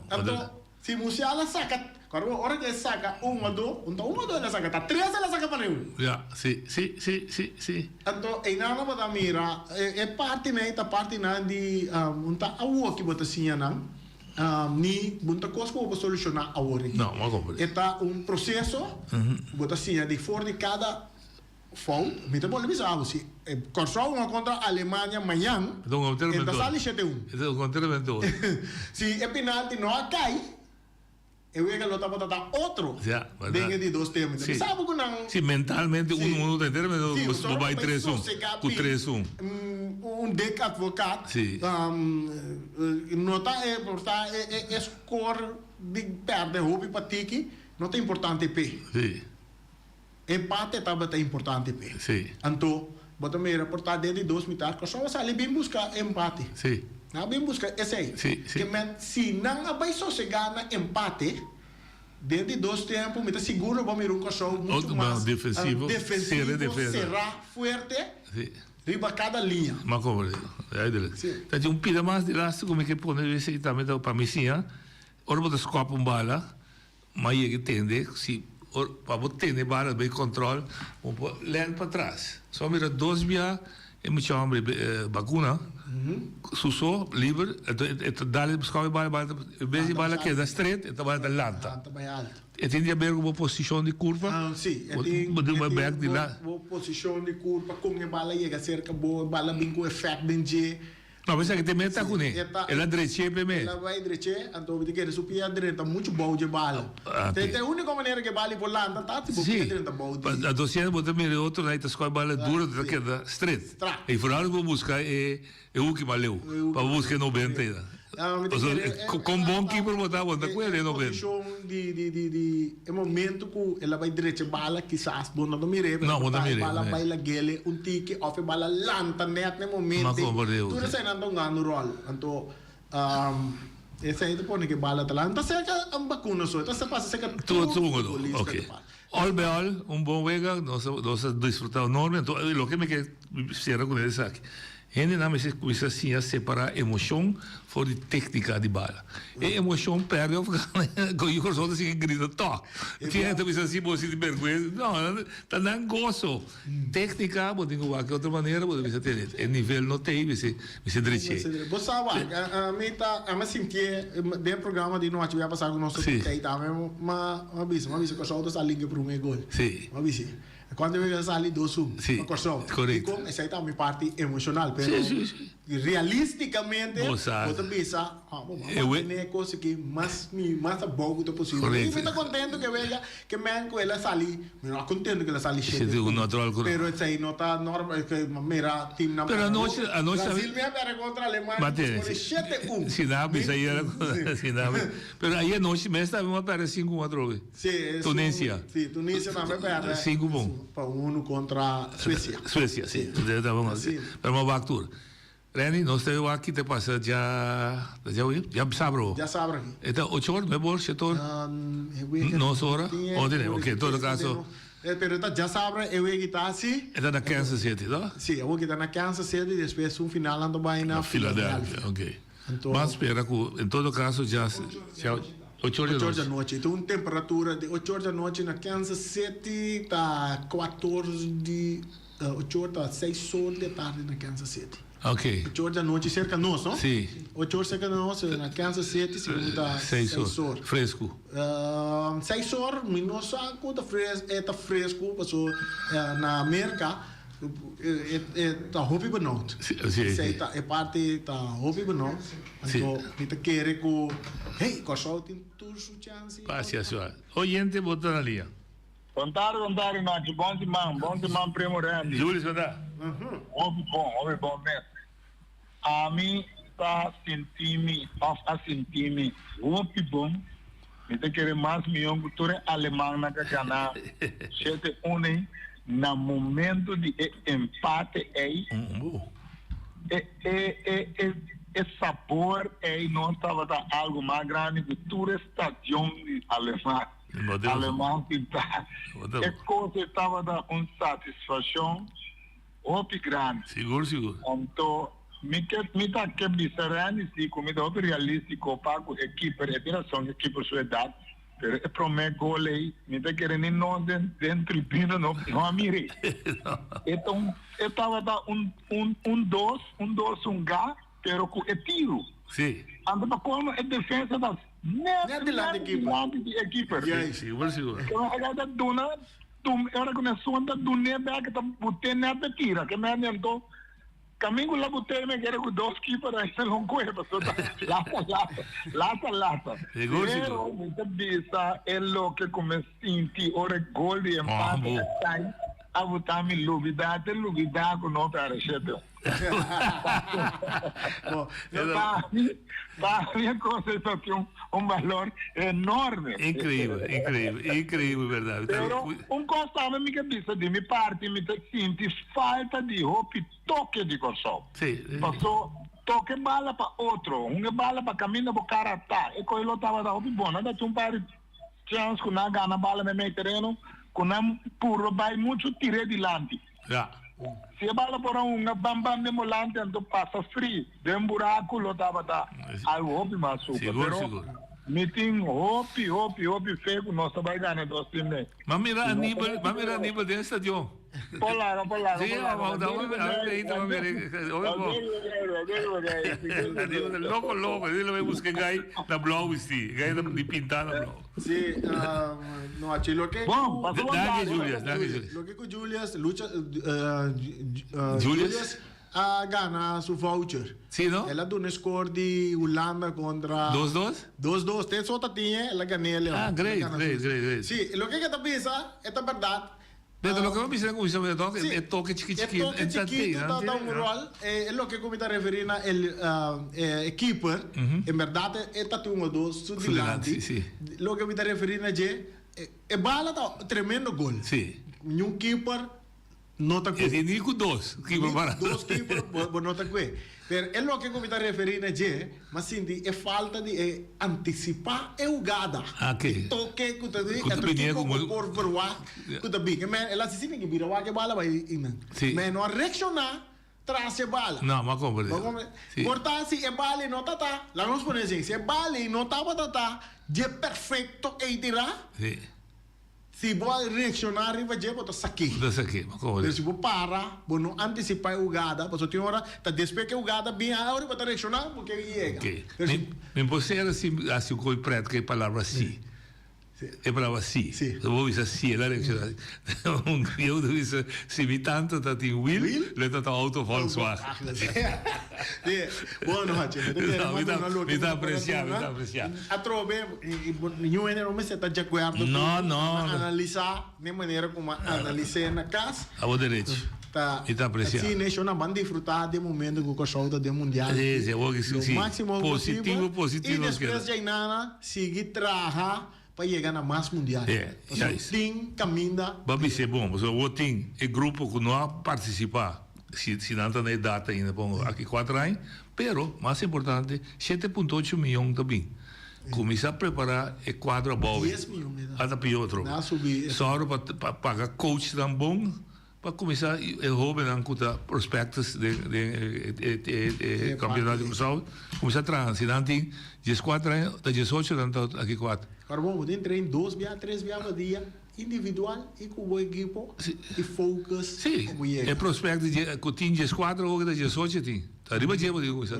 S1: Então, se Musiala saca, quando ora que saca um jogador ele saca, tá 3 ele saca para nenhum.
S12: Sim.
S1: Então, aí não bota mira, é parte né, tá parte né de tá a que bota assim não. Ni muita coisa que eu vou solucionar a hora.
S12: Não, mas como?
S1: É um processo, bota assim, de fora de cada foul, muito bom, bizarro, se Kosovo contra a Alemanha amanhã,
S12: então
S1: sale 7-1.
S12: Então contraventor.
S1: Se é penalti não cai, eu ia que lo tava dar outro. Venha de 2 tempos. Sabe que não?
S12: Se mentalmente um inteiro, mas não vai 3-1. O 3-1.
S1: Um deck advogado. Não é score de perder hobby para tiki, não é importante p.
S12: Sim.
S1: Empate também é importante p.
S12: Sim.
S1: Então, bota me reportar desde 2 metades, que só sai bem buscar empate.
S12: Sim.
S1: Não bem buscar esse aí.
S12: Sim.
S1: Se não vai só chegar na empate, desde 2 tempos, me seguro vamos ir cachorro muito mais
S12: defensivo,
S1: será forte.
S12: Sim.
S1: Riba cada linha.
S12: Mas como então um pida mais de lá, como é que pode ver também para mim sim, ora botar escopa bala, mas é que tende se para botar bala bem controle, lendo para trás. Só mira 2 via e me chama vacuna. Suso livre, dá-lhe buscar a bala, vez bala que é da straight, e bala da lanta. E tem de haver uma posição de curva.
S1: Sim, tem uma posição de curva com a bala chega cerca boa, bala bem com efeito bem de.
S12: Não, mas é que tem meta com ele. Ela direita primeiro.
S1: Ela vai direita, então tem que subir a direita muito bom de bala. Tem a única maneira que bala volando tá tipo que direita bom.
S12: A docena botar melhor outro aí tá escolhe bala dura da queda straight. E por algo vou buscar é o que valeu. Para buscar 90. Com bom keeper botar botar com ele 90.
S1: Posição de momento que ela vai direita bala quizás bom não mire.
S12: Não, não mire.
S1: Bala vai lá gele um tique off bala lanta net no momento. Tu sai não ganhando rol. Então esse aí depois que bala tá lá. Então cerca um vacuna só. Então você passa cerca
S12: tudo. OK. All by all, bom vega, nós desfrutar enorme. Então, o que me quer ser com isso aqui. Gente não me começa assim a separar emoção de técnica de bala. E emoção perde, eu fico com o coração assim que grita, toque. Tinha também assim, você de vergonha. Não, tá dando gosto. Técnica, pode encontrar de outra maneira, pode ter. O nível não tem, você direito.
S1: Você sabe, a mim tá, a mim sentir, dentro do programa de noite, vai passar com o nosso técnico, mas avisa que o show está liga para o meu gol.
S12: Sim.
S1: Avisa. Quando eu saí do sul,
S12: Sim, correto.
S1: E como essa é a minha parte emocional, pero
S12: Sim.
S1: realisticamente,
S12: Moçada.
S1: você pensa, vamos
S12: Eu-
S1: ter coisa que mais bom que possível.
S12: Correto.
S1: E eu estou contente que veja que mesmo ela saí, eu não contente que ela saí
S12: Sim, um natural, correto.
S1: pero isso aí não está normal, que mira time na
S12: Pero a noite
S1: Brasil me era contra a Alemanha,
S12: Batene,
S1: por 7-1.
S12: Sinapis, aí era Sinapis. Pero aí a noite mesmo estava uma para 5-4.
S1: Sim,
S12: Tunísia.
S1: Sim, Tunísia também perde.
S12: 5-1.
S1: Para 1 contra Suécia.
S12: Suécia, sim. Estávamos assim. Para uma bactura. Reni, nós temos aqui te passa já sábado.
S1: Já sabe aqui.
S12: Então, 8 horas, 9 horas, 7 horas? 9 horas? Ontem, ok, em todo caso.
S1: Pero está já sabe, eu ia estar assim.
S12: Está na Kansas City, não?
S1: Sim, eu vou estar na Kansas City e depois final ando vai na
S12: Filadélfia, ok. Mas espera que, em todo caso, já 8 horas
S1: 8
S12: da
S1: da noite. Então, temperatura de 8 horas da noite na Kansas City está 8 horas, tá 6 horas da tarde na Kansas City.
S12: Ok.
S1: 8 horas da noite cerca de nós, não?
S12: Sim.
S1: 8 horas cerca de nós, na Kansas City, segunda
S12: 6 horas. Fresco.
S1: 6 horas, não sabe quanto é fresco, passou na América, está hobby benauwd.
S12: Sim.
S1: É parte, está hobby benauwd. Então, niet querer que, hey, Corsol tem tudo sua chance.
S12: Passe a sua. Oyente, bota na linha.
S13: Contare, noite. Bom demais, primo Randy.
S12: Júlio, conta.
S13: Ouve bom mesmo. A mim está sentindo ouve bom. Me tem que mais milhão cultura alemã na cana. 7-1 na momento de empate aí. É sabor aí não estava algo mais grande que toda estação alemã. Alemão que está. É coisa estava da uma satisfação muito grande.
S12: Seguro.
S13: Então, me tá que bizarrando se comida muito realístico para a equipe, são equipe sua idade, pero é prometo gol aí, me tá querendo não dentro tribuna não a mirei. Então, eu estava da um dois, gá, pero com tiro.
S12: Sim.
S13: Anda para como é defesa das net de equipe.
S12: Seguro.
S13: Agora dona era começou a do nebe que tá botando nebe tira, que me então caminho lá botei me quero com 2 keeper aí não corre passou lata.
S12: Seguro.
S13: Muita bisa é lo que comecei ora gol de empate a botar me lubida com não para cheio. Para mí cosa es que un valor enorme.
S12: Incrível, verdade.
S13: Pero cosa a mí que dice de mi parte me senti falta de toque de coração.
S12: Sim.
S13: Passou toque bala para outro, uma bala para caminho para cara tá. E coi lo tava da hopi bom, nada um par chance com na gana bala me meio terreno, com na puro vai muito tire dilante.
S12: Já.
S13: Se a bala por uma bambam de molante então passa frio, de buraco lo tava da algo hopi mais super.
S12: Seguro.
S13: Meeting hopi feio nós vai ganhar 2 times.
S12: Mas mira Aníbal dentro do estádio.
S13: Polar.
S12: Sim, vamos dar Loco, ele vai buscar gai na blau sim, gai de pintar na blau.
S1: Sim, no aqui lo que
S12: Danke Julius.
S1: Lo que com Julius Julius a ganhar seu voucher.
S12: Sim, não?
S1: Ela deu um score de Holanda contra
S12: 2-2?
S1: 2-2, tem só tinha, ela ganhou.
S12: Ah, great.
S1: Sim, lo que está pensa, é a verdade.
S12: Pero lo que vamos a decir con isso é toque chiquito,
S1: da un rol, é lo que comita referir na keeper, en verdade está tudo dos sudilante. Lo que comita referir na é bala tá tremendo gol.
S12: Sim.
S1: Um keeper nota que
S12: é nem com 2 keeper para
S1: 2 keeper nota que. Pero é lo que comita referir na mas sim é falta de antecipar a jogada.
S12: Ok.
S1: Toque que tu diz, é por verwa, que tu bique, mas ela se que vira que bala vai inan. Mas não reaccionar traz a bala.
S12: Não, mas como?
S1: Cortar se é bala e não tá. Lá nós podemos dizer, se é bala e não tá, é perfeito e tirar.
S12: Sim.
S1: Se você reaccionar, vai dizer, você saque.
S12: Mas como?
S1: Se você para, você não antecipar a jogada, você tem hora, tá despegue a jogada bem a hora, você reaccionar, porque chega.
S12: Ok. Me você era assim com a prática a palavra sim. é para sì. Vou dizer sì, la reazione. Eu dizer se mi tanto dat in Will, let dat auto Volkswagen.
S1: Bueno, Hache,
S12: mi tá apreciando.
S1: A trove, nenhum ainda não me está de acordo.
S12: Não.
S1: Analisar de maneira como analisei na casa.
S12: A vou direito.
S1: Tá
S12: apreciando.
S1: Sim, nós não vamos desfrutar do momento que o cachorro do mundial.
S12: Sim,
S1: o máximo
S12: positivo.
S1: E depois de nada, seguir trabalhar para chegar na mais mundial. Tem caminho.
S12: Vai ser bom, mas o tem é grupo que não participa. Se não tem data ainda, bom, aqui 4 anos, pero mais importante, 7,8 milhões também. Começar a preparar é quadro bom.
S1: 10 milhões.
S12: Até pior. Só para pagar coach tão bom. Para começar, o jovem não conta prospectos de campeonato de cruzado, começar a treinar. Se não tem 14 anos, 18 anos, aqui 4.
S1: Agora, vamos ter 2 viagens, 3 viagens por dia, individual e com o equipo, e focus.
S12: Sim, é prospecto que tem 14 ou 18 tem. Arriba de eu digo isso.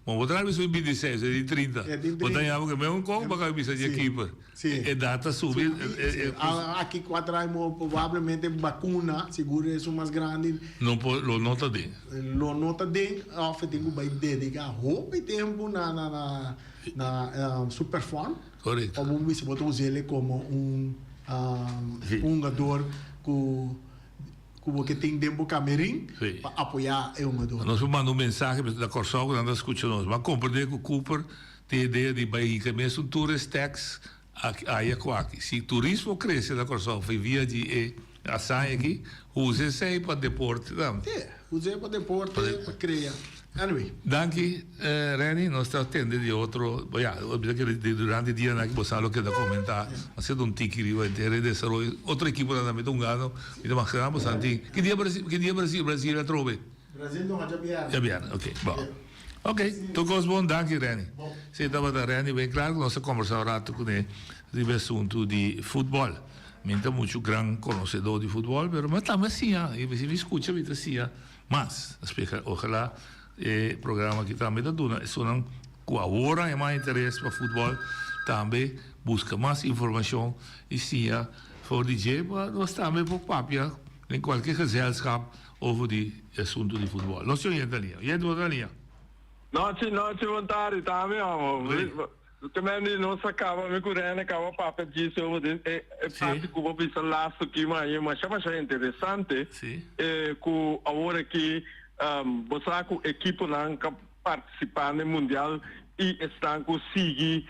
S12: Bom, vou trazer isso em 26, é de 30. Vou dar algo que mesmo com para a camisa de equipa. É data subir.
S1: Aqui 4 anos, provavelmente vacuna, seguro é o mais grande.
S12: Não lo nota de.
S1: Lo nota de, off tem que dedicar roupa e tempo na Superform.
S12: Correto.
S1: Ou vamos ver se usar ele como jogador que tem tempo camerim para apoiar o jogador.
S12: Nós mandamos mensagem da Corsol que nós escutamos. Mas compreender que o Cooper tem ideia de Bahia, mesmo tourist tax aí aqui. Se o turismo cresce da Corsol, foi via de açaí aqui, use isso aí para deporte.
S1: Use para deporte, para criar. Anyway.
S12: Danke, Reni, nós estamos atendendo de outro. Durante o dia, que você que comentar, mas é um tique de desenvolver outra equipe na meta ano, e de mais grande, Santi. Que dia Brasil a trove?
S1: Brasil não já
S12: Jabiana, ok, bom. Ok, tocou bom, danke, Reni. Se estava da Reni, bem claro, nós conversamos um rato com ele sobre assunto de futebol. Mente muito grande conhecedor de futebol, mas também sim, e você me escuta, mas, ojalá. Programa que também da Duna, isso não colabora em mais interesse para futebol, também busca mais informação e sim, for DJ, nós também por papia em qualquer gezelschap over die assunto de futebol. Nós somos da linha. Jij doet da linha.
S13: Noite, vontade, também, também não sacava, me curando, acaba papel disso, é parte que vou pensar lá, que mas chama interessante, que agora que você com a equipe não participar no mundial e estão conseguir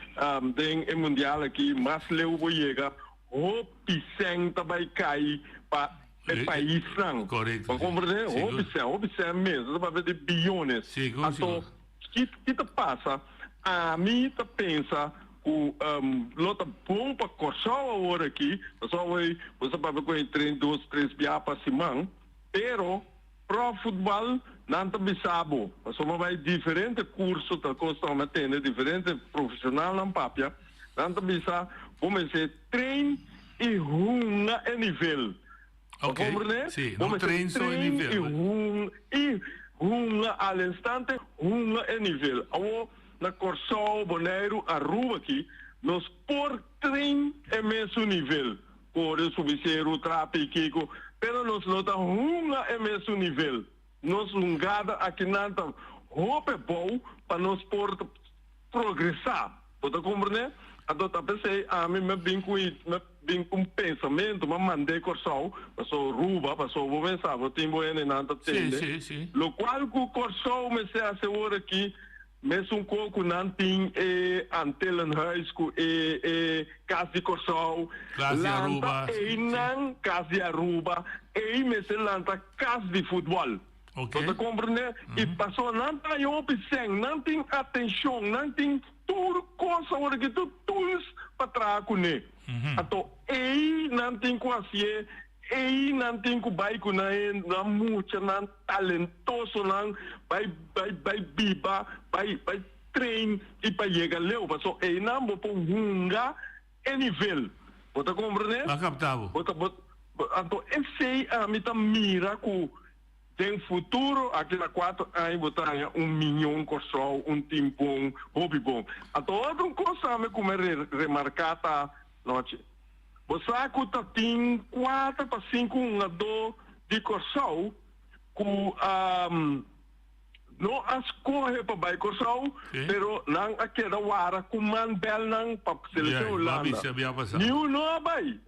S13: no mundial aqui, mas leu vou chegar, o piscem também cai para o país não.
S12: Correto.
S13: Para compreender, o piscem mesmo, para ver de bilhões. Então, que te passa? A mim te pensa que lota bom para cortar agora aqui, você vai ver com treino 2, 3 dias para semana, pero pro futebol não te sabe, você vai diferente curso da costa matena, diferente profissional na papia, não te sabe como é treino e runga a nível.
S12: Ok, sim, não treino só a nível.
S13: E runga ao instante, runga a nível. Agora, na Corsol, Bonaire, Aruba aqui, nós por treino é mesmo nível. Por isso, o trape, Kiko, pero nós não runga é mesmo nível. Nós lungada aqui não está roupa bom para nós por progressar. Pode compreender? Então, pensei, a mim me vim com pensamento, mas mandei Corsol, passou Ruba, passou vou pensar, vou ter boa não está tendo.
S12: Sim.
S13: Lo qual que o Corsol me se assegura que mesmo um pouco não tem Antelenhuis, casa de Corsol,
S12: Aruba,
S13: e não casa de Aruba, e me se lanta casa de futebol. Você compreende? E passou, não tem opção, não tem atenção, não tem tudo coisa que tu tools para trás com ele. Então, aí não tem quase, aí não tem que vai com ele, não muito, não talentoso, não vai biba, vai treino e para chegar leu, passou, aí não vou pôr runga é nível. Você compreende?
S12: Acaptavo.
S13: Então, esse a mim tá mira com tem futuro, aqui na 4 anos, botar 1 milhão Corsol, time bom, hobby bom. Então, outra coisa que me remarcar, noite. Você acuta tem 4 para 5 1 de Corsau com não as corre para vai Corsau, pero não aquela hora com man bel não para seleção Holanda.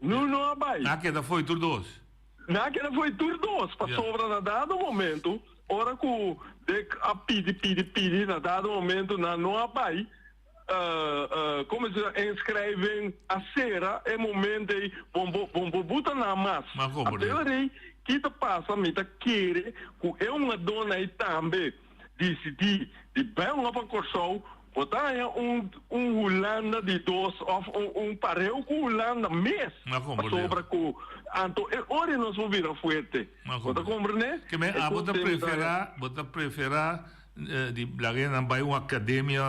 S13: Não vai.
S12: Aquela foi tur 2.
S13: Naquela foi tur 2 para sobra na dado momento, hora que a pidi na dado momento não vai. Como se inscrevem a cera é momento aí vamos botar na massa até que te passa me tá querer que é uma dona aí também decidir de bem uma para Corsau botar Holanda de 2 ou pareu com Holanda mesmo sobre que então hora nós vamos virar forte você compreende
S12: que me bota preferar de alguém não vai uma academia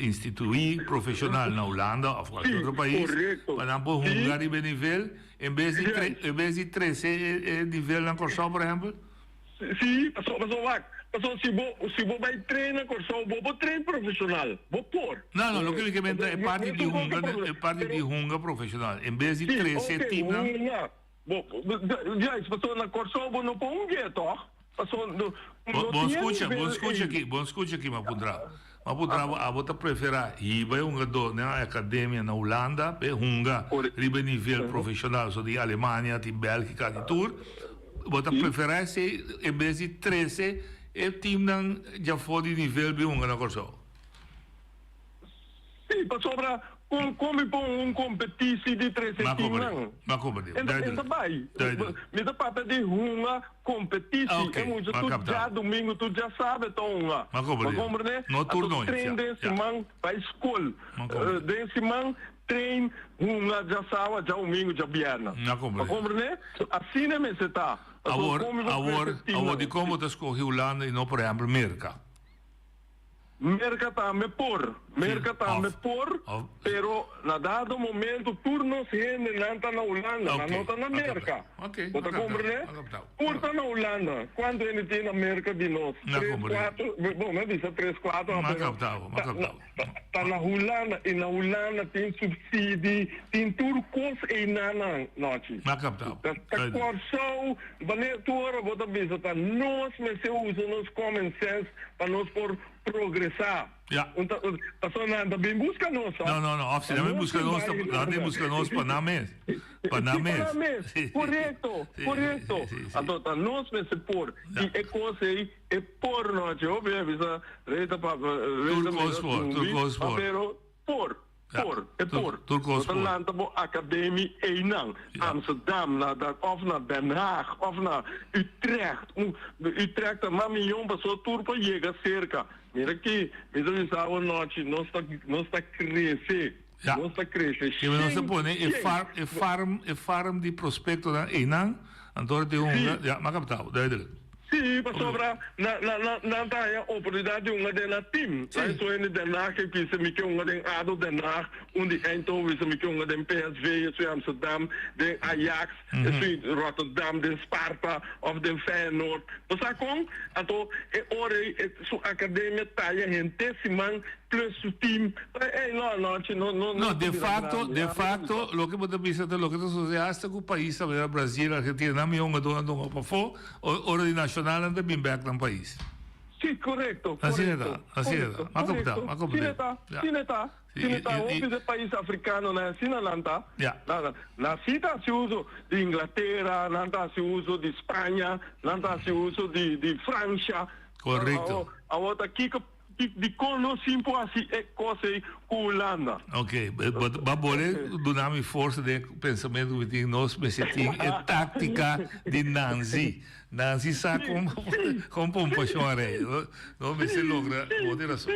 S12: instituir profissional na Holanda ou qualquer outro país para não pôr lugar de nível em vez de 13 nível na Corsau, por exemplo?
S13: Sim, se você vai treinar na Corsau, vou treinar profissional, vou pôr.
S12: Não, o que ele comenta é parte de hunga profissional, em vez de 13 times.
S13: Já, se você na Corsau, vou não pôr gueto,
S12: Bom escuta aqui, Mapudra, a bota preferar e vai na academia na Holanda, be hunga, ribe nível profissional, so de Alemanha, de Bélgica, de Tour, bota preferar se em vez de 13, o time já foi de nível be hunga na Corsau.
S13: Sim, para sobra come com competição de 13 times não.
S12: Mas como é?
S13: Então vai. Me dá para de hunga competição. É muito tudo já domingo tu já sabe então hunga.
S12: Mas como é? No turno.
S13: Treino de semana para escola. De semana treino hunga já sábado já domingo já viernes. Mas como é? Assim é mesmo tá.
S12: Agora de como tu escolheu Holanda e não por exemplo Merca.
S13: Merca também por, pero na dado momento turno se rende não na Holanda, não está na Merca. Você compreende? Por tá na Holanda, quando ele tem na Merca de nós, 3, 4, bom, não disse 3, 4, tá na Holanda, e na Holanda tem subsídio, tem turcos e nana, noite. Tá Corsau, banê tua, você pensa, tá nós, mas se usa nos common sense, para nós por progressar. Passou nada bem busca nós.
S12: Não, oficialmente busca nós para na mês.
S13: Correto. Então, nós me se por. E é coisa aí, é por nós. Eu vejo, reita para...
S12: Turcos
S13: por. Nós temos academia e não. Amsterdam, of na Den Haag, of na Utrecht. Utrecht, uma milhão de pessoas turpa chega cerca. Mira aqui, nós está crescendo. Nós está crescendo.
S12: E nós se põe, é farm de prospecto na Enang, então de uma capital,
S13: Sim, para sobra na taia oportunidade uma de na team. Aí só ele Den Haag que se me que uma de Ado Den Haag, de Eindhoven se me que uma de PSV, de Amsterdam, de Ajax, de Rotterdam, de Sparta of de Feyenoord. Você com? Então é hora sua academia taia gente man plus o team.
S12: No, de facto, lo que você pensa de lo que sucede hasta que o país, Brasil, Argentina, não me onga do para fora, hora de nacional anda bem back no país.
S13: Sim, correto.
S12: Assim é.
S13: Outros países africanos, né? Assim não está. Na cita se usa de Inglaterra, não está se usa de Espanha, não está se usa de França.
S12: Correto.
S13: A outra aqui de cono simples assim é coisa com Holanda.
S12: Ok, mas boleh dar-me força de pensamento que tem nós, mas tem a tática de Nancy. Nancy sabe como pompa chore. Não me se logra moderação.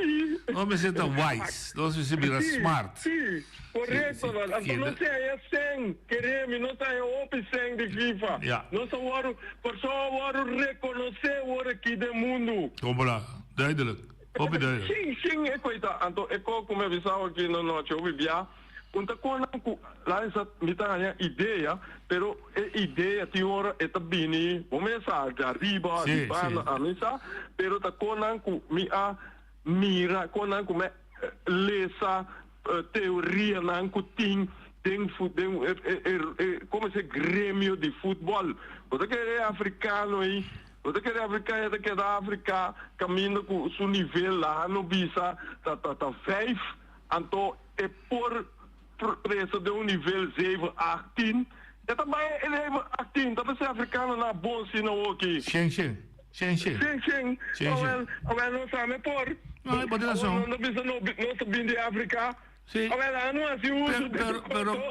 S12: Não me se tá wise. Não me se vira smart.
S13: Sim, correto. Então não se é 100, queremos, não está open 100 de FIFA. Não só por só reconhecer o aqui do mundo.
S12: Como lá, duidelijk.
S13: Sim, é coisa. Então, é como eu avisava aqui na noite, eu vivia. Quando lá essa minha ideia, pero a ideia tem hora é também, começar de arriba, de baixo, a mesa, pero tá com minha mira, com me lesa teoria não tem como esse grêmio de futebol. Você quer africano aí, você quer africano, você quer da África, caminha com o seu nível lá, no bisa, tá 5, então é por preço de um nível 7, 18, e também ele é 18, também se africano na bom sinal aqui.
S12: Sim.
S13: Agora não sabe por.
S12: Não, pode razão.
S13: Não bisa não sabia de África.
S12: Sì.
S13: Agora não assim uso.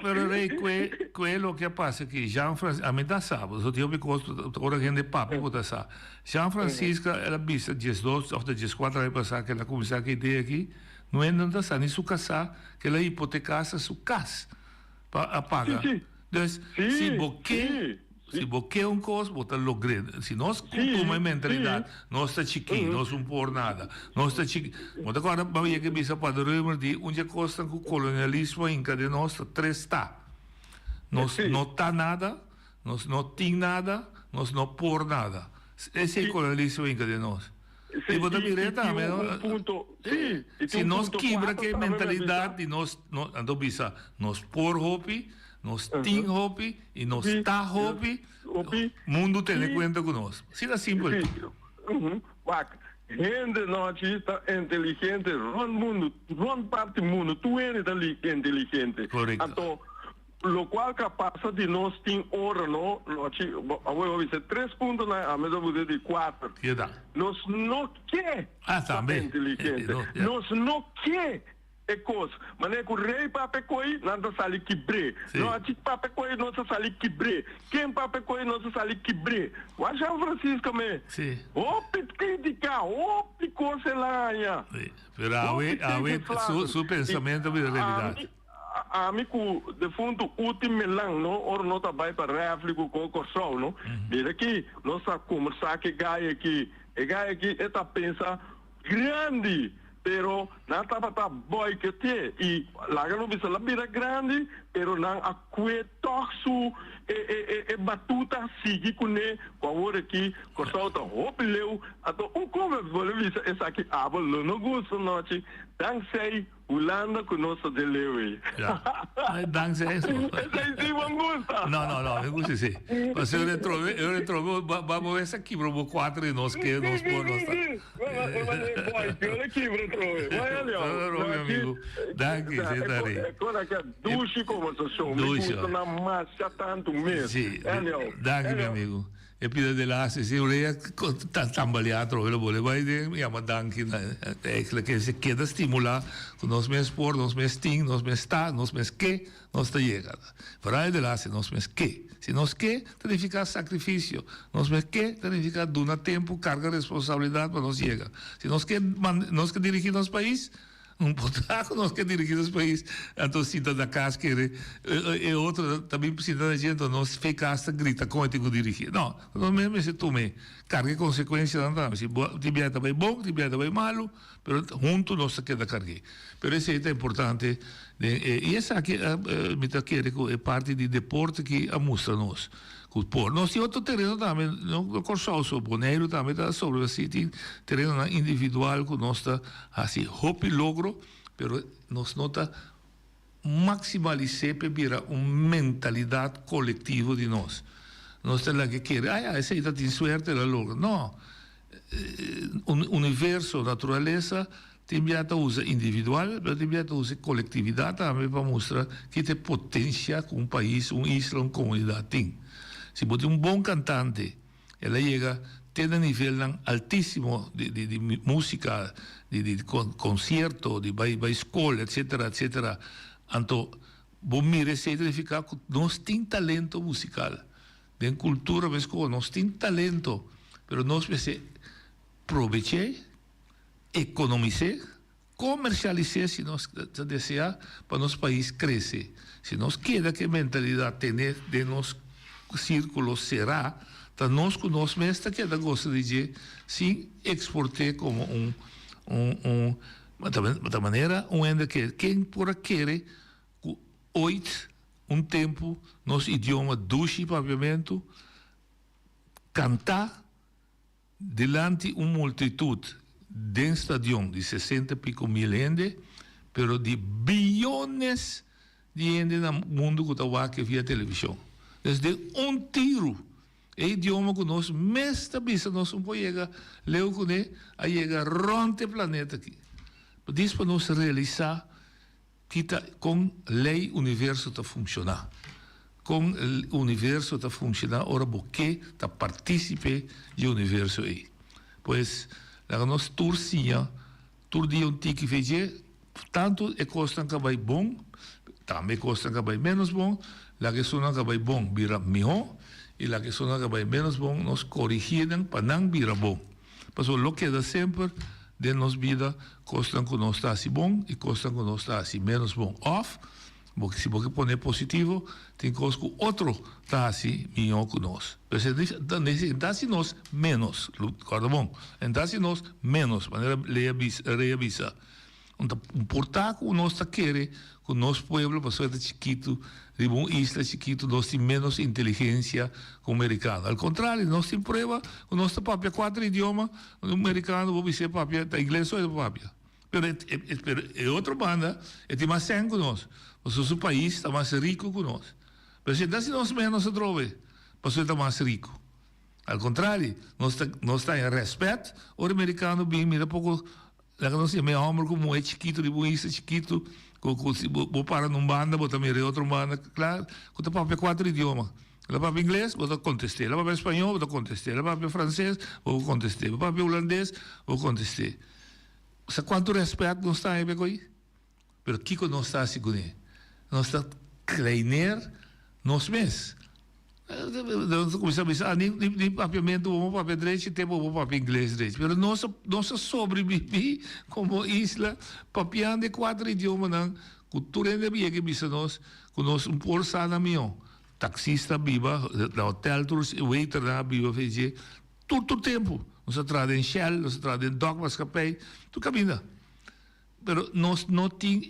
S12: Pero Rey, quello che passa è che a metà sabato, so io ora che ne papi può sa. Gian Francisco era vista 10 of the 4 anni passati che la commissaria che idea qui, non è andata sa ni su casa che la ipotecassa su casa a paga. Dus si boquea un costo, bota lo grande. Si nós cultura e mentalidade, nós está chiquinho, nós não por nada. Nós está chiquinho. Mas agora, vamos ver que bisa para o de onde costa com o colonialismo inca de nós, 3 está. Nós não está nada, nós não tem nada, nós não por nada. Esse é o colonialismo inca de nós. E bota direta, se nós quebra que mentalidade, nós ando bisa, nós por hopi, nós tem hobby e nós está hobby, o mundo tem conta conosco. Sim, é simples.
S13: Gente noite está inteligente, ron parte do mundo, tu eres inteligente.
S12: Correto.
S13: Então, lo qual capaz de nós tem hora, não? Agora, 3 pontos na mesa de 4.
S12: Que dá?
S13: Nós não quer
S12: também.
S13: Inteligente. Nós não quer é coisa. Mas é que o rei papecoi não está sali quebre. Não a tic papecoi não está sali quebre. Quem papecoi não está sali quebre. O São Francisco me.
S12: Sim.
S13: O criticar, o coisa lá.
S12: Pero a seu pensamento é realidade.
S13: Amigo, de fundo, último lang, não? Or não tá vai para África com o Corsol, não? Mira aqui, nós tá conversar que gai aqui está pensa grande. Pero não estava tá boy que te e lá não bisa la bira grande, pero não acque toxo e batuta sigue com ne com hora aqui Corsol tá opileu ato como vou visa essa aqui abolo não gosto noite dan sei Holanda conosco de Lewe.
S12: Danza isso.
S13: Sim, não gosta.
S12: Não, eu gosto sim. Mas eu retrovo, vamos ver se aqui pro 4 e nós que nós por nós.
S13: Eu aqui retrovo. Vai ali, ó.
S12: Meu amigo. Danke, você tá aí.
S13: Agora que duche conversação. Duche. Na massa tanto mesmo.
S12: Sim. Danke, meu amigo. E poi della se ora tambaleato lo voleva dire ma danke che se queda stimula con nos mes por nos mes ting nos mes sta nos mes che nos sta llegada però della se nos mes che se nos che significa sacrificio nos mes che significa dona tempo carga responsabilidade para nos llega se nos que dirigir nos país um potaco nós que dirigimos o país a torcida da casqueira e outra também precisa da gente nós ficasse grita como é que dirigir não mesmo se tome carga consequência não se tibiata vai bom tibiata vai malo pero junto nós queda carga pero isso é importante e essa aqui me tá querendo é parte de deporte que mostra nós por nós tem outro terreno também no Corsol o Boneiro também está sobre assim tem terreno individual que nós está assim hope logro pero nós nota maximalizar para uma mentalidade coletiva de nós é lá que quer essa aí tem suerte la logra não universo natureza Timbiata usa individual, mas Timbiata usa coletividade também para mostrar que tem potência que um país, isla, comunidade tem. Se você é um bom cantante, ela chega tem um nível altíssimo de música, de concerto, de escola, etc. Então, você mira se identificar que nós temos talento musical. De cultura, nós temos talento, mas nós precisamos aproveitar, economizar, comercializar se nós desejamos para nosso país crescer. Se nós queremos que a mentalidade tenha de nosso círculo será, então nós com nós mesmos que gosta de dizer, sim, exportar como de maneira onde que quem por querer hoje tempo nosso idioma duche papiamento cantar delante uma multitud de um estadião de 60 e pico mil gente, pero de bilhões gente no mundo que está via televisão. Desde tiro, é idioma que nós mesmo bisa nós não pode chegar, leu com ele, a chegar ronde o planeta aqui. Por isso, para nós realizar que com lei o universo está funcionar. Com o universo está funcionar, ora porque está participe do universo aí. Pois, a nossa turcinha, tur dia tique veje, tanto é costa que vai bom, também costa que vai menos bom, la que sona que vai bom vira melhor, e la que sona que vai menos bom, nós corrigimos para não virar bom. Porque o que é sempre de nossa vida, costa que não está assim bom e costa que não está assim menos bom. Off, porque se você põe positivo, tem coisa que outro está assim melhor que nós. Então, se nós menos, corda bom? Então, se nós menos, maneira reavisa. Então, importar que nós está querendo, que o nosso povo, para ser chiquito, de uma isla chiquito, nós temos menos inteligência que o americano. Ao contrário, nós temos prova que nós temos papia 4 idiomas, o americano vai ser papia, o inglês ou papia. Pero é outra banda, é mais sangue que nós. O nosso país está mais rico que nós. Mas se nós menos se trove, porque está mais rico. Ao contrário, nós temos respeito, o americano bem, mira pouco, nós temos homem como é chiquito, de boista chiquito, vou parar numa banda, vou também ir outra banda, claro, que está para 4 idiomas. Ela para inglês, vou contestar. Ela para espanhol, vou contestar. Ela para francês, vou contestar. Ela para holandês, vou contestar. Sabe quanto respeito nós temos aí? Mas o que nós estamos assim? Nós estamos treinar nós mesmos. Nós começamos a dizer, nem papiamento, vamos papel direito, temos papel inglês direito. Mas nós sobreviver como isla, papiando de 4 idiomas, não. Cultura ainda bem que bisa nós, que nós por sana mion. Taxista viva, da hotel, waiter na viva, fez todo o tempo. Nós traz em Shell, nós traz em Dock, Mascapé, tu caminha. Mas nós não temos,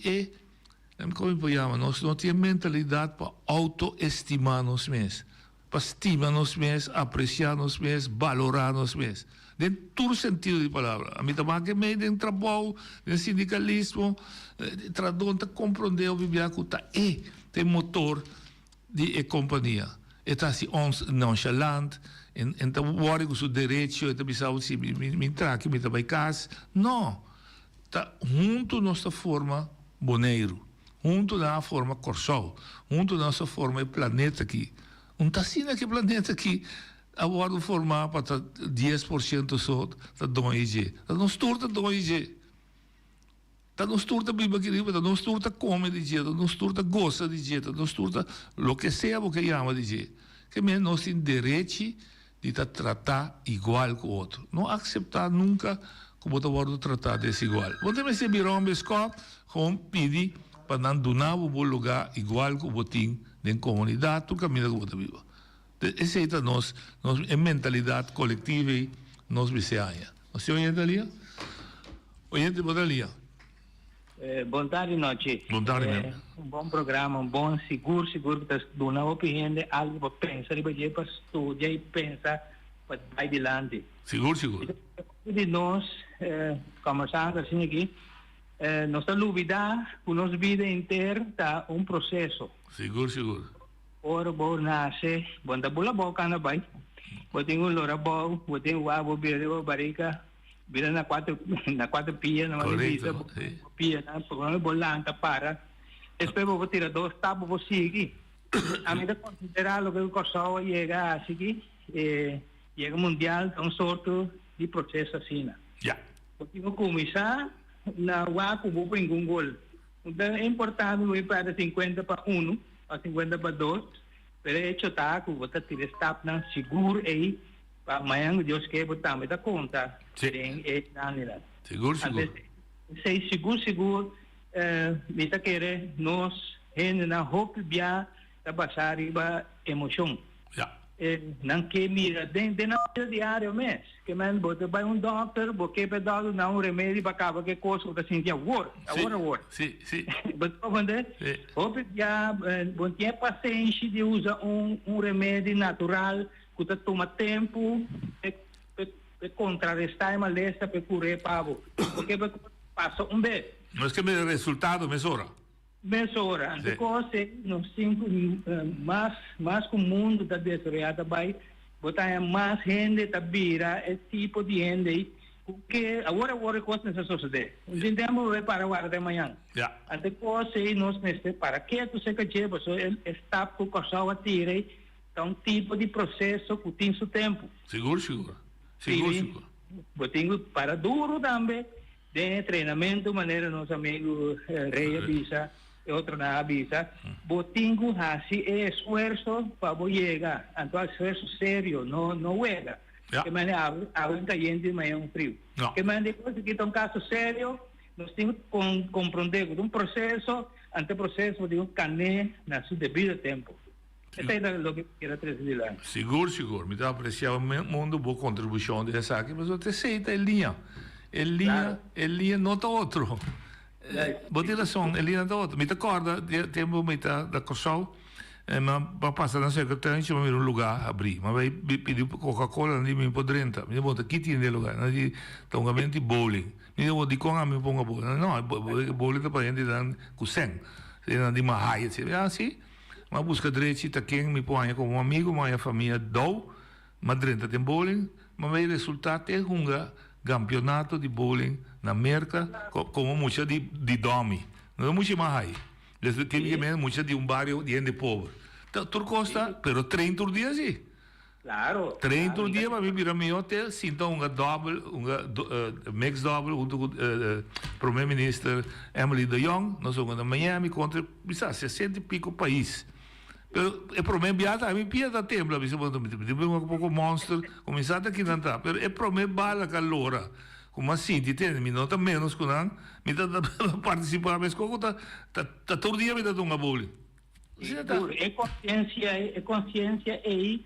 S12: como eu chamo, nós não temos mentalidade para autoestimar nós mesmos, para estimar nós mesmos, apreciar nós mesmos, valorar nós mesmos. Em todo sentido de palavra. A mim também que meio de trabalho, de sindicalismo, traduzir, compreender o que tem motor de companhia. Está assim, nonchalant, então, o órgão do direito, então, assim, me traque, me trabalha em casa. Não. Está junto nossa forma boneiro, junto na forma corsol, junto na nossa forma planeta aqui. Não está assim naquele planeta aqui, agora formar para 10% só da dom IG. Está nos turta dom IG. Está nos turta biba que está nos turta come de dia, está nos turta gosta de dia, está nos turta lo que seja o que chama de dia. Que mesmo nós temos direito de tratar igual com o outro. Não aceitar nunca como o outro tratar desigual. Você me se virou um biscoito, como pedir para não donar o bom lugar igual que o botim da comunidade, tu caminha com o viva. Essa é a nossa mentalidade coletiva e nós viceanha. Você oyente ali? Oyente, boa tarde.
S14: Boa tarde, noite.
S12: Boa tarde,
S14: bom programa, bom, seguro que está dando opinião de algo para pensar e para estudar e pensar para ir adiante.
S12: Seguro.
S14: E nós, conversando assim aqui, nossa dúvida, a nossa vida inteira está processo.
S12: Seguro.
S14: Ora, bom, nasce, bom, da bola boca na bai, bom, tem lora bom, bom, tem abo, bira, barica, vira na quatro pia, na malivisa, pia, na programa bolanta para. Espero vou tirar 2 tábuas, vou seguir. A mim, considerar o que o Kosovo chega a seguir, chega mundial, sorte de processo assim. Porque vou começar na Waco, vou para um gol. Então, é importante não ir para 50 para 1, para 50 para 2, pero é chota que vou tirar stop na seguro aí, para amanhã Deus quer botar me dar conta. Sim.
S12: Seguro.
S14: Sei seguro, me está querendo nós gente na roupa bia da passar riba emoção. Não que mira dentro na vida diária mesmo. Que man bota vai doctor, porque pedal não remédio para acabar que coisa que sentia war.
S12: Sim.
S14: Mas quando roupa bia bom tinha paciência de usar remédio natural que toma tempo para contrarrestar a malestar para curar pavo. Porque passa vez.
S12: Mas que me resultado mesura.
S14: mesura.
S12: Sim.
S14: Depois, nós temos mais que o mundo está desarrollado, vai botar mais gente, tá vira esse tipo de gente, porque agora coisa nessa sociedade. Nós temos para o ar de manhã.
S12: Ja.
S14: Depois, nós necessitamos para que tu seja que você está com o coração a tirar, um tipo de processo que tem seu tempo.
S12: Seguro.
S14: Tenho para duro também, de treinamento, maneira nosso amigo Rei avisa, e outro não avisa. Tenho assim esforço para chegar, então esforço sério, não chega. Que maneira água caliente, mas é frio. Que maneira depois que tem um caso sério, nós temos que compreender um processo, ante o processo de cané na seu devido tempo. Isso é o que eu quero trazer lá.
S12: Seguro. Me dá apreciar muito boa contribuição dessa aqui, mas você sei, é linha. Linha não está outro. Boa razão, é linha não está outro. Me acorda, tempo me está da Corsol, mas para passar na secretaria, a gente vai um lugar abrir. Mas vai pedir Coca-Cola, não me pode renta. Me bota aqui tem lugar, não é tão bowling. Me vou dizer com a minha ponga bola. Não, bowling está para gente dar com 100. Não de uma raia, assim. Mas busca direito, quem me põe como um amigo, minha família dou, mas dentro tem bowling, mas o resultado é um campeonato de bowling na América, como muita de domi. Não é muito mais aí. Tipicamente, muita de bairro de gente pobre. Tudo custa, mas 30 dias sim.
S14: Claro.
S12: 30 dias, para mim, vir a meu hotel, sinto double, mix double, junto com o primeiro-ministro Emily de Jong, nós somos na Miami, contra, 60 e pico países. O problema é que a minha da tempo, um pouco monstro, começar aqui não está, mas o problema bala que allora, como assim, ti tem, mi nota menos que não, mi dá participar, mas como tá todo dia me dá uma bola.
S14: É consciência aí,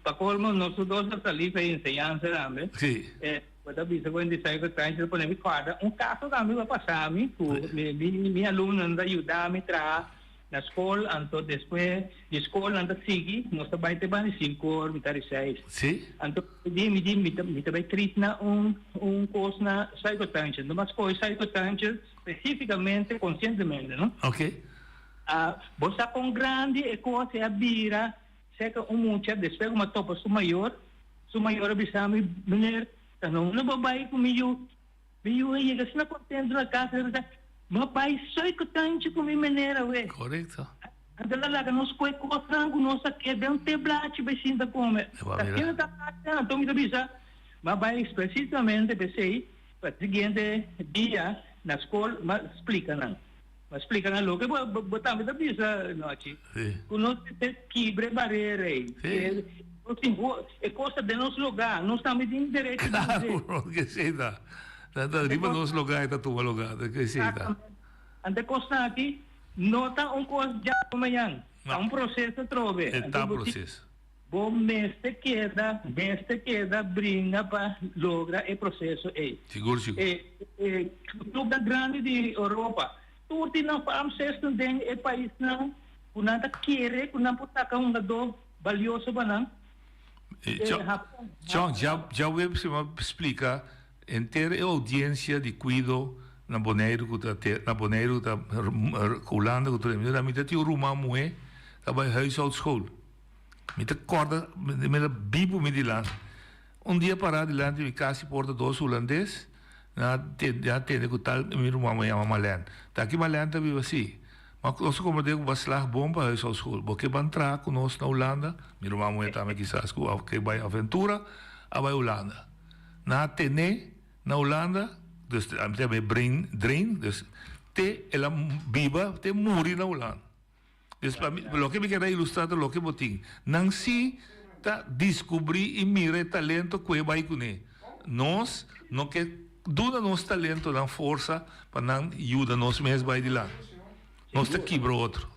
S14: para colmo, nós dois estamos ali para ensinar, sabe?
S12: Sim.
S14: Quando a bisa quando sai que tá indo para me guarda, caso que me vai passar, minha aluna anda ajudar me tra na escola, então depois de escola anda seguir, nós também te bani 5 horas, me tari 6.
S12: Sim.
S14: Então me também treina curso na psychotension, mas coisa psychotension especificamente conscientemente, não?
S12: Ok.
S14: Você com grande e coisa é bira, seca mucha depois uma topa su maior bisa me menir, não babai comigo aí que se não contente na casa, babai só que tanto com minha maneira, ué.
S12: Correto.
S14: Então lá que nós coi coisa com nossa que deu um teblate becinda come. Aquilo tá então me bisa, babai especificamente pensei, para seguinte dia na escola, mas explica não. Mas explica na logo, botamos da bisa noite. Nós quebre barreira aí. É coisa de nosso lugar, nós estamos em direito de dizer.
S12: Claro, que sei dá. Riba nosso lugar está tua lugar, que sei dá.
S14: Ante costa aqui, não está coisa já amanhã. É processo trove.
S12: Está processo.
S14: Bom, mestre queda, brinca para lograr o processo aí.
S12: Seguro.
S14: Lugar grande de Europa. Tudo não faz sexto tem é país não, quando quer, quando pode um dado valioso para não.
S12: John, já vou explicar inteira a audiência de cuido na Bonaire da Holanda que tu da mita tio Roma moe da by huishoudschool. Mita corda me bibo me dilan. Dia para dilante me casi porta 2 holandês. Já tem que tal me rumah mama Malen. Tá que Malen tá vivo assim. Mas nós como digo baslah bom para essa escola. Porque bantra com nós na Holanda, me rumah mama tá me quizás que vai aventura a vai Holanda. Na tene na Holanda, dus tem drain, dus te ela viva te muri na Holanda. Dus para mim, lo que me quer ilustrar lo que botin. Não se tá descobrir e mira talento que vai com ele. Nós não que duna nosso talento, na força, para não ajudar nós mesmos a ir de lá. Nós te quebra outro.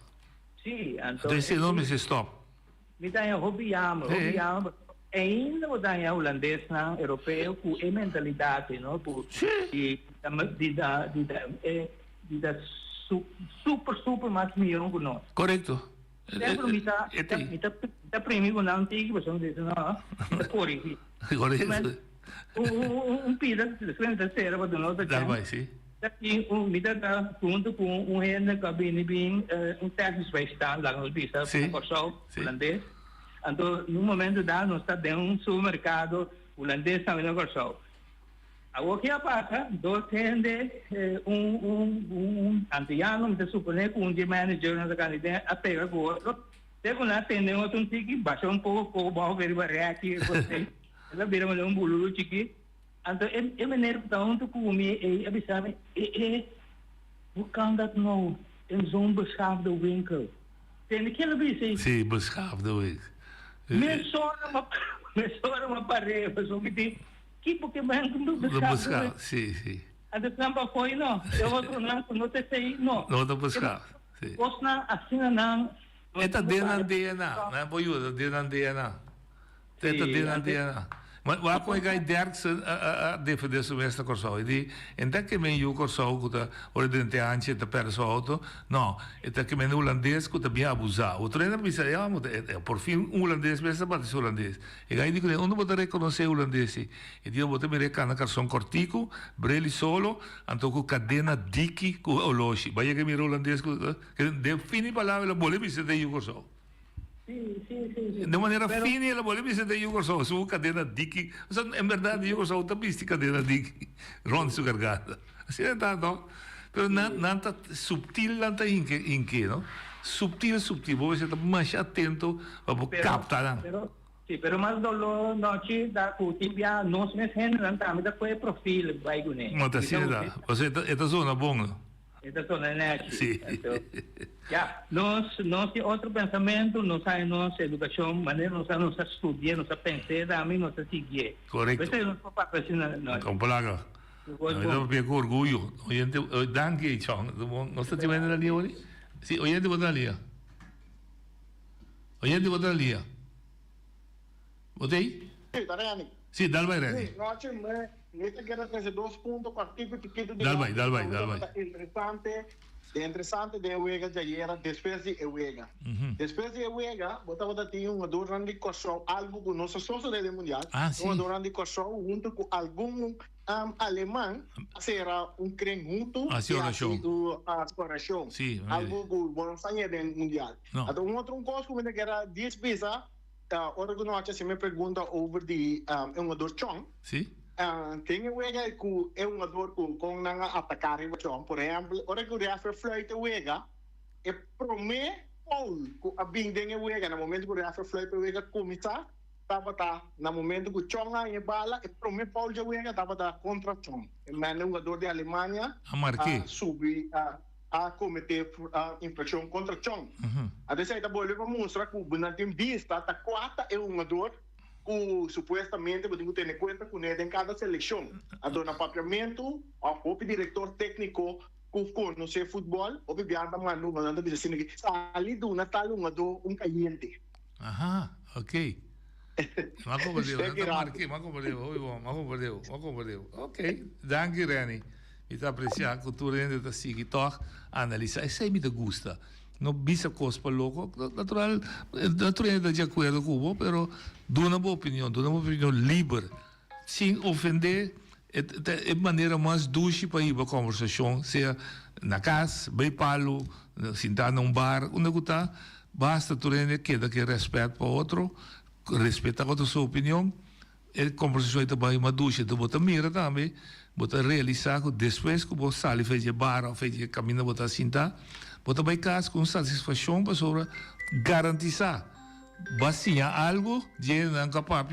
S14: Sim,
S12: então esse nome se stop.
S14: Me dá hobbyamo. Ainda o da holandês, não, europeu, com a mentalidade, não? De super mais melhor que nós.
S12: Correto.
S14: Sempre me dá prêmio com não tem que você não diz não. Correto.
S12: Correto.
S14: Pida, frente terceira, para nós.
S12: Dá mais, sim.
S14: Daqui mita tá junto com renda que bem técnico vai estar lá no pista Corsol holandês. Então no momento dado nós está dentro um supermercado holandês também no Corsol. Agora que passa, dois rende antiano me supõe que de manager na candidato a pegar o outro. Depois lá tem outro tiki baixa pouco com o baú very aqui você. Ela vira bulu tiki. Então, é maneira que está onde comer, avisar-me, hoe kan dat nou in zo'n beschaafde winkel? Tem aquele bicho.
S12: Sim, beschaafde winkel.
S14: Me sobra uma parede, só que tem, que porque mais não beschaafde.
S12: Sim, sim.
S14: A de trampa foi, não. Eu não te sei, não.
S12: Não te beschaafde, sim.
S14: Osna, assim, não.
S12: Eta DNA, não é boiuda, DNA. Eta DNA. Maar waar kon ik derksen defender su mesta corso? En dat que men eu corso kuta ordente anche te perso auto. No, eta que men holandês kuta bem abusar. O treino me disse, por fim holandês mesta bate holandês. E aí digo, onde vou reconhecer holandês? E dio vou te americana carson cortico, breli solo, anto ku cadena diki ku oloshi. Vaya que miro holandês ku defini palavra bole me se de eu corso.
S14: Sí.
S12: De maneira fina, ela pode me dizer eu gosto sua cadeira dique. Em verdade, eu gosto também de cadeira dique, ronda sua garganta. Assim é não. Pero não tá subtil, não tá em que, não? Subtil. Você está mais atento para captar.
S14: Pero mais dolor noite da cutibia nós mesmos não também da foi perfil vai gune.
S12: Mas assim é, você está zona bom.
S14: Esta zona net.
S12: Sim.
S14: Ya, nós temos outro pensamento, nós temos nossa educação, maneira nós estudar, nós pensar, também nós seguir.
S12: Correto.
S14: Isso é nosso papel, nós.
S12: Com plaga. Eu tenho orgulho. Oyente, danke, Chong. Nós estamos vendo na linha hoje? Sim, oyente, vou na linha. Oyente, vou na linha. Botei?
S1: Sim, tá vendo?
S12: Sim, dá vai, Rani.
S1: Sim, nós neste quero trazer 2 pontos com artigo pequeno de
S12: Dá vai.
S1: Interessante de Uega já era depois de Uega. Depois de Uega, botava tinha uma durante corso algo com nosso sócio de mundial. Uma durante corso junto com algum alemão, será creme junto
S12: a
S1: exploração.
S12: Sim.
S1: Algo com bonança de mundial. Então outro coisa como que era 10 pesa, outra que nós se me pergunta over de uma dor chong.
S12: Sim.
S1: Tem Uega que é uma dor com não atacar o chão, por exemplo, ora que o refer flight Uega é promete Paul que a bem de Uega no momento que o refer flight Uega começar tava no momento que o chão lá em bala é promete Paul de Uega tava contra chão. Mas uma dor de Alemanha subir a cometer infração contra chão. Até aí tá bom, eu vou mostrar que o Benatim vista tá quarta é uma dor supuestamente podemos ter em conta que em cada seleção a dona papiamento o diretor técnico que conhece futebol o bibianta manu mandando dizer assim que ali do Natal um caliente.
S12: Aha, ok. Mako perdeu. Ok, danke Rani. Está apreciar a cultura ainda seguir toch analisar. Isso aí me gusta. No bisa cospa louco, natural de acordo com o pero dá uma opinião livre, sem ofender, é maneira mais doce para ir para a conversação, seja na casa, bem palo, sentar num bar, onde está, basta tu queda que respeito para o outro, respeita a sua opinião, a conversação é bem mais doce, tu bota mira também, bota realizar que depois que você sai, fez bar, fez caminho, bota sentar, bota bem casa com satisfação para sobre garantizar. Bacia algo de não capaz,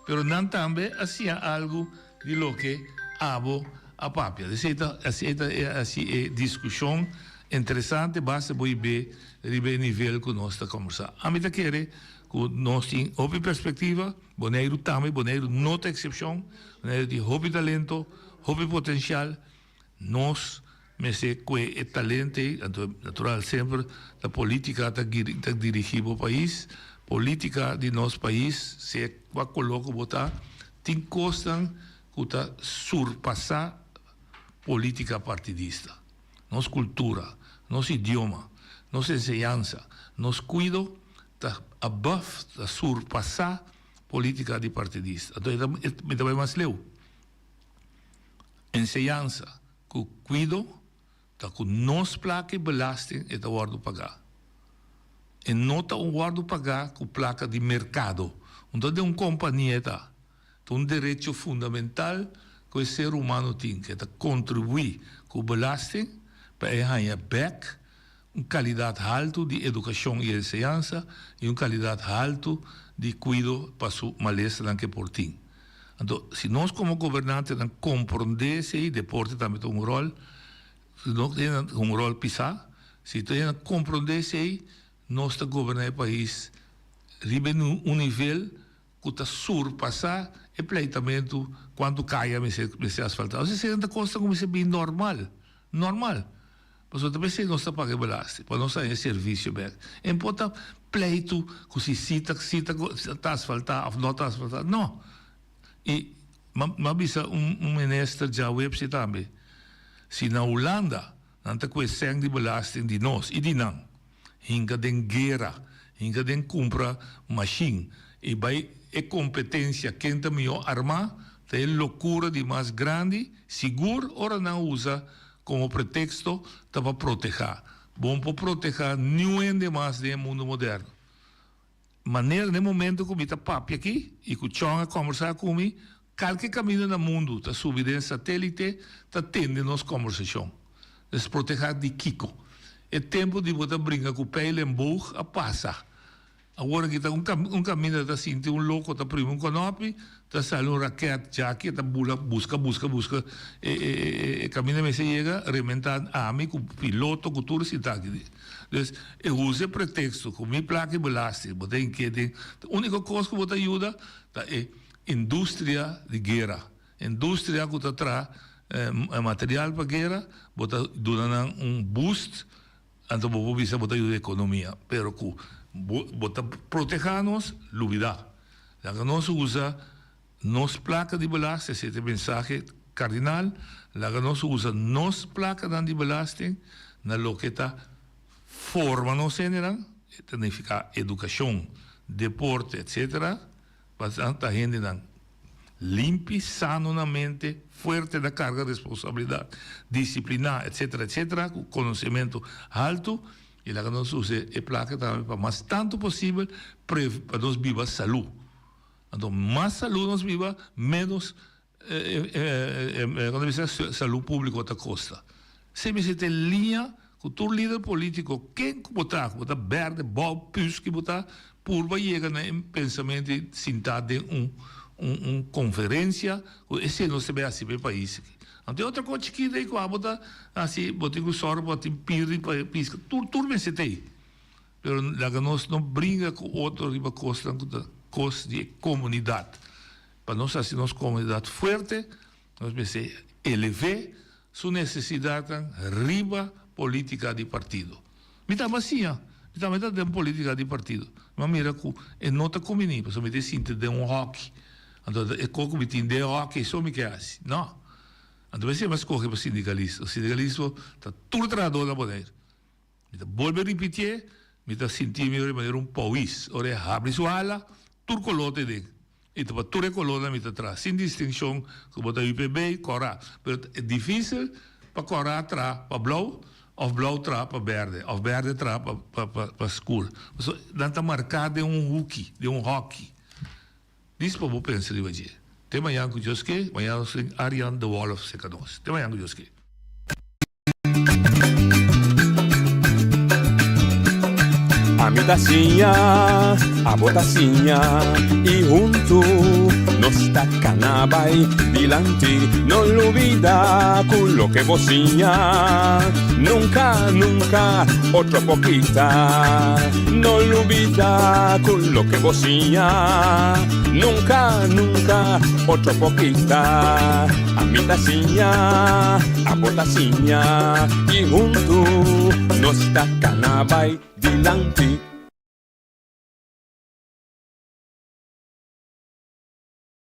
S12: pero não também assim algo de lo que abo a papia. Aceita é discussão interessante, basta boi ver o nível que nós estamos conversando. A mim tá querer que nós temos outra perspectiva, boneiro também, boneiro não tem exceção, boneiro de hobby talento, hobby potencial, nós mas é que é talento, natural sempre, a política está dirigida ao país, política de nosso país, se é coloca botar, tem costas que está surpassar política partidista. Nossa cultura, nosso idioma, nossa ensinança, nosso cuidado está above, está surpassar política de partidista. Então, me também mais leu. Ensinança, que cuido, que nos placa belasting e guardo pagar. E não tá guardo pagar com placa de mercado. Então, de uma companhia, tá? Um direito fundamental que o ser humano tem, que é contribuir com o belasting para ganhar back uma qualidade alta de educação e ensinança e uma qualidade alta de cuidado para o malestar que por ti. Então, se nós como governantes não compreendemos e deporte também tem um rol, se nós temos um rol pisar, se nós compreendemos nós estamos governando o país ribe um nível que está surpassar o pleitamento quando caia me se asfaltado. Ou seja, a coisa como se bem normal. Mas também se nós estamos pagando belaste, para nós ter serviço bem. É importante pleito que se cita está asfaltado ou não está asfaltado. Não. E mas ministro já web também. Se na Holanda não tem questão de belasting de nós e de não, hinga den guerra, hinga den compra machine e vai é competência quem tem melhor arma, tem loucura de mais grande, seguro ou não usa como pretexto para proteger. Bom para proteger nenhum de mais do mundo moderno. Maneira no momento que eu estou papi aqui e que o Chong conversar comigo, qualquer caminho no mundo está subindo em satélite, está tendo nossa conversação. Então, proteger de Kiko. É tempo de botar brincar com o pé em burro a passar. Agora que está um caminho está assim, tem um louco está primo um conopi, está saindo um raquete já aqui, está busca, caminho me se chega, rementando a mim com o piloto, com tudo se está aqui. Então, eu uso pretexto, com minha placa e belaste, botei que tem, a única coisa que bota ajuda é indústria de guerra, indústria que está traz material para guerra, bota dando um boost, então vou ver se bota ajuda a economia, pero que bota proteger-nos, lubida. La que nos usa, nos placa de belasting, esse é o mensagem cardinal, la que nos usa, nos placa de belasting, na loqueta forma nos generan, significa educação, deporte, etc., para a gente não limpe, sano na mente, forte da carga de responsabilidade, disciplinar, etc., com conhecimento alto, e lá que nós usamos a placa também para mais tanto possível para nós viver saúde. Então, mais saúde nós viva, menos saúde pública outra costa. Se você tem linha, com todo líder político, quem botar verde, bom, pus, que botar, por vai chegar no pensamento sentado em uma conferência, esse não se vê assim para o país. Então, outra coisa que daí que bota assim, bota com sorte, bota em pirri, pisca, tudo bem se tem. Mas lá que nós não brinca com outro riba costa de comunidade. Para nós assim, nossa comunidade forte, nós pensamos elevar sua necessidade riba política de partido. Me dá assim, me dá de política de partido. Mas mira que é nota comunidade, porque me sinto de um hockey. Então, é como me tem de hockey, só me quer assim. Não. Então, você vai escolher para o sindicalista. O sindicalista está tudo tratado na maneira. Me volve a repetir, me está sentindo de maneira um país. Ora, abre sua ala, tudo colote dentro. E para tudo colote me está atrás. Sem distinção, que bota UPB, Corá. Mas é difícil para Corá atrás, para Blau, ou Blau atrás para Verde, ou Verde atrás para escuro. Não está marcado de um hockey. Isso para eu pensar de hoje. Tem manhã com Deus que, manhã nós temos Ariane de Wolof se conosco. Tem manhã com Deus que.
S11: A midacinha, a botacinha, e junto nos tacanabay, dilante, no lo olvida con lo que vocinha. Nunca, nunca, otra poquita, no lo olvida con lo que vocinha. Nunca, nunca, otra poquita, a midacinha, a botacinha, y junto nos tacanabay, dilante.